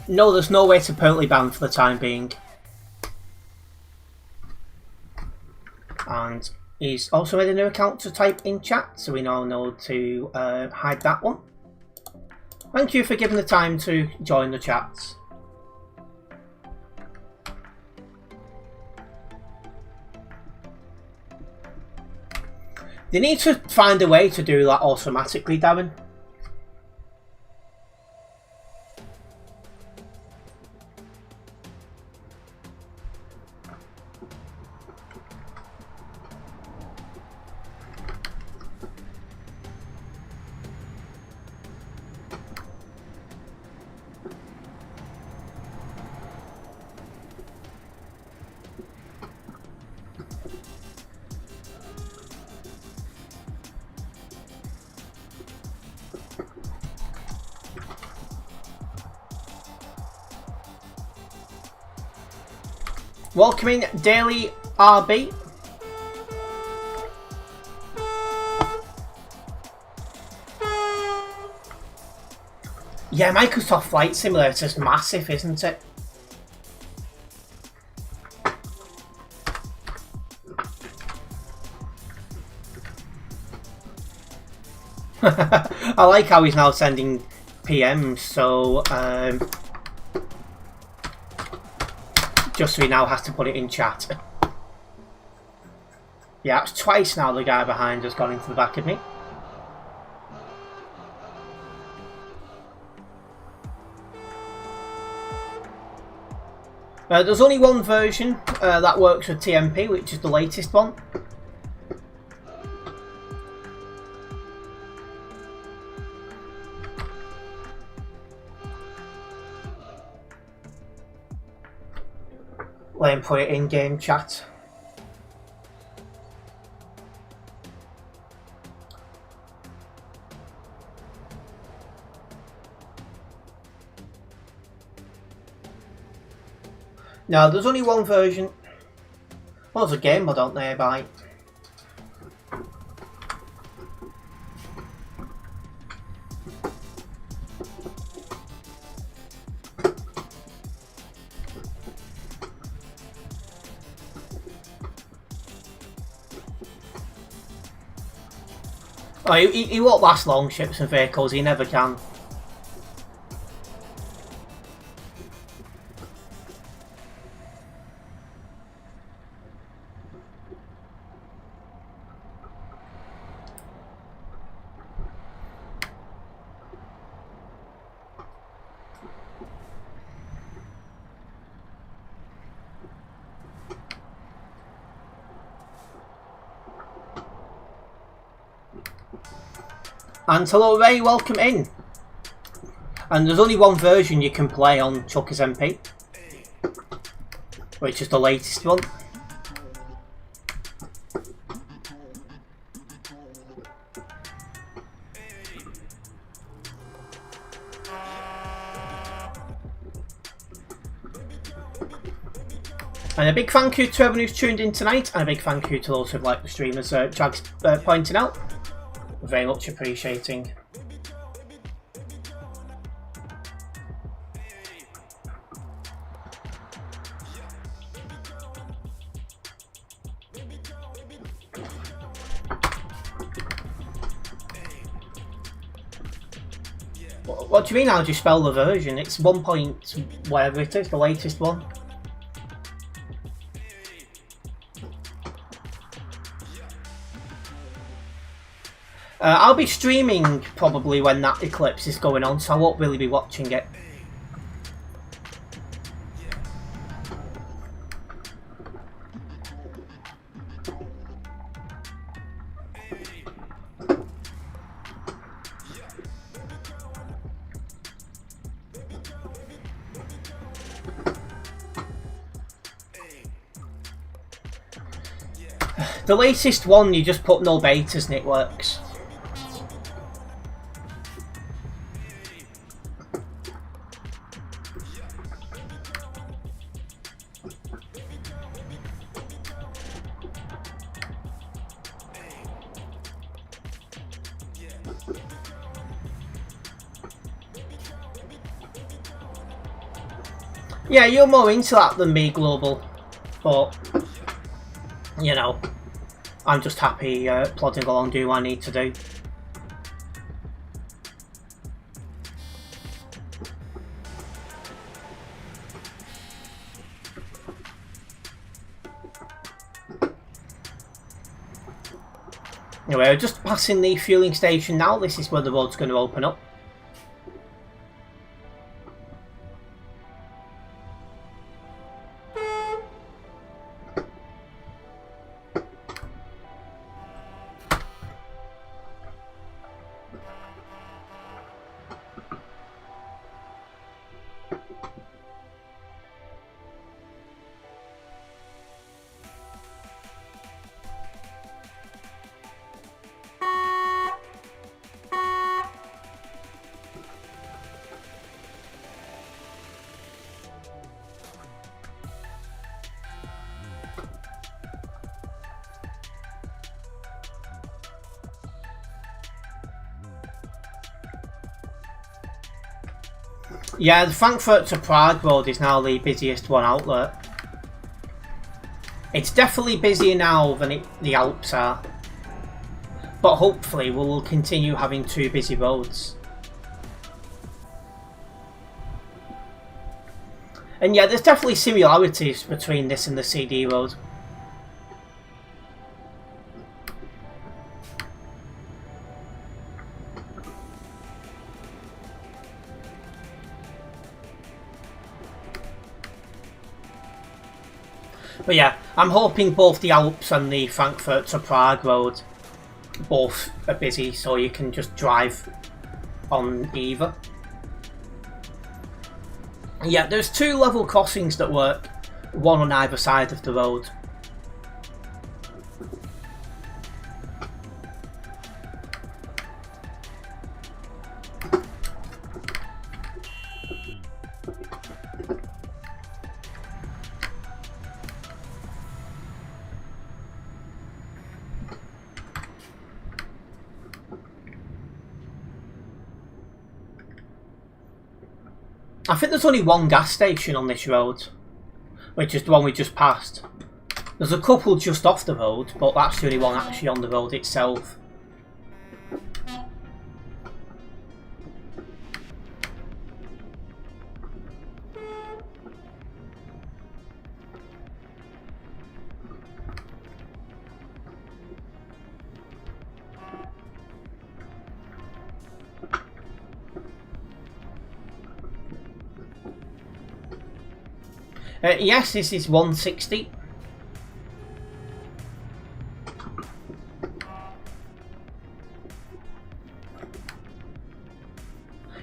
No, there's no way to permanently ban for the time being. And he's also made a new account to type in chat, so we now know to hide that one. Thank you for giving the time to join the chats. They need to find a way to do that automatically, Darren. Welcoming Daily RB. Yeah, Microsoft Flight Simulator is massive, isn't it? I like how he's now sending PMs, so just so he now has to put it in chat. Yeah, it's twice now the guy behind has gone into the back of me. There's only one version that works with TMP, which is the latest one. Let him put it in game chat. No, there's only one version. Well, there's a game mod out nearby. Oh, he won't last long, ships and vehicles, he never can. And hello Ray, welcome in. And there's only one version you can play on Chucker's MP, which is the latest one. And a big thank you to everyone who's tuned in tonight, and a big thank you to those who've liked the stream, as Jag's pointing out. Very much appreciating. What do you mean, how do you spell the version? It's 1 point whatever it is, the latest one. I'll be streaming probably when that eclipse is going on, so I won't really be watching it. The latest one, you just put no betas and it works. Yeah, you're more into that than me, Global, but, you know, I'm just happy plodding along doing what I need to do. Anyway, we're just passing the fueling station now. This is where the road's going to open up. Yeah, the Frankfurt to Prague road is now the busiest one out there. It's definitely busier now than the Alps are. But hopefully we will continue having two busy roads. And yeah, there's definitely similarities between this and the CD road. But yeah, I'm hoping both the Alps and the Frankfurt to Prague road both are busy, so you can just drive on either. Yeah, there's two level crossings that work, one on either side of the road. I think there's only one gas station on this road, which is the one we just passed. There's a couple just off the road, but that's the only one actually on the road itself. Yes, this is 160.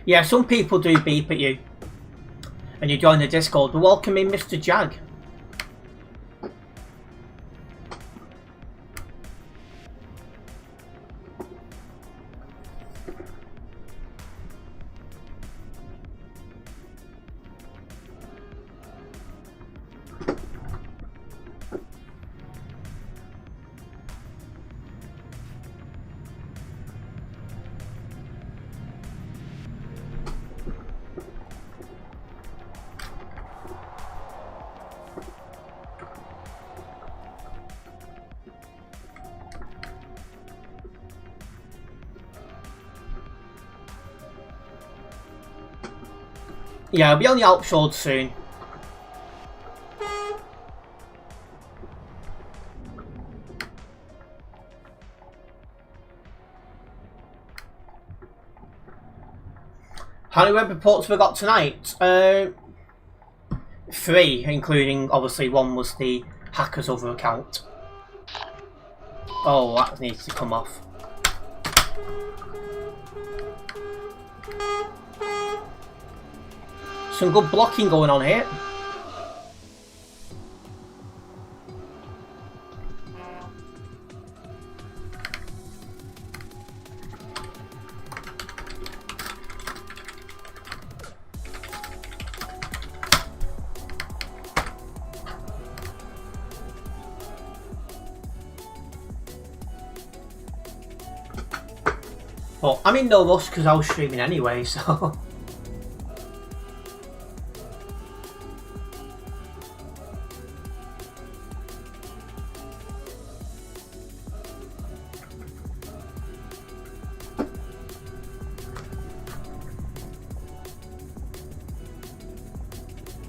Yeah, some people do beep at you. And you join the Discord. But welcome in, Mr. Jag. Yeah, I'll be on the Alps Road soon. How many web reports have we got tonight? 3, including obviously one was the hacker's other account. Oh, that needs to come off. Some good blocking going on here. But I'm in no rush because I was streaming anyway, so...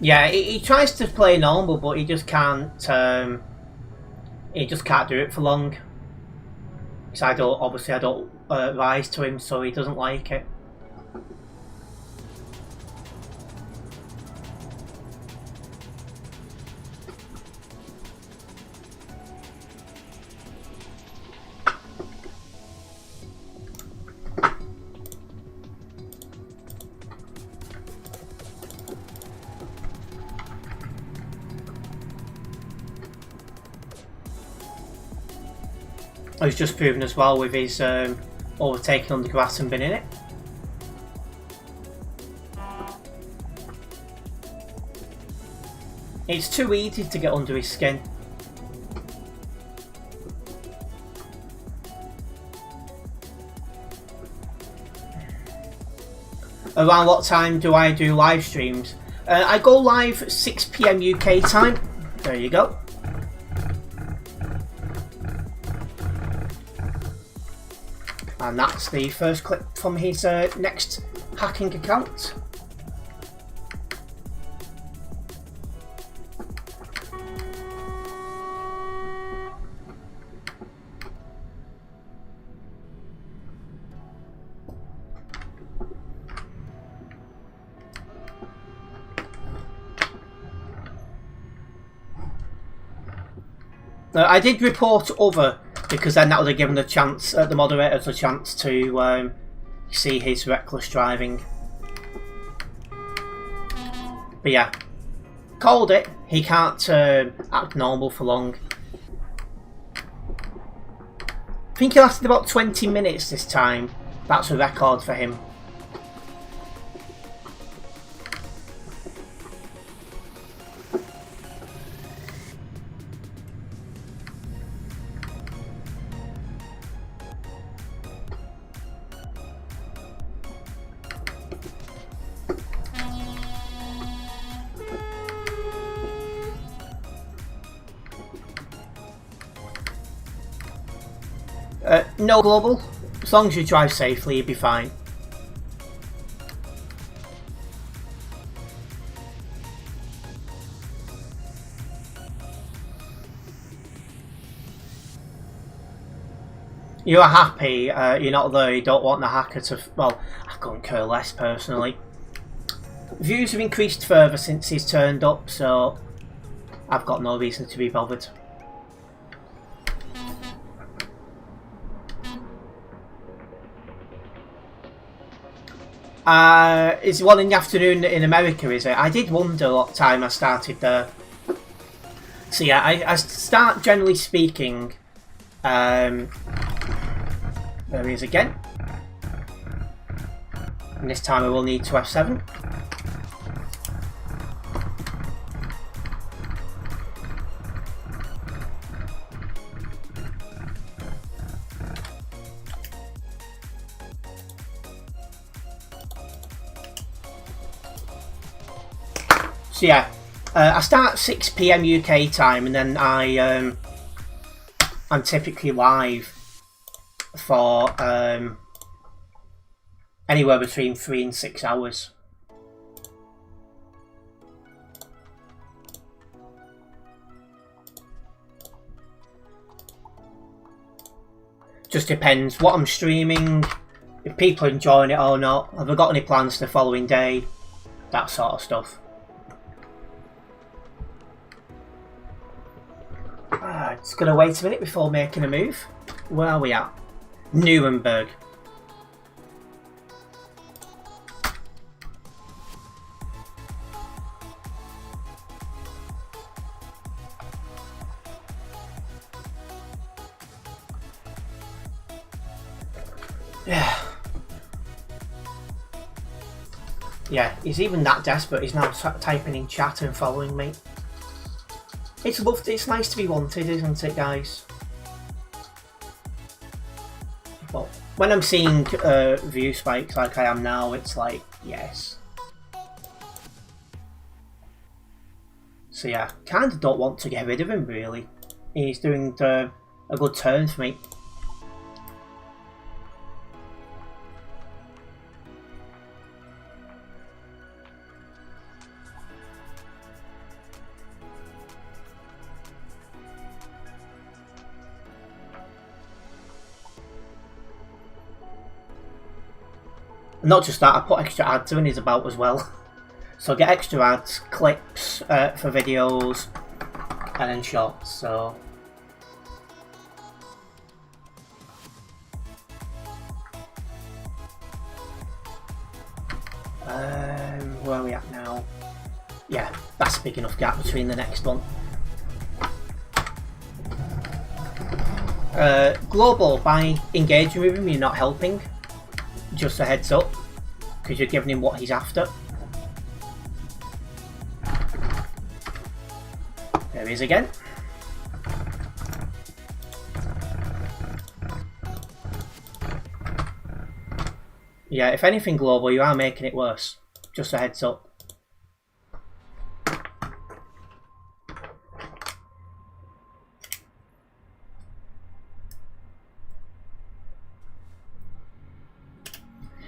Yeah, he tries to play normal, but he just can't. He just can't do it for long. So I don't rise to him, so he doesn't like it. He's just proven as well with his overtaking on the grass and binning it. It's too easy to get under his skin. Around what time do I do live streams? I go live at 6 PM UK time. There you go. And that's the first clip from his next hacking account. I did report over because then that would have given the moderators a chance to see his reckless driving. But yeah, called it. He can't act normal for long. I think he lasted about 20 minutes this time. That's a record for him. No global. As long as you drive safely, you'll be fine. You're happy, you're not there, you don't want the hacker to... Well, I couldn't care less personally. Views have increased further since he's turned up, so I've got no reason to be bothered. It's 1 in the afternoon in America, is it? I did wonder what time I started there. So yeah, I start, generally speaking, there he is again. And this time I will need to F7. So yeah, I start 6 PM UK time, and then I'm typically live for anywhere between 3 and 6 hours. Just depends what I'm streaming, if people are enjoying it or not, have I got any plans the following day, that sort of stuff. Just gonna wait a minute before making a move. Where are we at? Nuremberg. Yeah. Yeah, he's even that desperate, he's now typing in chat and following me. It's nice to be wanted, isn't it, guys? But when I'm seeing view spikes like I am now, it's like, yes. So yeah, kinda don't want to get rid of him, really. He's doing a good turn for me. Not just that, I put extra ads in his about as well. So I get extra ads, clips for videos, and then shots, so... where are we at now? Yeah, that's a big enough gap between the next one. Global, by engaging with him, you're not helping. Just a heads up, because you're giving him what he's after. There he is again. Yeah, if anything, Global, you are making it worse. Just a heads up.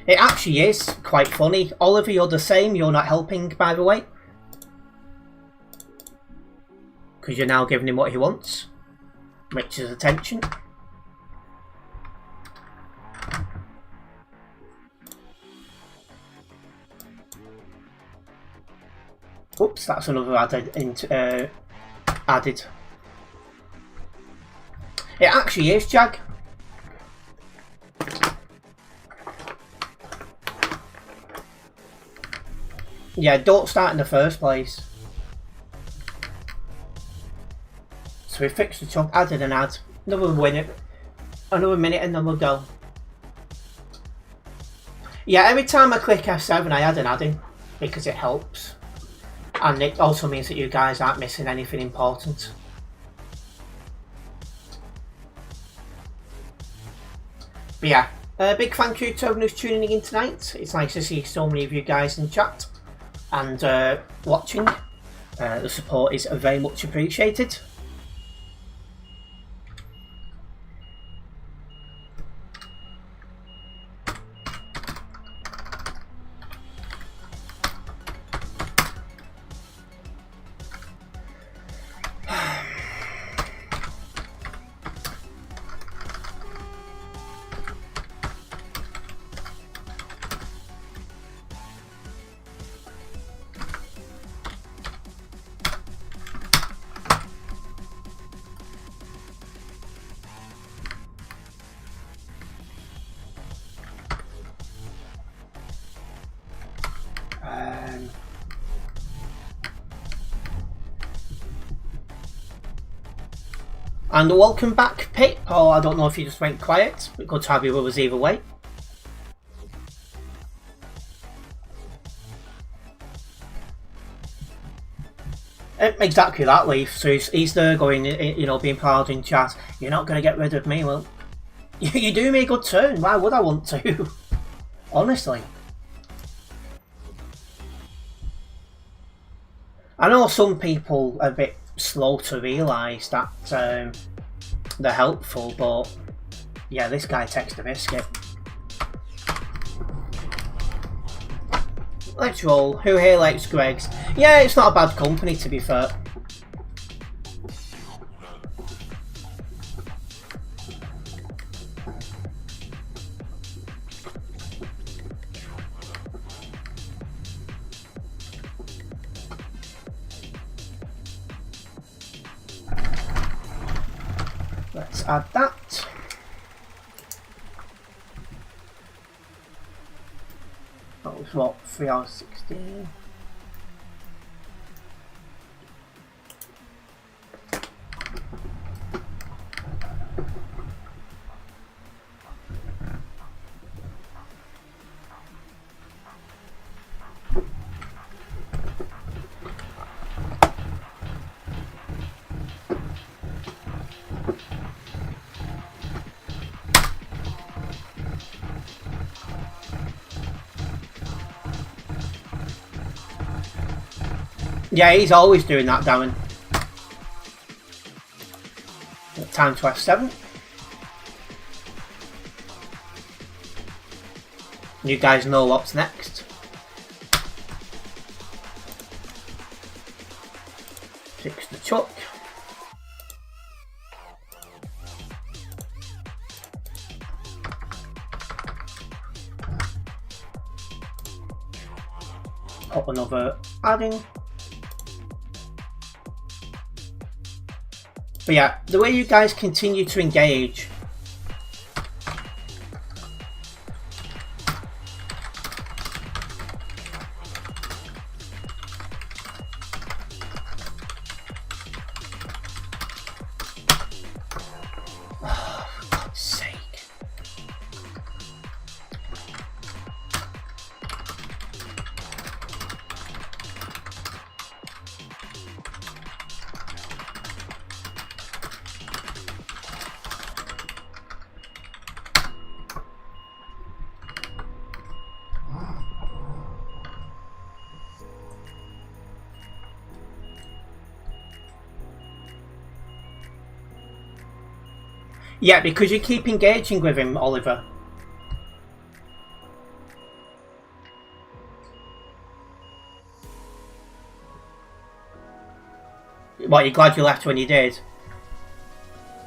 It actually is quite funny. Oliver, you're the same. You're not helping, by the way. Because you're now giving him what he wants. Which is attention. Oops, that's another added. It actually is, Jag. Yeah, don't start in the first place. So we fixed the chunk, added an ad. Another minute and then we'll go. Yeah, every time I click F7 I add an ad in because it helps. And it also means that you guys aren't missing anything important. But yeah, big thank you to everyone who's tuning in tonight. It's nice to see so many of you guys in chat and watching. The support is very much appreciated. And welcome back, Pip. Oh, I don't know if you just went quiet, but good to have you with us either way. Exactly that, Leaf. So he's there going, you know, being proud in chat. You're not going to get rid of me. Well, you do me a good turn. Why would I want to? Honestly. I know some people are a bit slow to realise that they're helpful, but yeah, this guy takes the biscuit. Let's roll. Who here likes Greg's? Yeah, it's not a bad company, to be fair. Let's add that. That was what, 3 hours 16. Yeah, he's always doing that, Darren. Time to F7. You guys know what's next. Fix the chuck. Put another adding. But yeah, the way you guys continue to engage. Oh, for God's sake. Yeah, because you keep engaging with him, Oliver. What, you're glad you left when you did?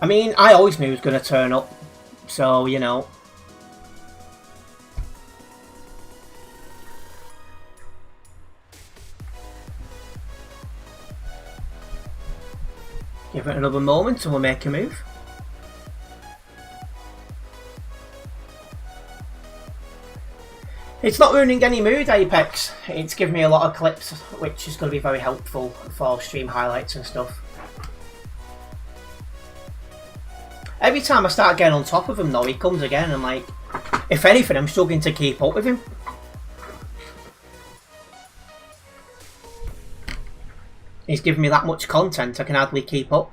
I mean, I always knew he was going to turn up. So, you know. Give it another moment and we'll make a move. It's not ruining any mood, Apex. It's giving me a lot of clips, which is going to be very helpful for stream highlights and stuff. Every time I start getting on top of him though, he comes again and like, if anything, I'm struggling to keep up with him. He's giving me that much content, I can hardly keep up.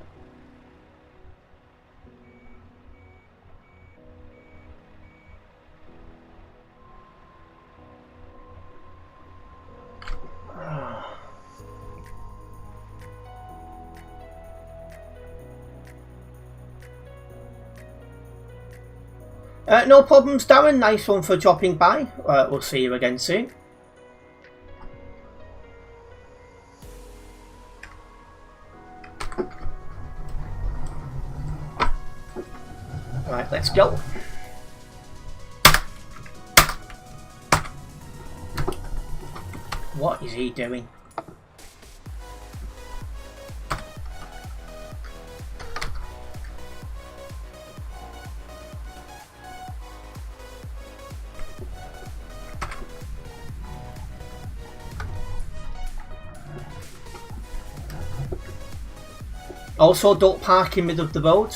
No problems, Darren. Nice one for dropping by. We'll see you again soon. Right, let's go. What is he doing? Also, don't park in middle of the road.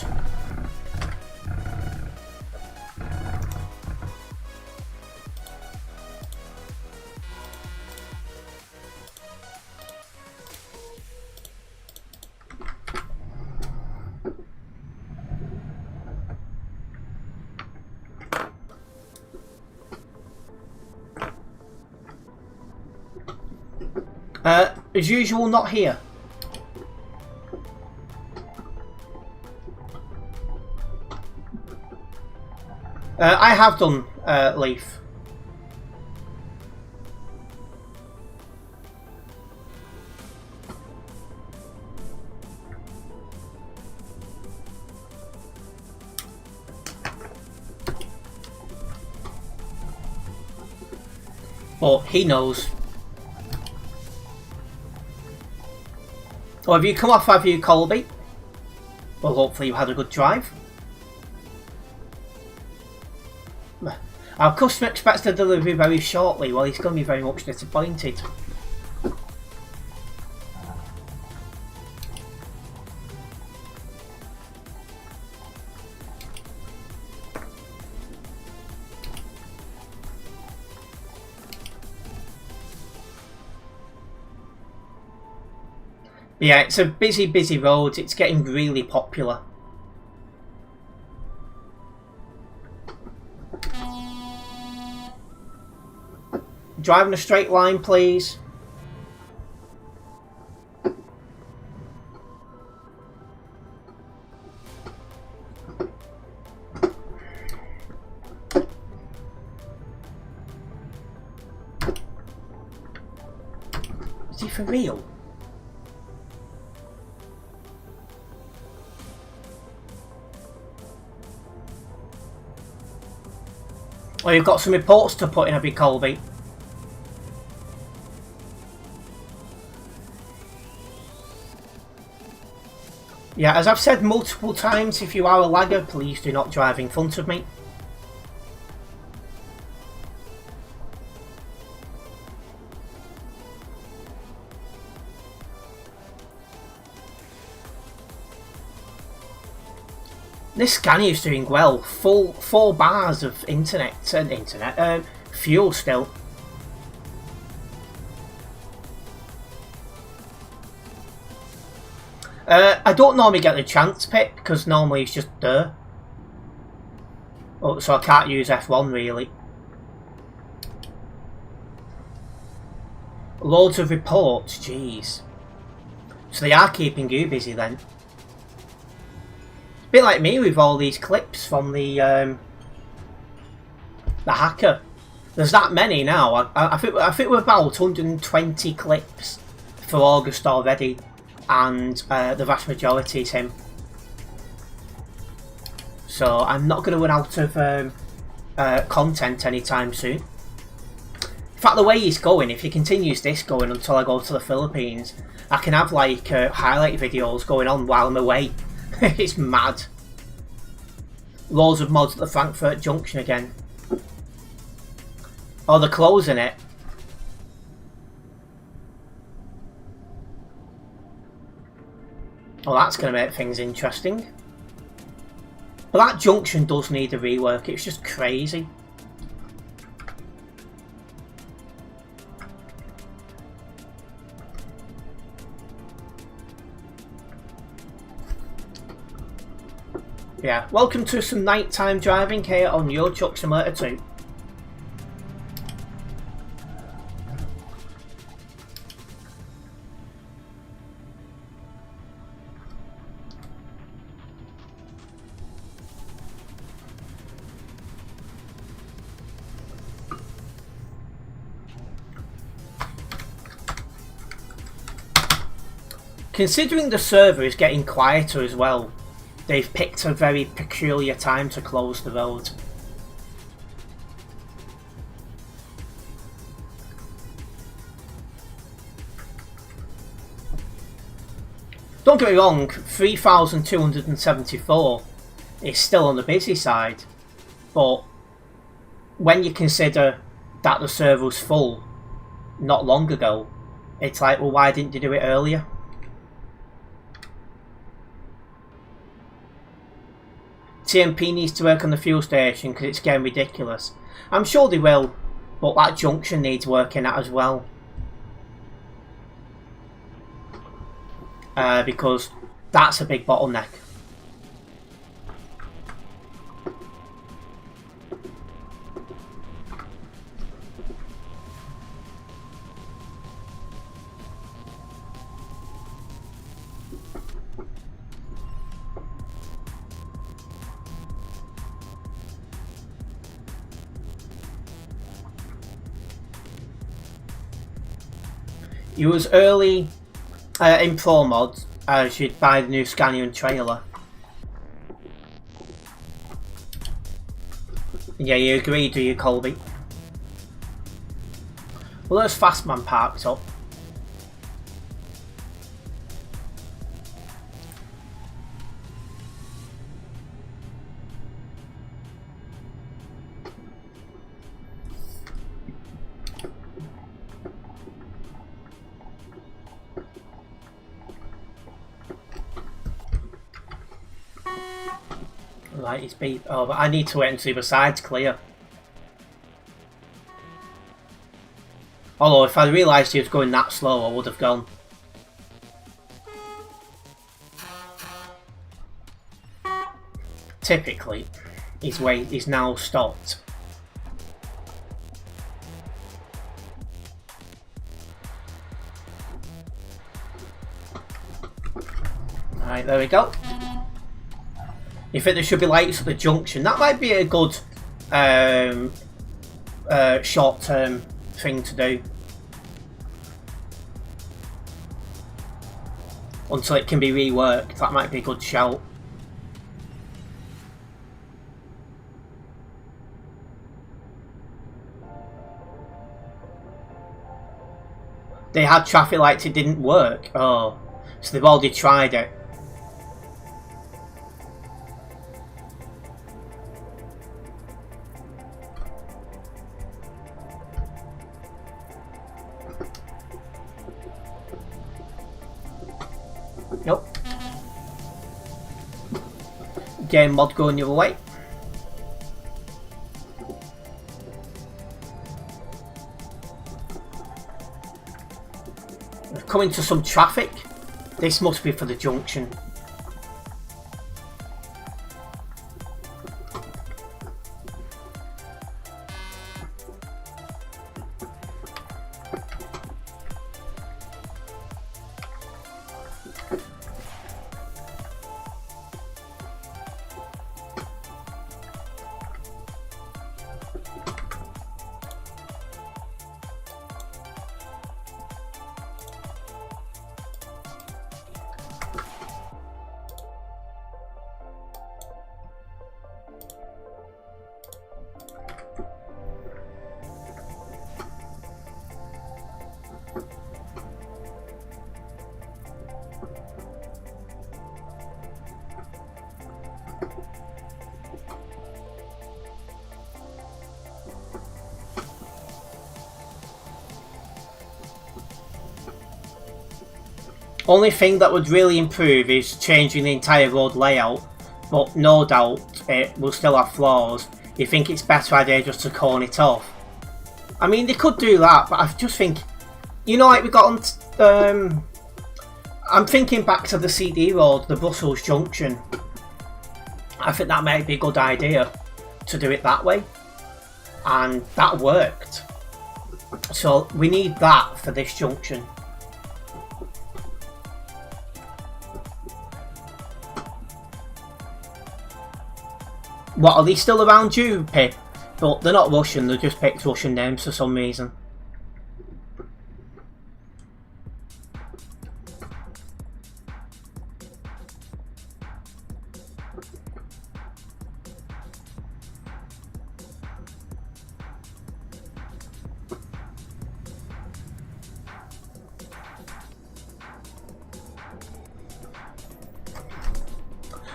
As usual, not here. I have done Leaf. But he knows. Oh, have you come off, have you, Colby? Well, hopefully you had a good drive. Our customer expects the delivery very shortly. Well, he's going to be very much disappointed. Yeah, it's a busy road. It's getting really popular. Drive in a straight line, please. Is he for real? Oh, you've got some reports to put in, have you, Colby? Yeah, as I've said multiple times, if you are a lagger, please do not drive in front of me. This Scania's doing well. Full 4 bars of fuel still. I don't normally get the chance pick because normally it's just there. Oh, so I can't use F1 really. Loads of reports, jeez. So they are keeping you busy then. Bit like me with all these clips from the hacker. There's that many now. I think we're about 120 clips for August already, and the vast majority is him. So I'm not going to run out of content anytime soon. In fact, the way he's going, if he continues this going until I go to the Philippines, I can have like highlight videos going on while I'm away. It's mad. Loads of mods at the Frankfurt Junction again. Oh, they're closing it. Oh, that's going to make things interesting. But that junction does need a rework. It's just crazy. Yeah, welcome to some nighttime driving here on Euro Truck Simulator 2. Considering the server is getting quieter as well, they've picked a very peculiar time to close the road. Don't get me wrong, 3,274 is still on the busy side, but when you consider that the server was full not long ago, it's like, well, why didn't you do it earlier? TMP needs to work on the fuel station because it's getting ridiculous. I'm sure they will, but that junction needs working at as well. Because that's a big bottleneck. You was early in Pro Mod as you'd buy the new Scanion trailer. Yeah, you agree, do you, Colby? Well, there's Fastman parked up. Right, it's beep. Oh, but I need to wait until the side's clear. Although, if I realised he was going that slow, I would have gone. Typically, his weight is now stopped. Right, there we go. You think there should be lights at the junction? That might be a good short-term thing to do. Until it can be reworked, that might be a good shout. They had traffic lights, it didn't work. Oh, so they've already tried it. Nope. Game mod going the other way. We're coming to some traffic. This must be for the junction. Only thing that would really improve is changing the entire road layout, but no doubt it will still have flaws. You think it's a better idea just to cone it off? I mean, they could do that, but I just think, you know, like we got on. I'm thinking back to the CD road, the Brussels Junction. I think that might be a good idea to do it that way, and that worked. So we need that for this junction. What, are they still around you, Pip? But they're not Russian, they just picked Russian names for some reason.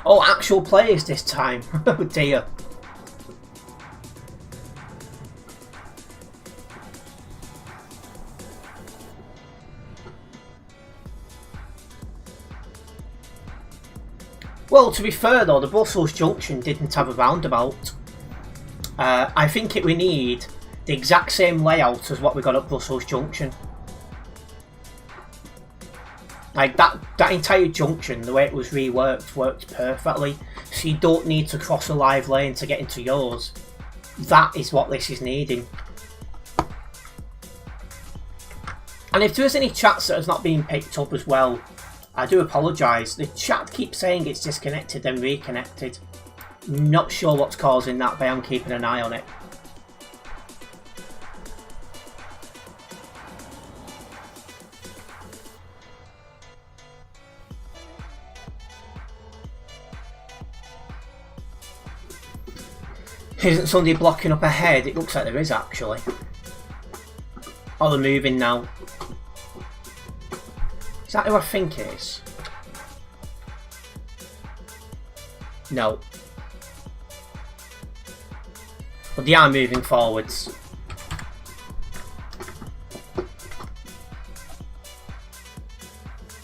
Oh, actual players this time. Oh dear. Well, to be fair though, the Brussels Junction didn't have a roundabout. I think we need the exact same layout as what we got at Brussels Junction. Like that entire junction, the way it was reworked, worked perfectly. So you don't need to cross a live lane to get into yours. That is what this is needing. And if there's any chats that has not been picked up as well, I do apologise. The chat keeps saying it's disconnected and reconnected. Not sure what's causing that, but I'm keeping an eye on it. Isn't somebody blocking up ahead? It looks like there is actually. Oh, they're moving now. Is that who I think it is? No. But they are moving forwards.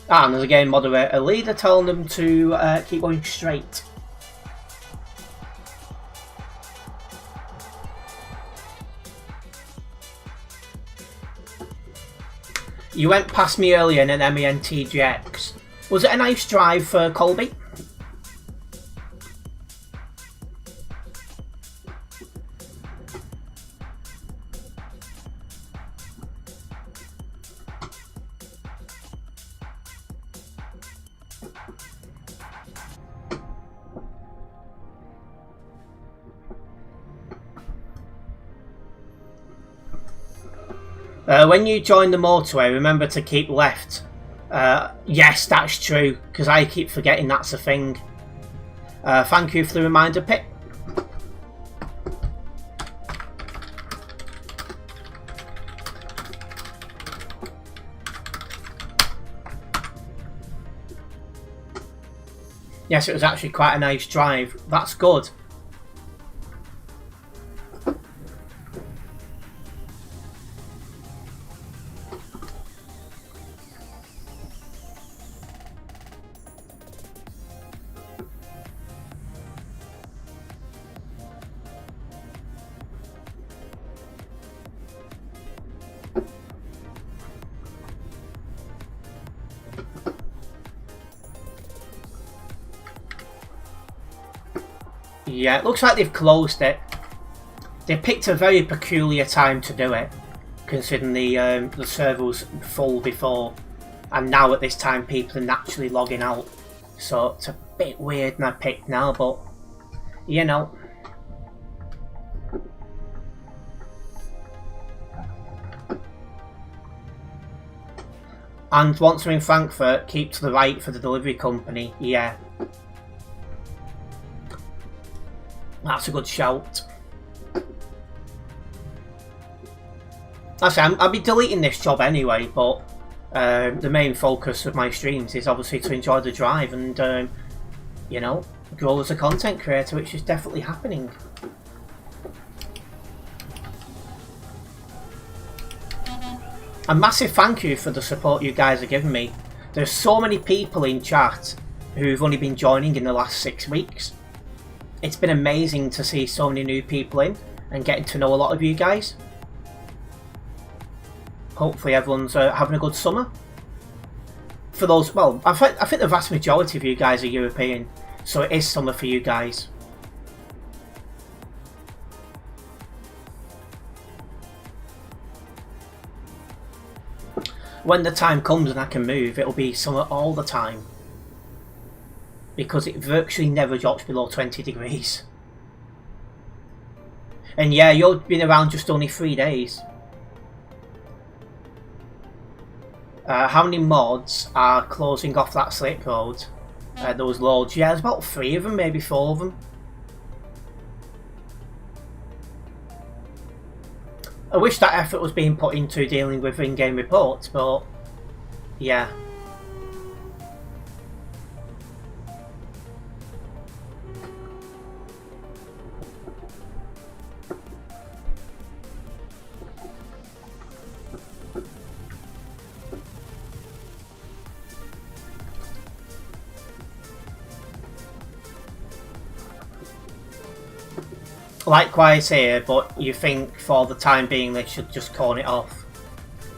And there's a game moderator leader telling them to keep going straight. You went past me earlier in an MENTGX. Was it a nice drive for Colby? When you join the motorway, remember to keep left. Yes, that's true, because I keep forgetting that's a thing. Thank you for the reminder, Pip. Yes, it was actually quite a nice drive. That's good. Yeah, it looks like they've closed it. They picked a very peculiar time to do it, considering the server was full before, and now at this time people are naturally logging out. So it's a bit weird and I picked now, but you know. And once we're in Frankfurt, keep to the right for the delivery company. Yeah. That's a good shout. Actually, I'll be deleting this job anyway, but the main focus of my streams is obviously to enjoy the drive, and you know, grow as a content creator, which is definitely happening. A massive thank you for the support you guys are giving me. There's so many people in chat who've only been joining in the last 6 weeks. It's been amazing to see so many new people in and getting to know a lot of you guys. Hopefully everyone's having a good summer. For those, well, I think the vast majority of you guys are European, so it is summer for you guys. When the time comes and I can move, it'll be summer all the time. Because it virtually never drops below 20 degrees. And yeah, you've been around just only 3 days. How many mods are closing off that slip road? There was loads. Yeah, there's about 3 of them, maybe 4 of them. I wish that effort was being put into dealing with in-game reports, but yeah. Likewise here, but you think for the time being they should just call it off.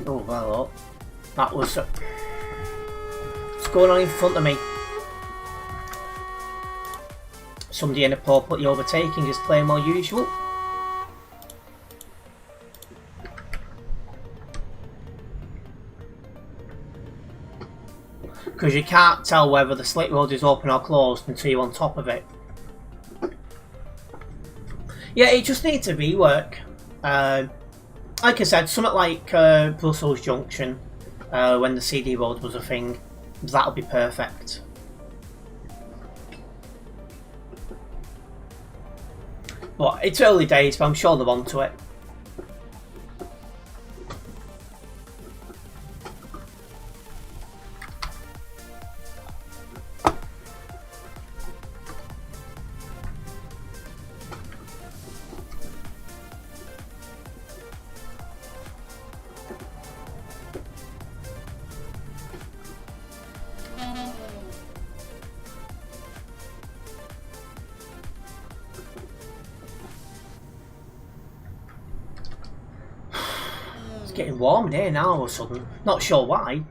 Oh, well, that was... what's going on in front of me? Somebody in a pole put the overtaking is playing more usual. Because you can't tell whether the slip road is open or closed until you're on top of it. Yeah, it just needs a rework. Like I said, something like Brussels Junction, when the CD road was a thing, that'll be perfect. But it's early days, but I'm sure they're onto it. Getting warm here now all of a sudden. Not sure why.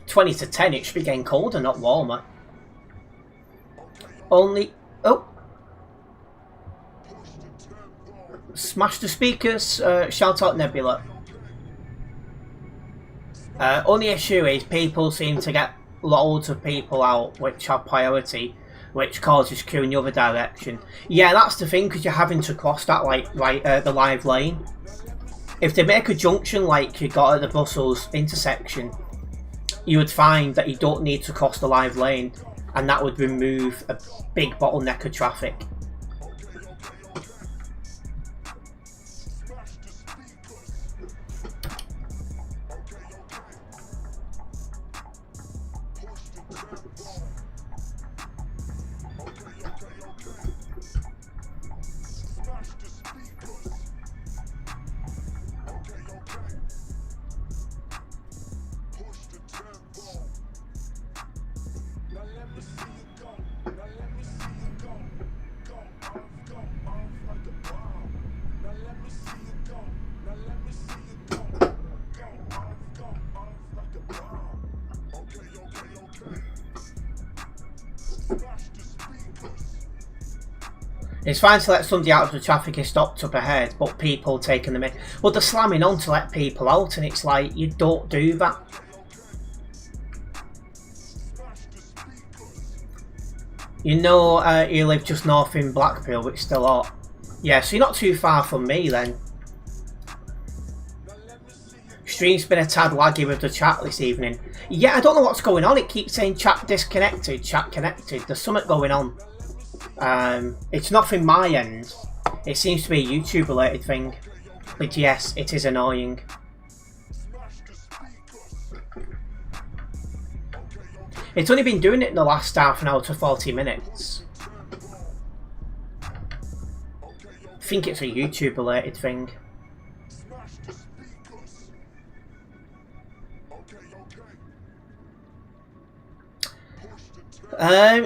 20 to 10, it should be getting colder, not warmer. Only... oh! Smash the speakers, shout out Nebula. Only issue is people seem to get loads of people out which have priority, which causes queue in the other direction. Yeah, that's the thing, because you're having to cross that like the live lane. If they make a junction like you got at the Brussels intersection, you would find that you don't need to cross the live lane, and that would remove a big bottleneck of traffic. It's fine to let somebody out of the traffic is stopped up ahead, but people taking them in. Well, they're slamming on to let people out, and it's like, you don't do that. You know, you live just north in Blackpool, which is still hot. Yeah, so you're not too far from me then. Stream's been a tad laggy with the chat this evening. Yeah, I don't know what's going on. It keeps saying chat disconnected, chat connected. There's something going on. It's nothing my end. It seems to be a YouTube related thing. But yes, it is annoying. It's only been doing it in the last half an hour to 40 minutes. I think it's a YouTube related thing.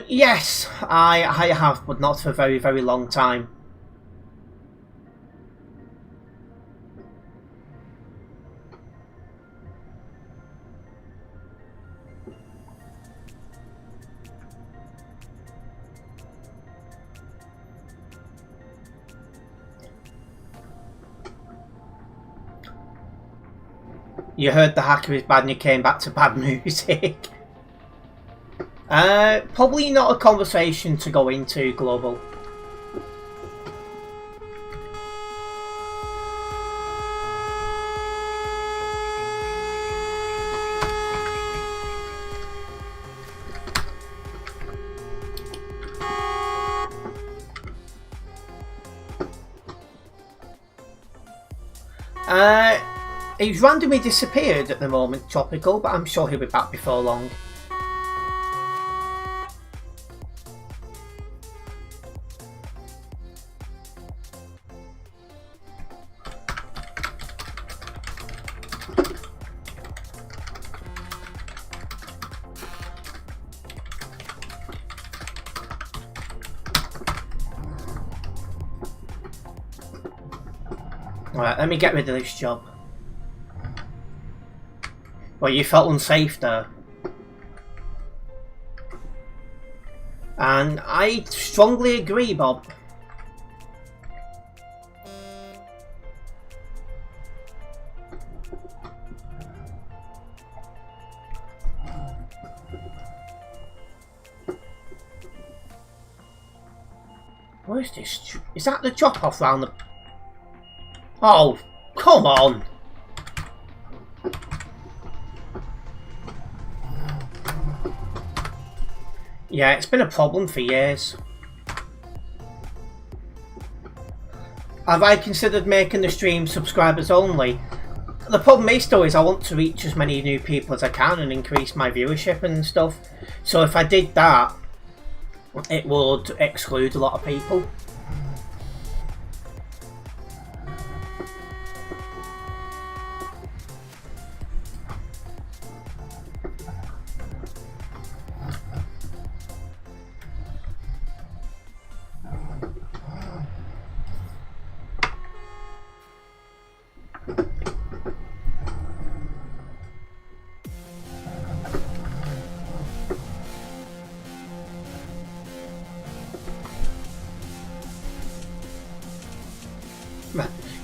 Yes, I have, but not for a very, very long time. You heard the hacker is bad and you came back to bad music. Probably not a conversation to go into, Global. He's randomly disappeared at the moment, Tropical, but I'm sure he'll be back before long. Alright, let me get rid of this job. Well, you felt unsafe there. And I strongly agree, Bob. Where is this? Is that the drop-off round the... Oh, come on! Yeah, it's been a problem for years. Have I considered making the stream subscribers only? The problem is though is I want to reach as many new people as I can and increase my viewership and stuff. So if I did that, it would exclude a lot of people.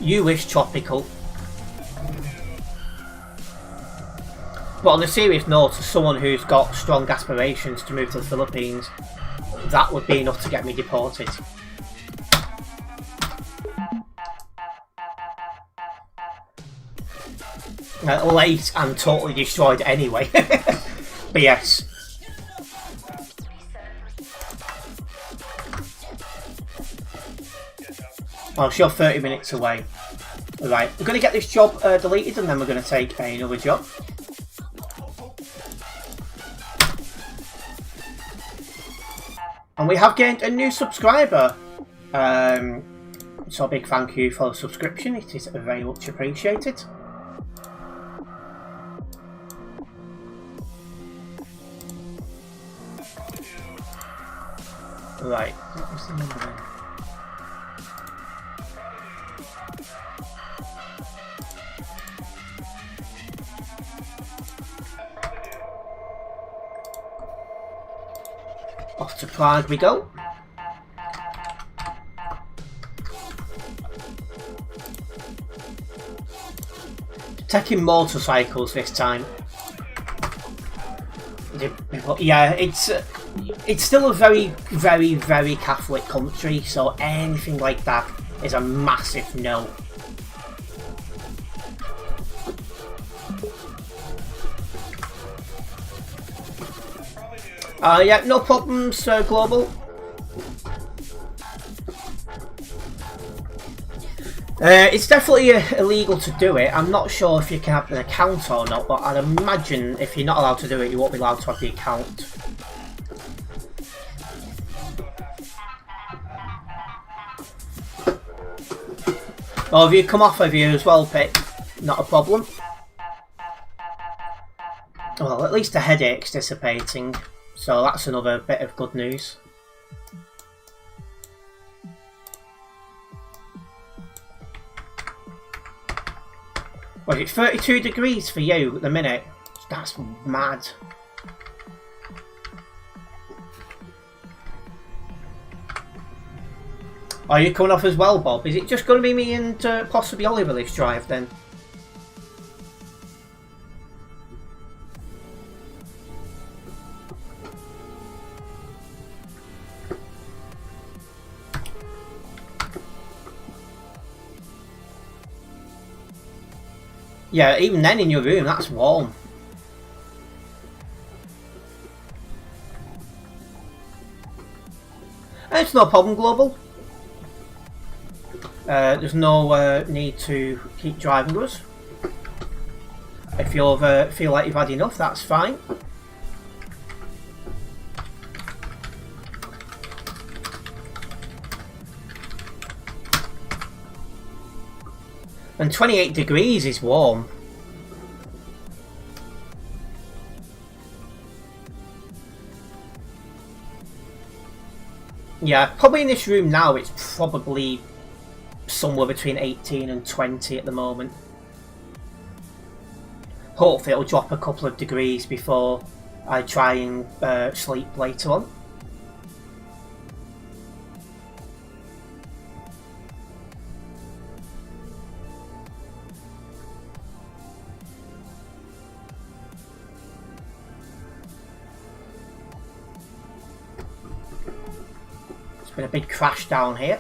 You wish, Tropical. But on a serious note, as someone who's got strong aspirations to move to the Philippines, that would be enough to get me deported. Late and totally destroyed anyway. But yes. Well, you're 30 minutes away. Right, we're going to get this job deleted and then we're going to take another job. And we have gained a new subscriber. So a big thank you for the subscription. It is very much appreciated. Right, what was the number then? Off to Prague we go. Taking motorcycles this time. Yeah, it's still a very, very, very Catholic country, so anything like that is a massive no. Yeah, no problems, Global. It's definitely illegal to do it. I'm not sure if you can have an account or not, but I'd imagine if you're not allowed to do it, you won't be allowed to have the account. Oh, have you come off of you as well, Pip? Not a problem. Well, at least the headache's dissipating, so that's another bit of good news. Was it 32 degrees for you at the minute? That's mad. Are you coming off as well, Bob? Is it just going to be me and possibly Oliver this drive then? Yeah, even then in your room, that's warm. It's no problem, Global. There's no need to keep driving us. If you feel like you've had enough, that's fine. And 28 degrees is warm. Yeah, probably in this room now it's probably somewhere between 18 and 20 at the moment. Hopefully it'll drop a couple of degrees before I try and sleep later on. Been a big crash down here.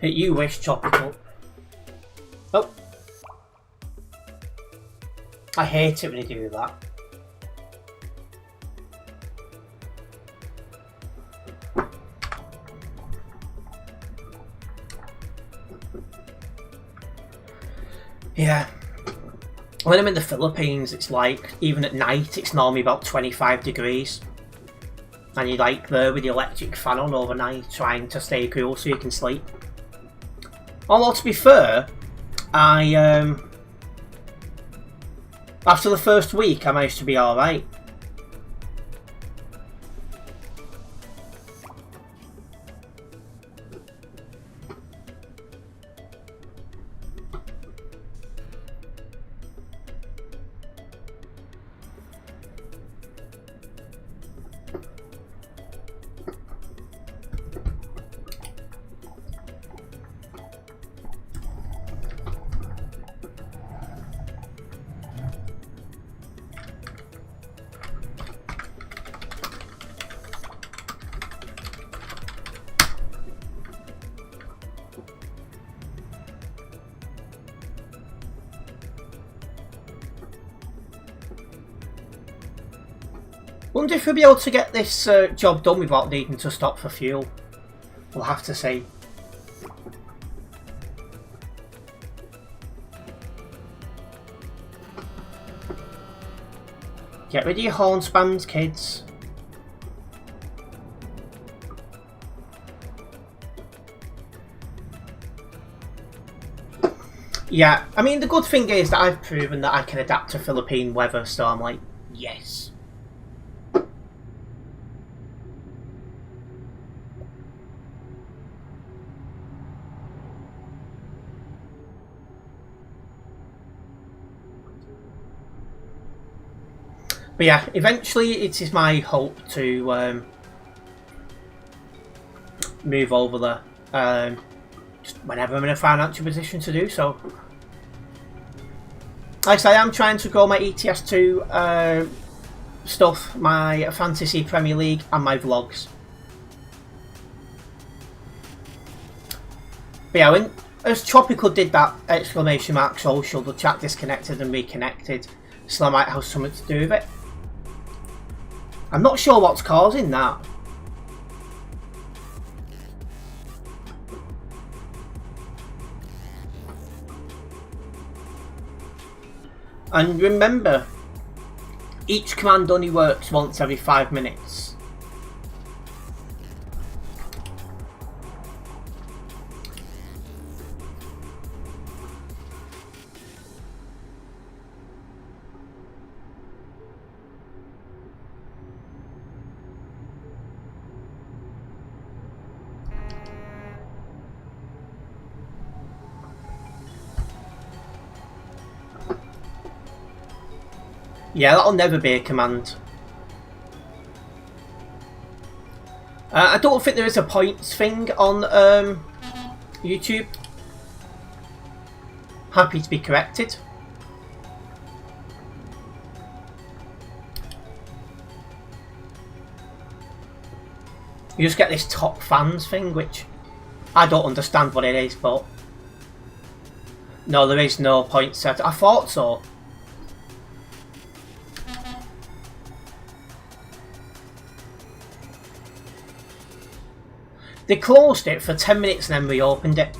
You wish, Tropical. Oh. I hate it when you do that. Yeah. When I'm in the Philippines, it's like, even at night, it's normally about 25 degrees. And you're like there with the electric fan on overnight, trying to stay cool so you can sleep. Although, to be fair, after the first week, I managed to be alright. Wonder if we'll be able to get this job done without needing to stop for fuel. We'll have to see. Get rid of your horn spams, kids. Yeah, I mean the good thing is that I've proven that I can adapt to Philippine weather, so I'm like, yes. But yeah, eventually it is my hope to move over there, just whenever I'm in a financial position to do so. Like I say, I'm trying to grow my ETS2 stuff, my Fantasy Premier League and my vlogs. But yeah, as Tropical did that exclamation mark social, the chat disconnected and reconnected, so that might have something to do with it. I'm not sure what's causing that. And remember, each command only works once every 5 minutes. Yeah, that'll never be a command. I don't think there is a points thing on YouTube. Happy to be corrected. You just get this top fans thing, which I don't understand what it is, but no, there is no point set. I thought so. They closed it for 10 minutes and then reopened it.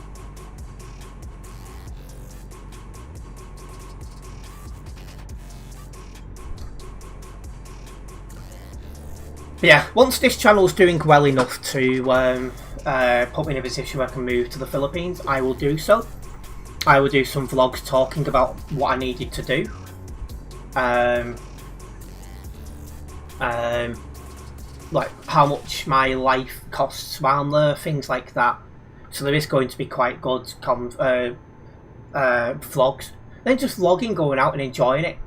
But yeah, once this channel's doing well enough to put me in a position where I can move to the Philippines, I will do so. I will do some vlogs talking about what I needed to do. Like how much my life costs around there, things like that. So there is going to be quite good vlogs. Then just vlogging, going out and enjoying it.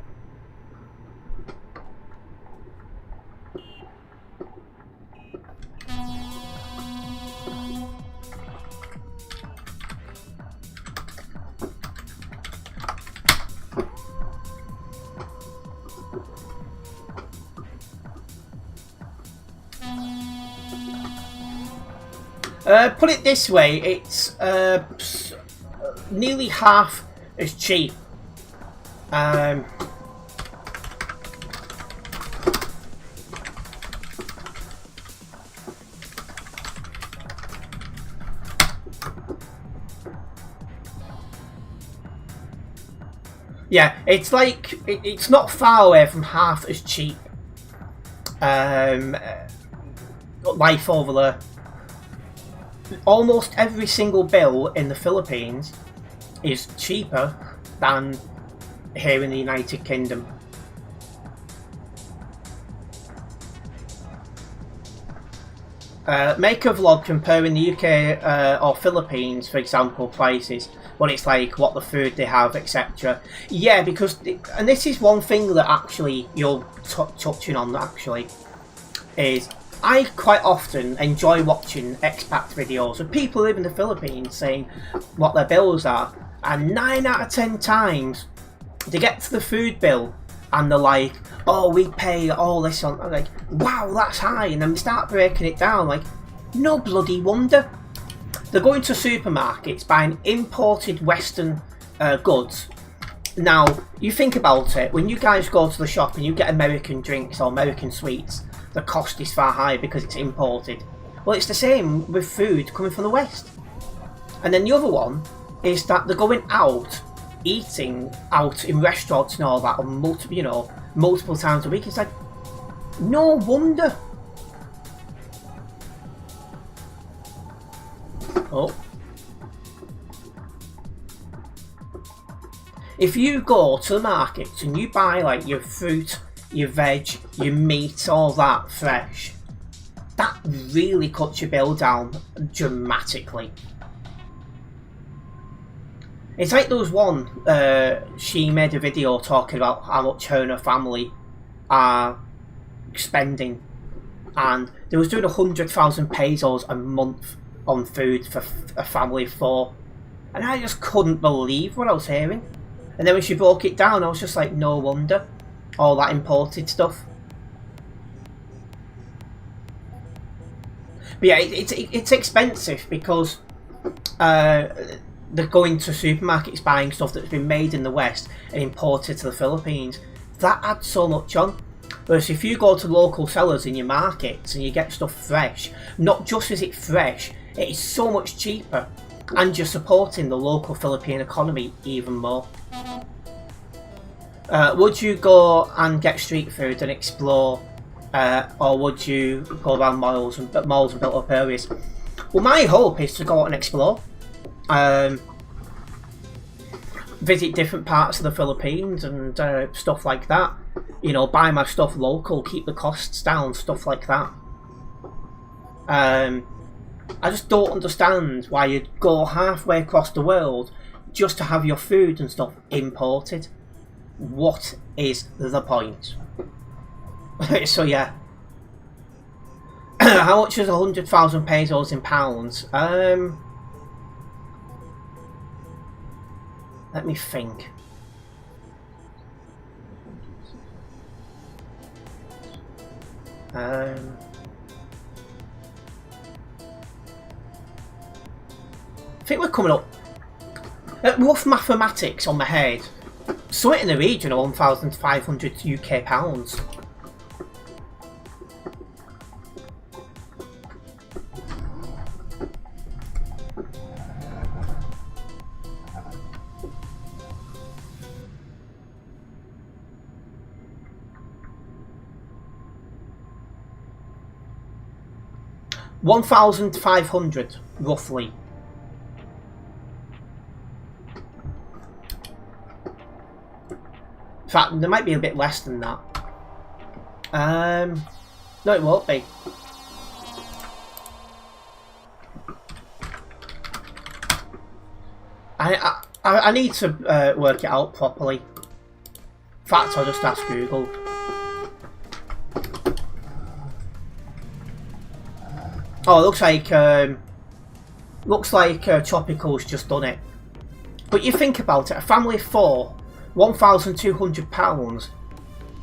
Put it this way, it's nearly half as cheap. Yeah, it's like, it's not far away from half as cheap. Life over there. Almost every single bill in the Philippines is cheaper than here in the United Kingdom. Make a vlog comparing the UK or Philippines, for example, prices, what it's like, what the food they have, etc. Yeah, because, and this is one thing that actually you're touching on actually, is I quite often enjoy watching expat videos of people who live in the Philippines saying what their bills are, and 9 out of 10 times they get to the food bill and they're like, oh, we pay all this on, I'm like, wow, that's high, and then we start breaking it down, like, no bloody wonder. They're going to supermarkets buying imported Western goods. Now, you think about it, when you guys go to the shop and you get American drinks or American sweets, the cost is far higher because it's imported. Well, it's the same with food coming from the West. And then the other one is that they're going out, eating out in restaurants and all that on multiple times a week. It's like, no wonder. Oh. If you go to the markets and you buy like your fruit, your veg, your meat, all that fresh, that really cuts your bill down dramatically. It's like there was one, she made a video talking about how much her and her family are spending, and they was doing 100,000 pesos a month on food for a family of 4, and I just couldn't believe what I was hearing. And then when she broke it down, I was just like, no wonder. All that imported stuff. But yeah, it's expensive because they're going to supermarkets buying stuff that's been made in the West and imported to the Philippines. That adds so much on. Whereas if you go to local sellers in your markets and you get stuff fresh, not just is it fresh, it is so much cheaper, and you're supporting the local Philippine economy even more. Would you go and get street food and explore, or would you go around malls and built up areas? Well, my hope is to go out and explore. Visit different parts of the Philippines and stuff like that. You know, buy my stuff local, keep the costs down, stuff like that. I just don't understand why you'd go halfway across the world just to have your food and stuff imported. What is the point? So yeah. How much is 100,000 pesos in pounds? Let me think. I think we're coming up at rough mathematics on my head. Something in the region of 1,500 UK pounds. $1,500 roughly. In fact, there might be a bit less than that. No, it won't be. I need to work it out properly. In fact, I'll just ask Google. Oh, it looks like Tropical's just done it. But you think about it, a family of four, £1,200.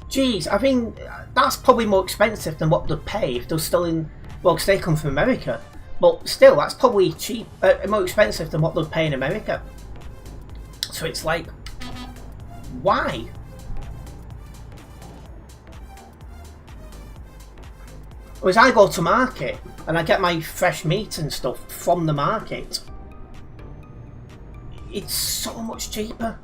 Geez, I mean, that's probably more expensive than what they'd pay if they're still in, well, because they come from America. But still, that's probably cheap, more expensive than what they'd pay in America. So it's like, why? Whereas I go to market and I get my fresh meat and stuff from the market. It's so much cheaper.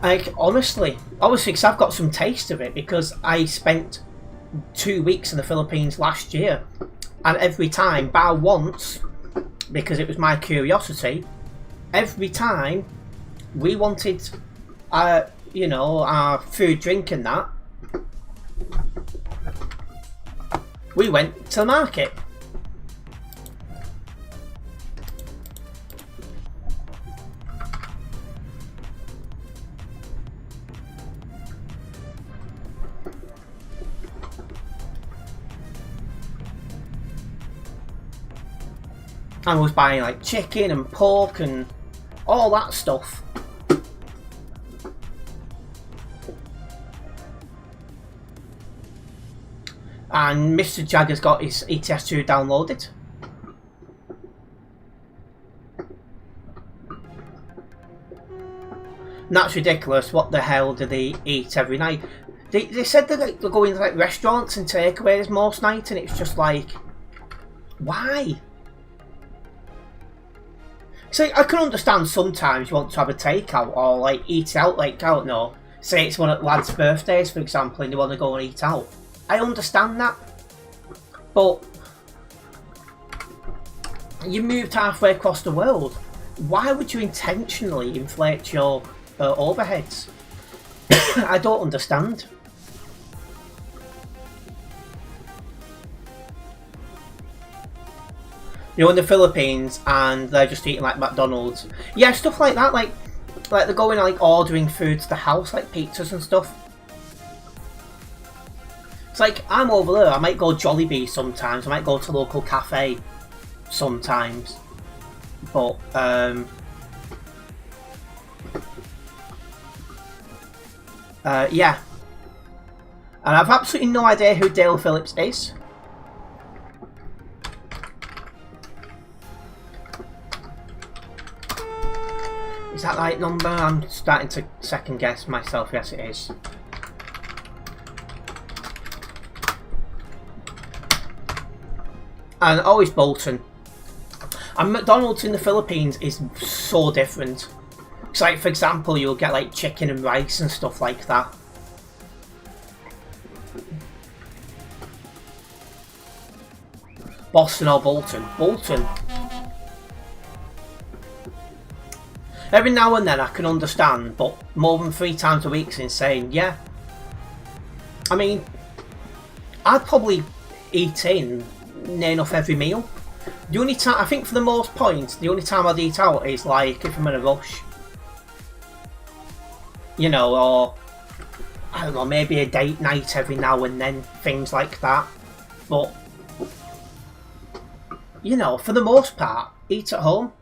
Like, honestly, obviously, because I've got some taste of it, because I spent 2 weeks in the Philippines last year, and every time, bar once, because it was my curiosity, every time we wanted, you know, our food, drink and that, we went to the market. I was buying like chicken and pork and all that stuff. And Mr. Jagger's got his ETS2 downloaded. And that's ridiculous. What the hell do they eat every night? They said they're going to like restaurants and takeaways most nights, and it's just like, why? So I can understand sometimes you want to have a takeout or like eat out, like, I don't know, say it's one of lads' birthdays for example and you want to go and eat out. I understand that, but you moved halfway across the world. Why would you intentionally inflate your overheads? I don't understand. You know, in the Philippines, and they're just eating like McDonald's. Yeah, stuff like that. Like they're going like ordering food to the house, like pizzas and stuff. It's It's like, I'm over there, I might go Jollibee sometimes, I might go to a local cafe sometimes. But, yeah. And I've absolutely no idea who Dale Phillips is. Is that the right number? I'm starting to second guess myself. Yes, it is. And always Bolton. And McDonald's in the Philippines is so different. It's like, for example, you'll get like chicken and rice and stuff like that. Boston or Bolton? Bolton. Every now and then I can understand, but more than 3 times a week's insane. Yeah. I mean, I'd probably eat in near enough every meal. The only time, I think for the most point, the only time I'd eat out is like if I'm in a rush. You know, or I don't know, maybe a date night every now and then, things like that. But, you know, for the most part, eat at home.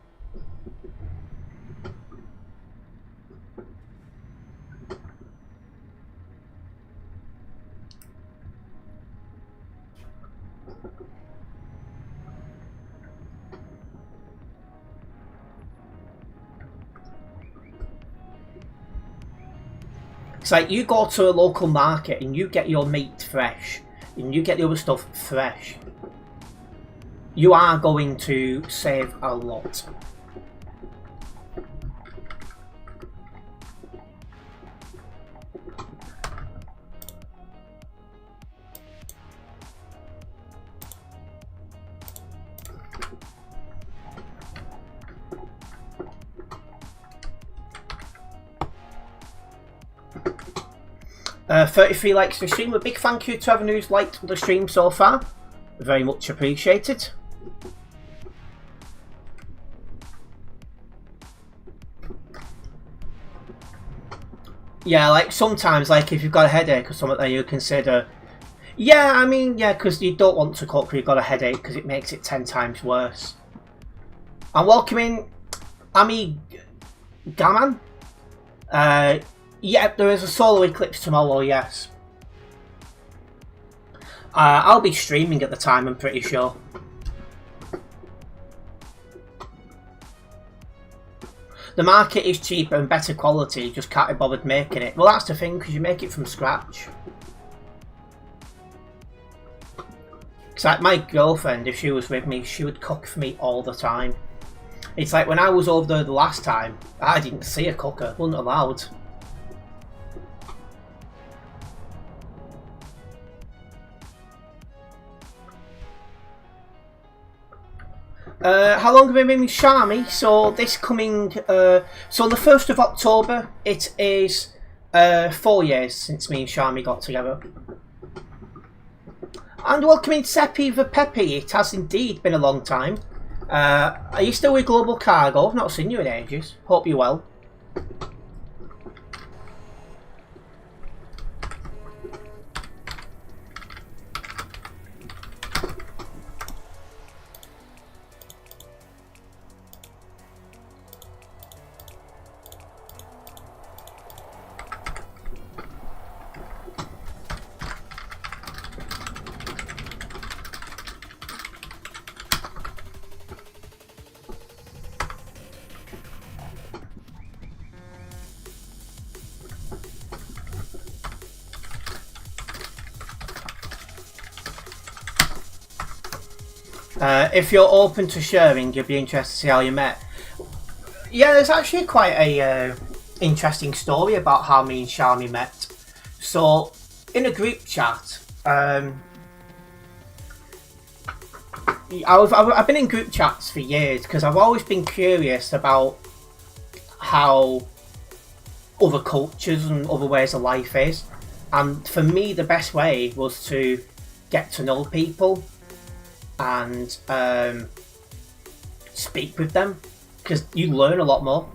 It's like you go to a local market and you get your meat fresh and you get the other stuff fresh. You are going to save a lot. 33 likes to the stream. A big thank you to everyone who's liked the stream so far. Very much appreciated. Yeah, like sometimes, like if you've got a headache or something that you consider. Yeah, I mean, yeah, because you don't want to cook when you've got a headache because it makes it 10 times worse. I'm welcoming Ami Gaman. Yeah, there is a solar eclipse tomorrow, yes. I'll be streaming at the time, I'm pretty sure. The market is cheaper and better quality, just can't be bothered making it. Well, that's the thing, because you make it from scratch. It's like my girlfriend, if she was with me, she would cook for me all the time. It's like when I was over there the last time, I didn't see a cooker, wasn't allowed. How long have we been with Shami? So this coming, so on the 1st of October, it is 4 years since me and Shami got together. And welcoming Seppi the Peppy, it has indeed been a long time. Are you still with Global Cargo? I've not seen you in ages. Hope you're well. If you're open to sharing, you'd be interested to see how you met. Yeah, there's actually quite a interesting story about how me and Shami met. So, in a group chat, I've been in group chats for years because I've always been curious about how other cultures and other ways of life is. And for me, the best way was to get to know people and speak with them, because you learn a lot more.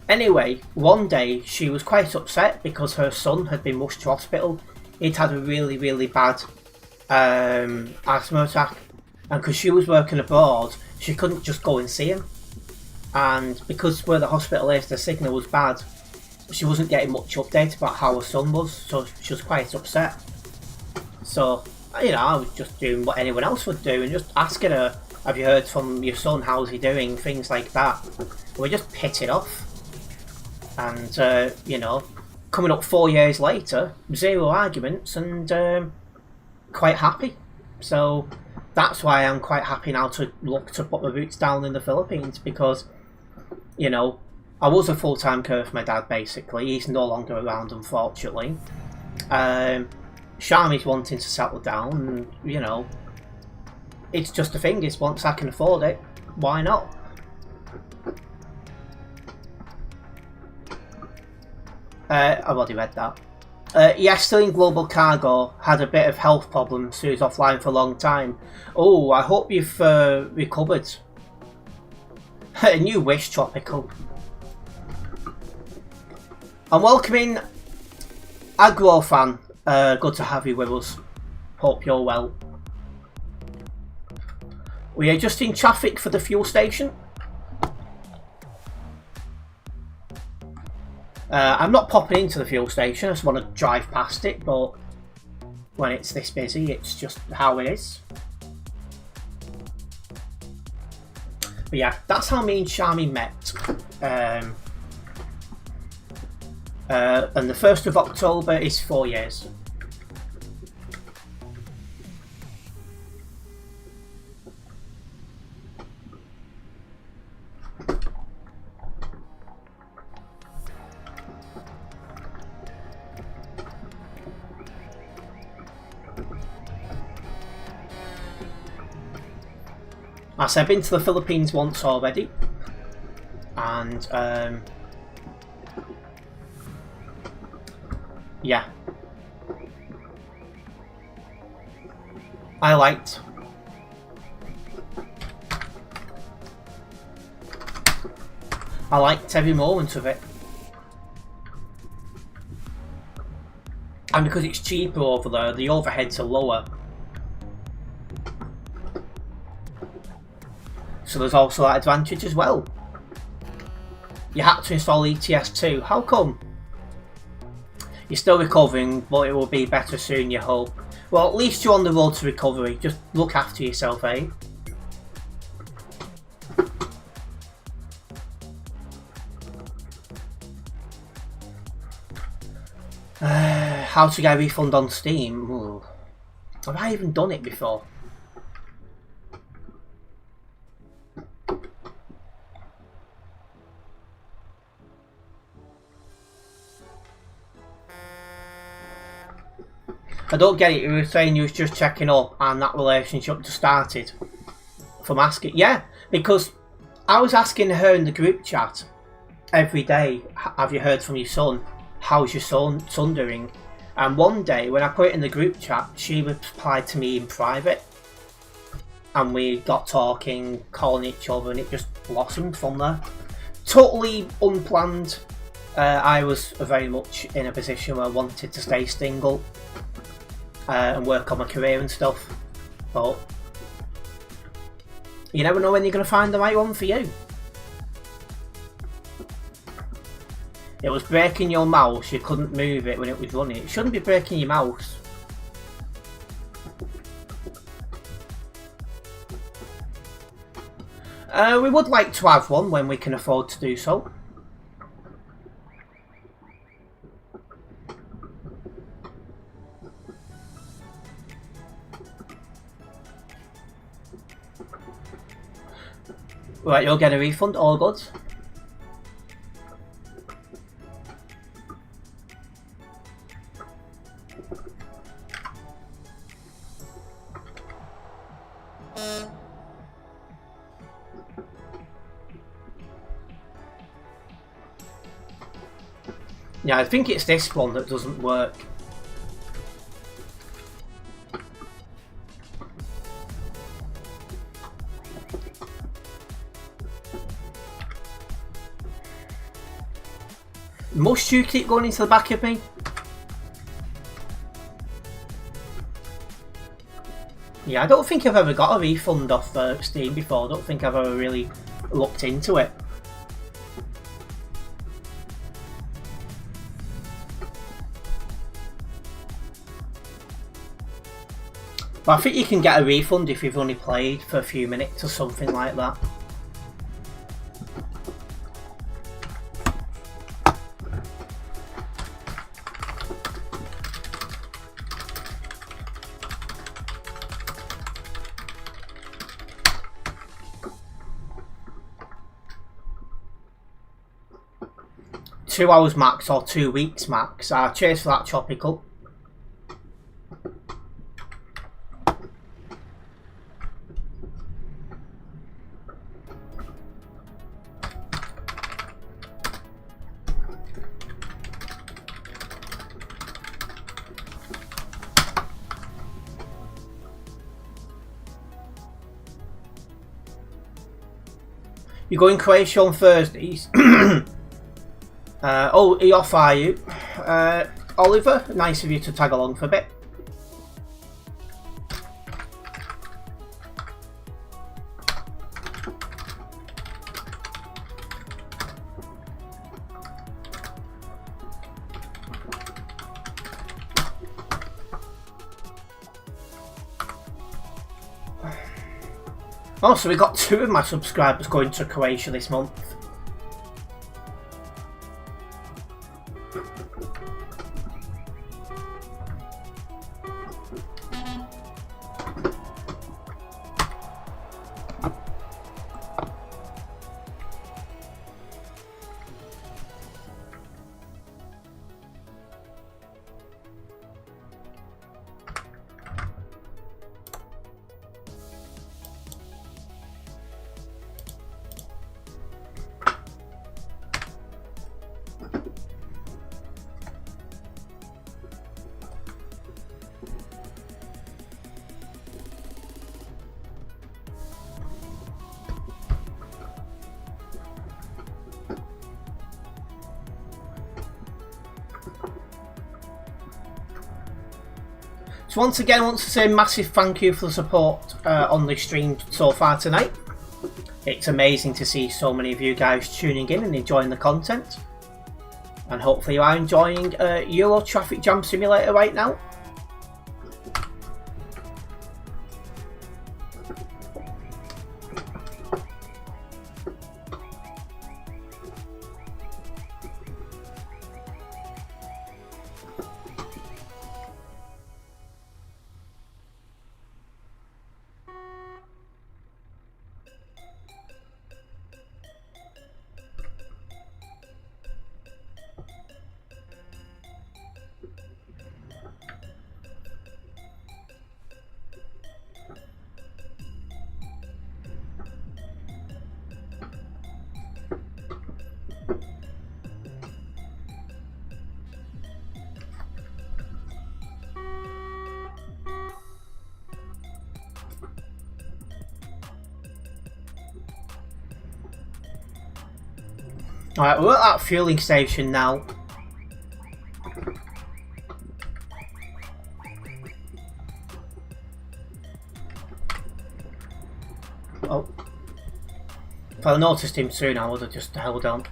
Anyway, one day she was quite upset because her son had been rushed to hospital. he'd had a really bad asthma attack, and because she was working abroad, she couldn't just go and see him. And because where the hospital is, the signal was bad, she wasn't getting much update about how her son was, so she was quite upset. So, you know, I was just doing what anyone else would do and just asking her, have you heard from your son, how's he doing, things like that. And we just hit it off. And, you know, coming up 4 years later, 0 arguments and quite happy. So that's why I'm quite happy now to look to put my roots down in the Philippines, because, you know, I was a full-time carer for my dad basically. He's no longer around, unfortunately. Shami's wanting to settle down, and, you know, it's just the thing is, once I can afford it, why not? I've already read that. Yes, still in global cargo, had a bit of health problems, so he's offline for a long time. Oh, I hope you've recovered. A new wish, Tropical. I'm welcoming Agro Fan. Good to have you with us. Hope you're well. We are just in traffic for the fuel station. I'm not popping into the fuel station, I just want to drive past it, but when it's this busy, it's just how it is. But yeah, that's how me and Shami met. And the 1st of October is 4 years. So I've been to the Philippines once already, and yeah, I liked every moment of it, and because it's cheaper over there, the overheads are lower. So there's also that advantage as well. You had to install ETS2. How come? You're still recovering, but it will be better soon, you hope. Well, at least you're on the road to recovery. Just look after yourself, eh? How to get a refund on Steam? Ooh. Have I even done it before? I don't get it, you were saying you was just checking up and that relationship just started. From asking, yeah, because I was asking her in the group chat every day, have you heard from your son? How's your son doing? And one day when I put it in the group chat, she replied to me in private. And we got talking, calling each other, and it just blossomed from there. Totally unplanned. I was very much in a position where I wanted to stay single. And work on my career and stuff, but you never know when you're going to find the right one for you. It was breaking your mouse, you couldn't move it when it was running. It shouldn't be breaking your mouse. We would like to have one when we can afford to do so. Right, you'll get a refund, all good. Yeah, I think it's this one that doesn't work. Must you keep going into the back of me? Yeah, I don't think I've ever got a refund off Steam before. I don't think I've ever really looked into it. But I think you can get a refund if you've only played for a few minutes or something like that. $2 hours max or 2 weeks max. Cheers for that, Tropical. You're going Croatia on Thursdays. Oh, he off, are you? Oliver, nice of you to tag along for a bit. Oh, so we got 2 of my subscribers going to Croatia this month. So once again, I want to say a massive thank you for the support on the stream so far tonight. It's amazing to see so many of you guys tuning in and enjoying the content. And hopefully you are enjoying Euro Traffic Jam Simulator right now. Alright, we're at that fueling station now. Oh. If I noticed him soon, I would have just held on.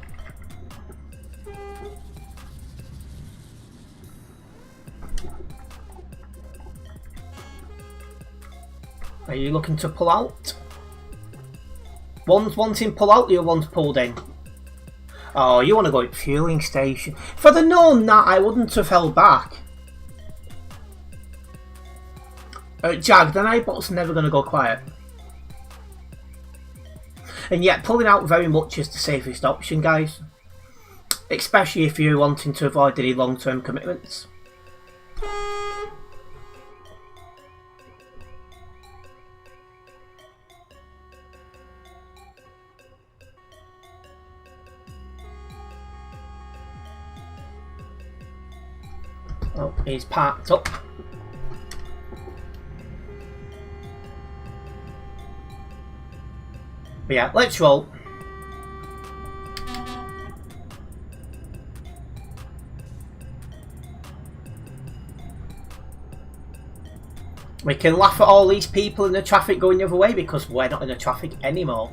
Are you looking to pull out? One's wanting pull out, the other one's pulled in. Oh, you want to go to fueling station. If I'd have known that, I wouldn't have held back. Jag, the nightbot's never going to go quiet. And yet, pulling out very much is the safest option, guys. Especially if you're wanting to avoid any long-term commitments. Oh, he's parked up. But yeah, let's roll. We can laugh at all these people in the traffic going the other way because we're not in the traffic anymore.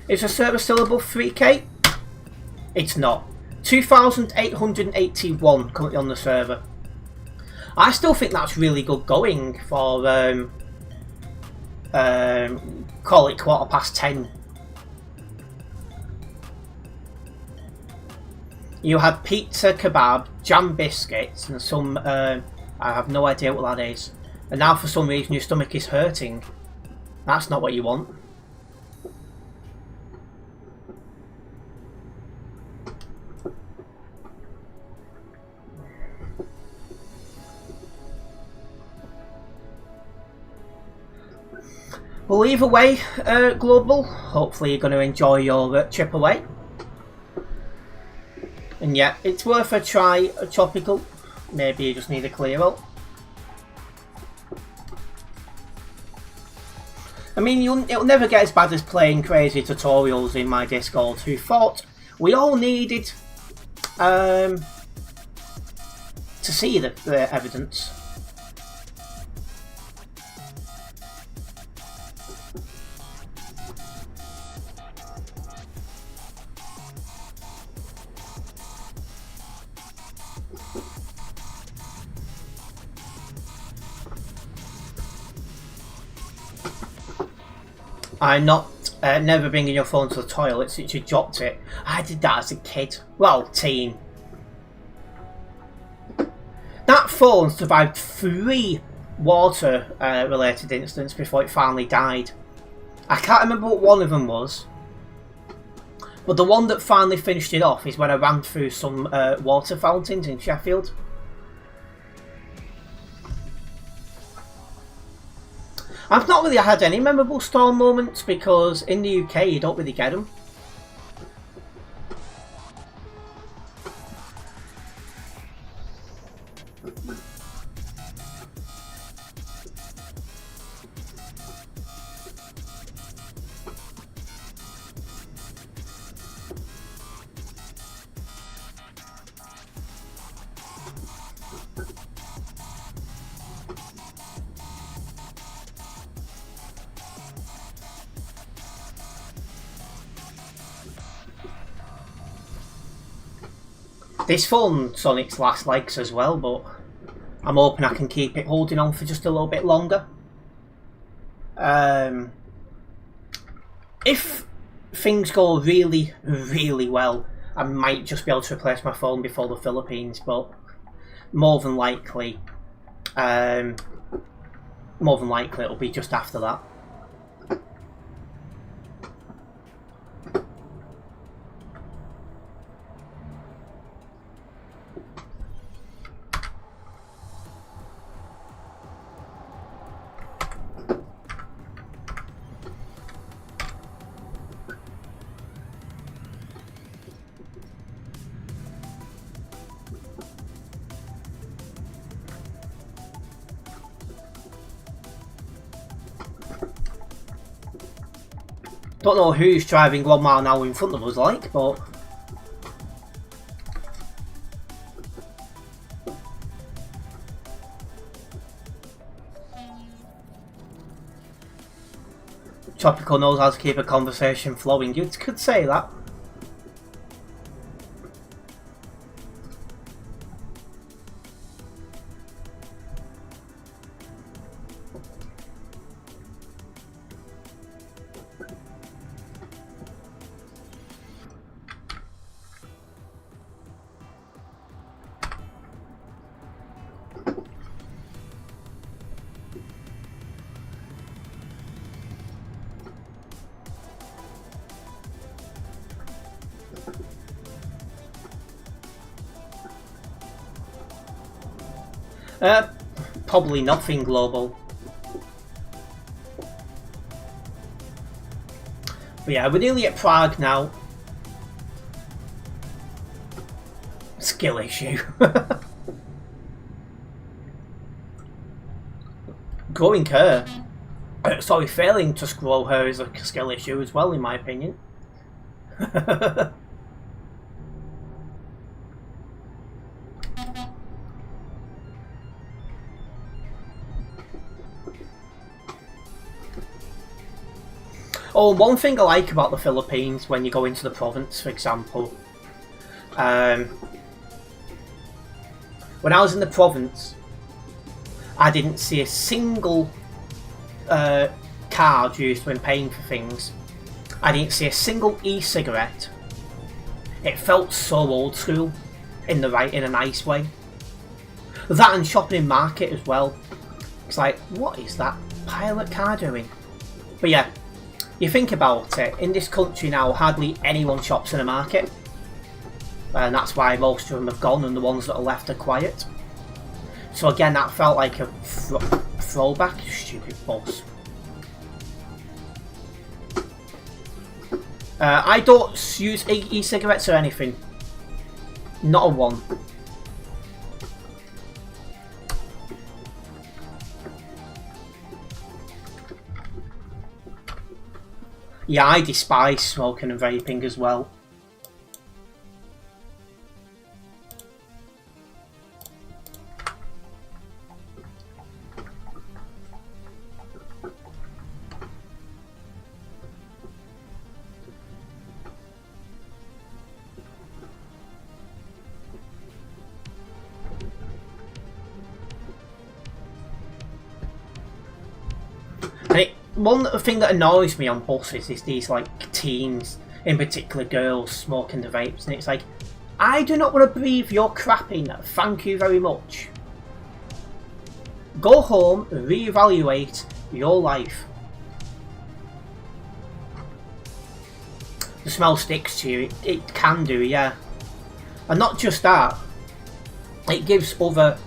Is the server still above 3k? It's not. 2,881 currently on the server. I still think that's really good going for call it 10:15. You had pizza, kebab, jam biscuits, and some I have no idea what that is. And now for some reason your stomach is hurting. That's not what you want. Well, either way, Global, hopefully you're going to enjoy your trip away. And yeah, it's worth a try, Tropical. Maybe you just need a clear out. I mean, it'll never get as bad as playing crazy tutorials in my Discord who thought we all needed to see the evidence. I'm not never bringing your phone to the toilet since you dropped it. I did that as a kid. Well, teen. That phone survived 3 water related incidents before it finally died. I can't remember what one of them was, but the one that finally finished it off is when I ran through some water fountains in Sheffield. I've not really had any memorable storm moments because in the UK you don't really get them. This phone's on its last legs as well, but I'm hoping I can keep it holding on for just a little bit longer. If things go really, really well, I might just be able to replace my phone before the Philippines, but more than likely it'll be just after that. Don't know who's driving 1 mile an hour in front of us like, but Tropical knows how to keep a conversation flowing. You could say that. Probably nothing global. But yeah, we're nearly at Prague now. Skill issue. Growing curve. Sorry, failing to scroll her is a skill issue as well, in my opinion. Oh, one thing I like about the Philippines when you go into the province, for example, when I was in the province, I didn't see a single card used when paying for things. I didn't see a single e-cigarette. It felt so old school, in a nice way. That and shopping in market as well. It's like, what is that pilot car doing? But yeah. You think about it, in this country now, hardly anyone shops in a market. And that's why most of them have gone, and the ones that are left are quiet. So again, that felt like a throwback. Stupid bus. I don't use e-cigarettes or anything. Not a one. Yeah, I despise smoking and vaping as well. One thing that annoys me on buses is these like teens, in particular girls, smoking the vapes, and it's like, I do not want to breathe your crap in, thank you very much. Go home, reevaluate your life. The smell sticks to you, it can do, yeah. And not just that, it gives other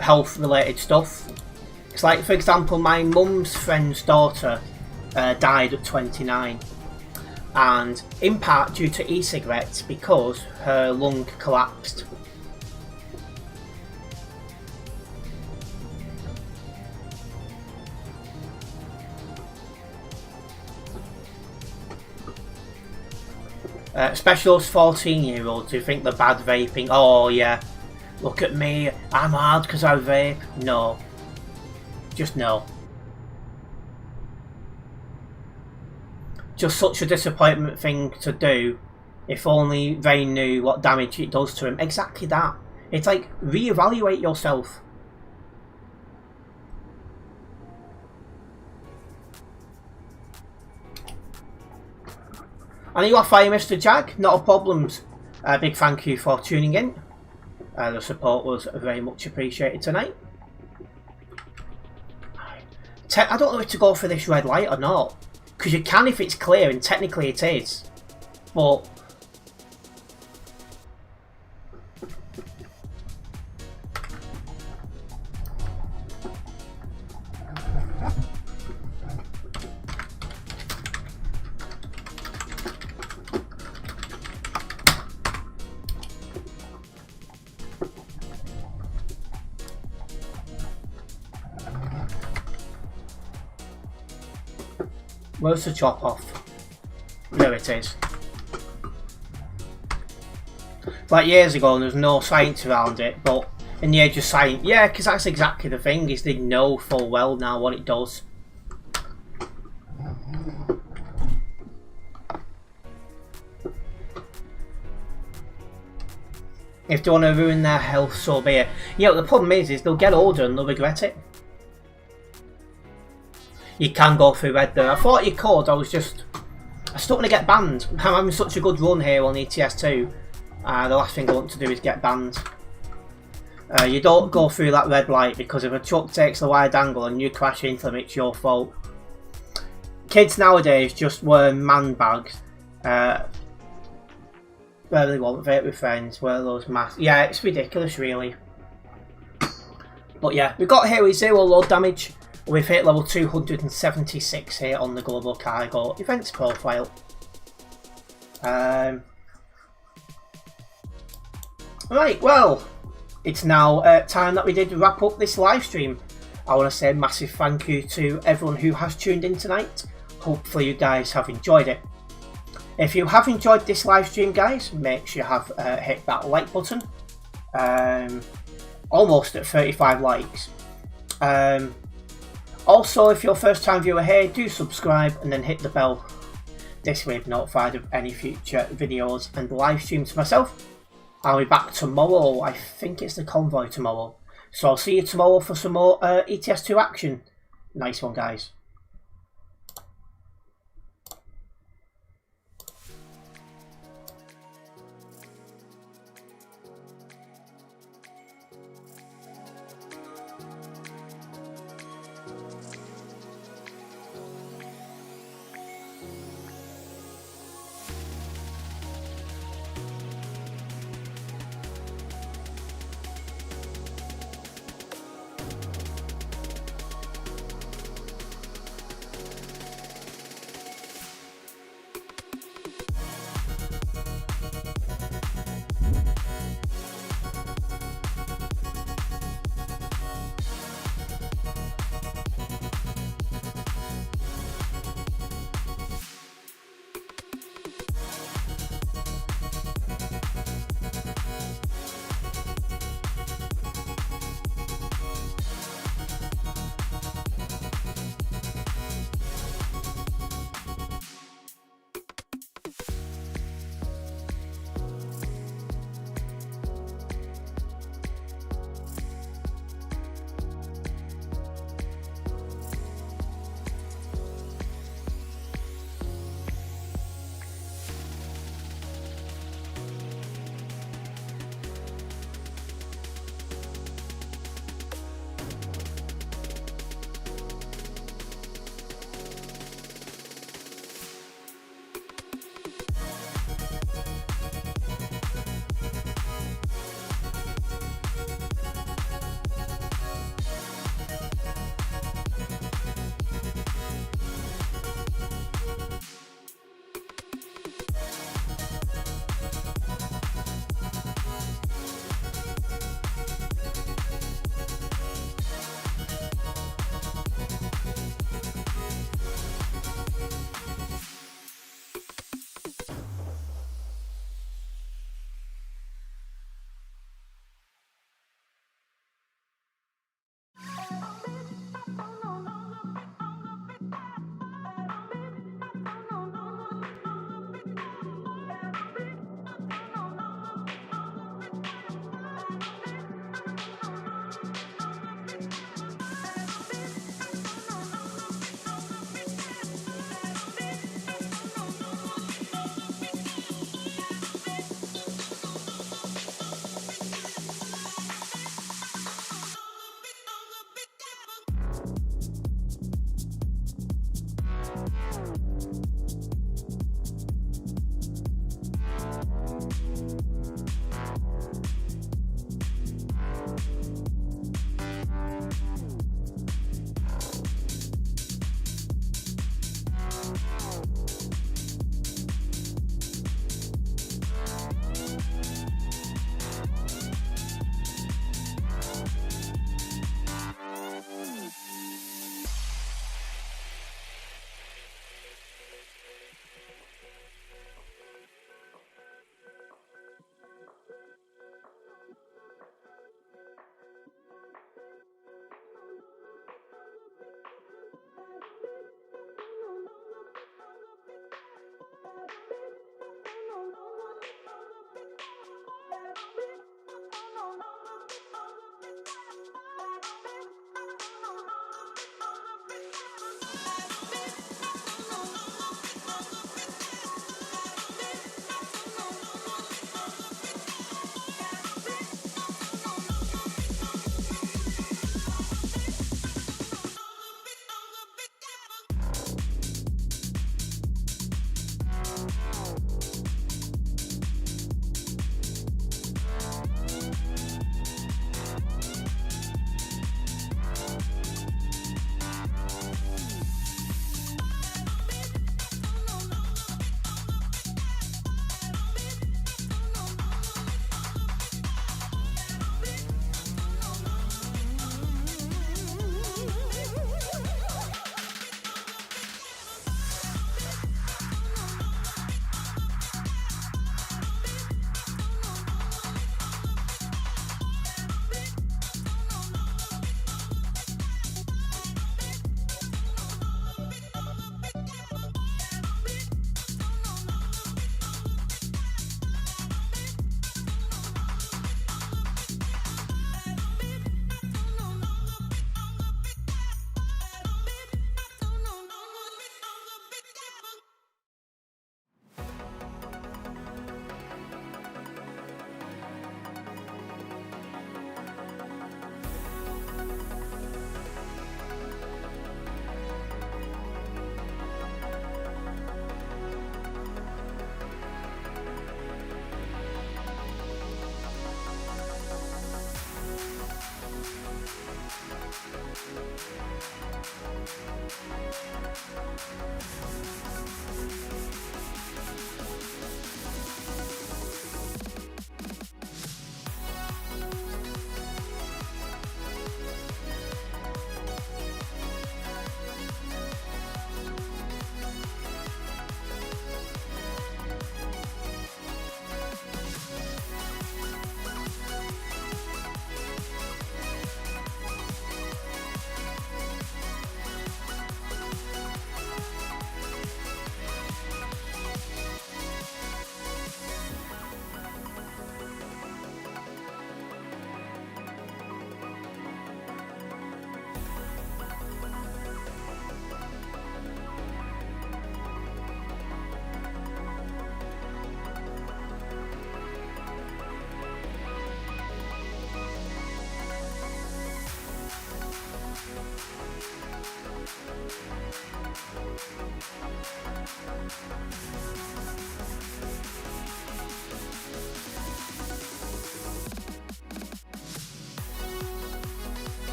health related stuff. It's like, for example, my mum's friend's daughter died at 29, and in part due to e-cigarettes because her lung collapsed. Especially those 14-year-olds who think they're bad vaping. Oh yeah, look at me, I'm hard because I vape. No. Just no. Just such a disappointment thing to do. If only they knew what damage it does to him. Exactly that. It's like, reevaluate yourself. And you are fine, Mr. Jag. Not a problem. Big thank you for tuning in. The support was very much appreciated tonight. I don't know if to go for this red light or not, because you can if it's clear, and technically it is, but where's the chop off? There it is. Like years ago, and there's no science around it, but in the age of science, yeah, because that's exactly the thing, is they know full well now what it does. If they want to ruin their health, so be it. Yeah, the problem is they'll get older and they'll regret it. You can go through red there. I thought you could, I still want to get banned. I'm having such a good run here on ETS2. The last thing I want to do is get banned. You don't go through that red light, because if a truck takes a wide angle and you crash into them, it's your fault. Kids nowadays just wear man bags. Where they want vape with friends, wear those masks. Yeah, it's ridiculous really. But yeah, we got here with 0 load damage. We've hit level 276 here on the Global Cargo Events profile. Right, well, it's now time that we did wrap up this live stream. I want to say a massive thank you to everyone who has tuned in tonight. Hopefully you guys have enjoyed it. If you have enjoyed this live stream, guys, make sure you have hit that like button. Almost at 35 likes. Also, if you're a first time viewer here, do subscribe and then hit the bell. This way you'll be notified of any future videos and live streams myself. I'll be back tomorrow. I think it's the convoy tomorrow. So I'll see you tomorrow for some more ETS2 action. Nice one, guys.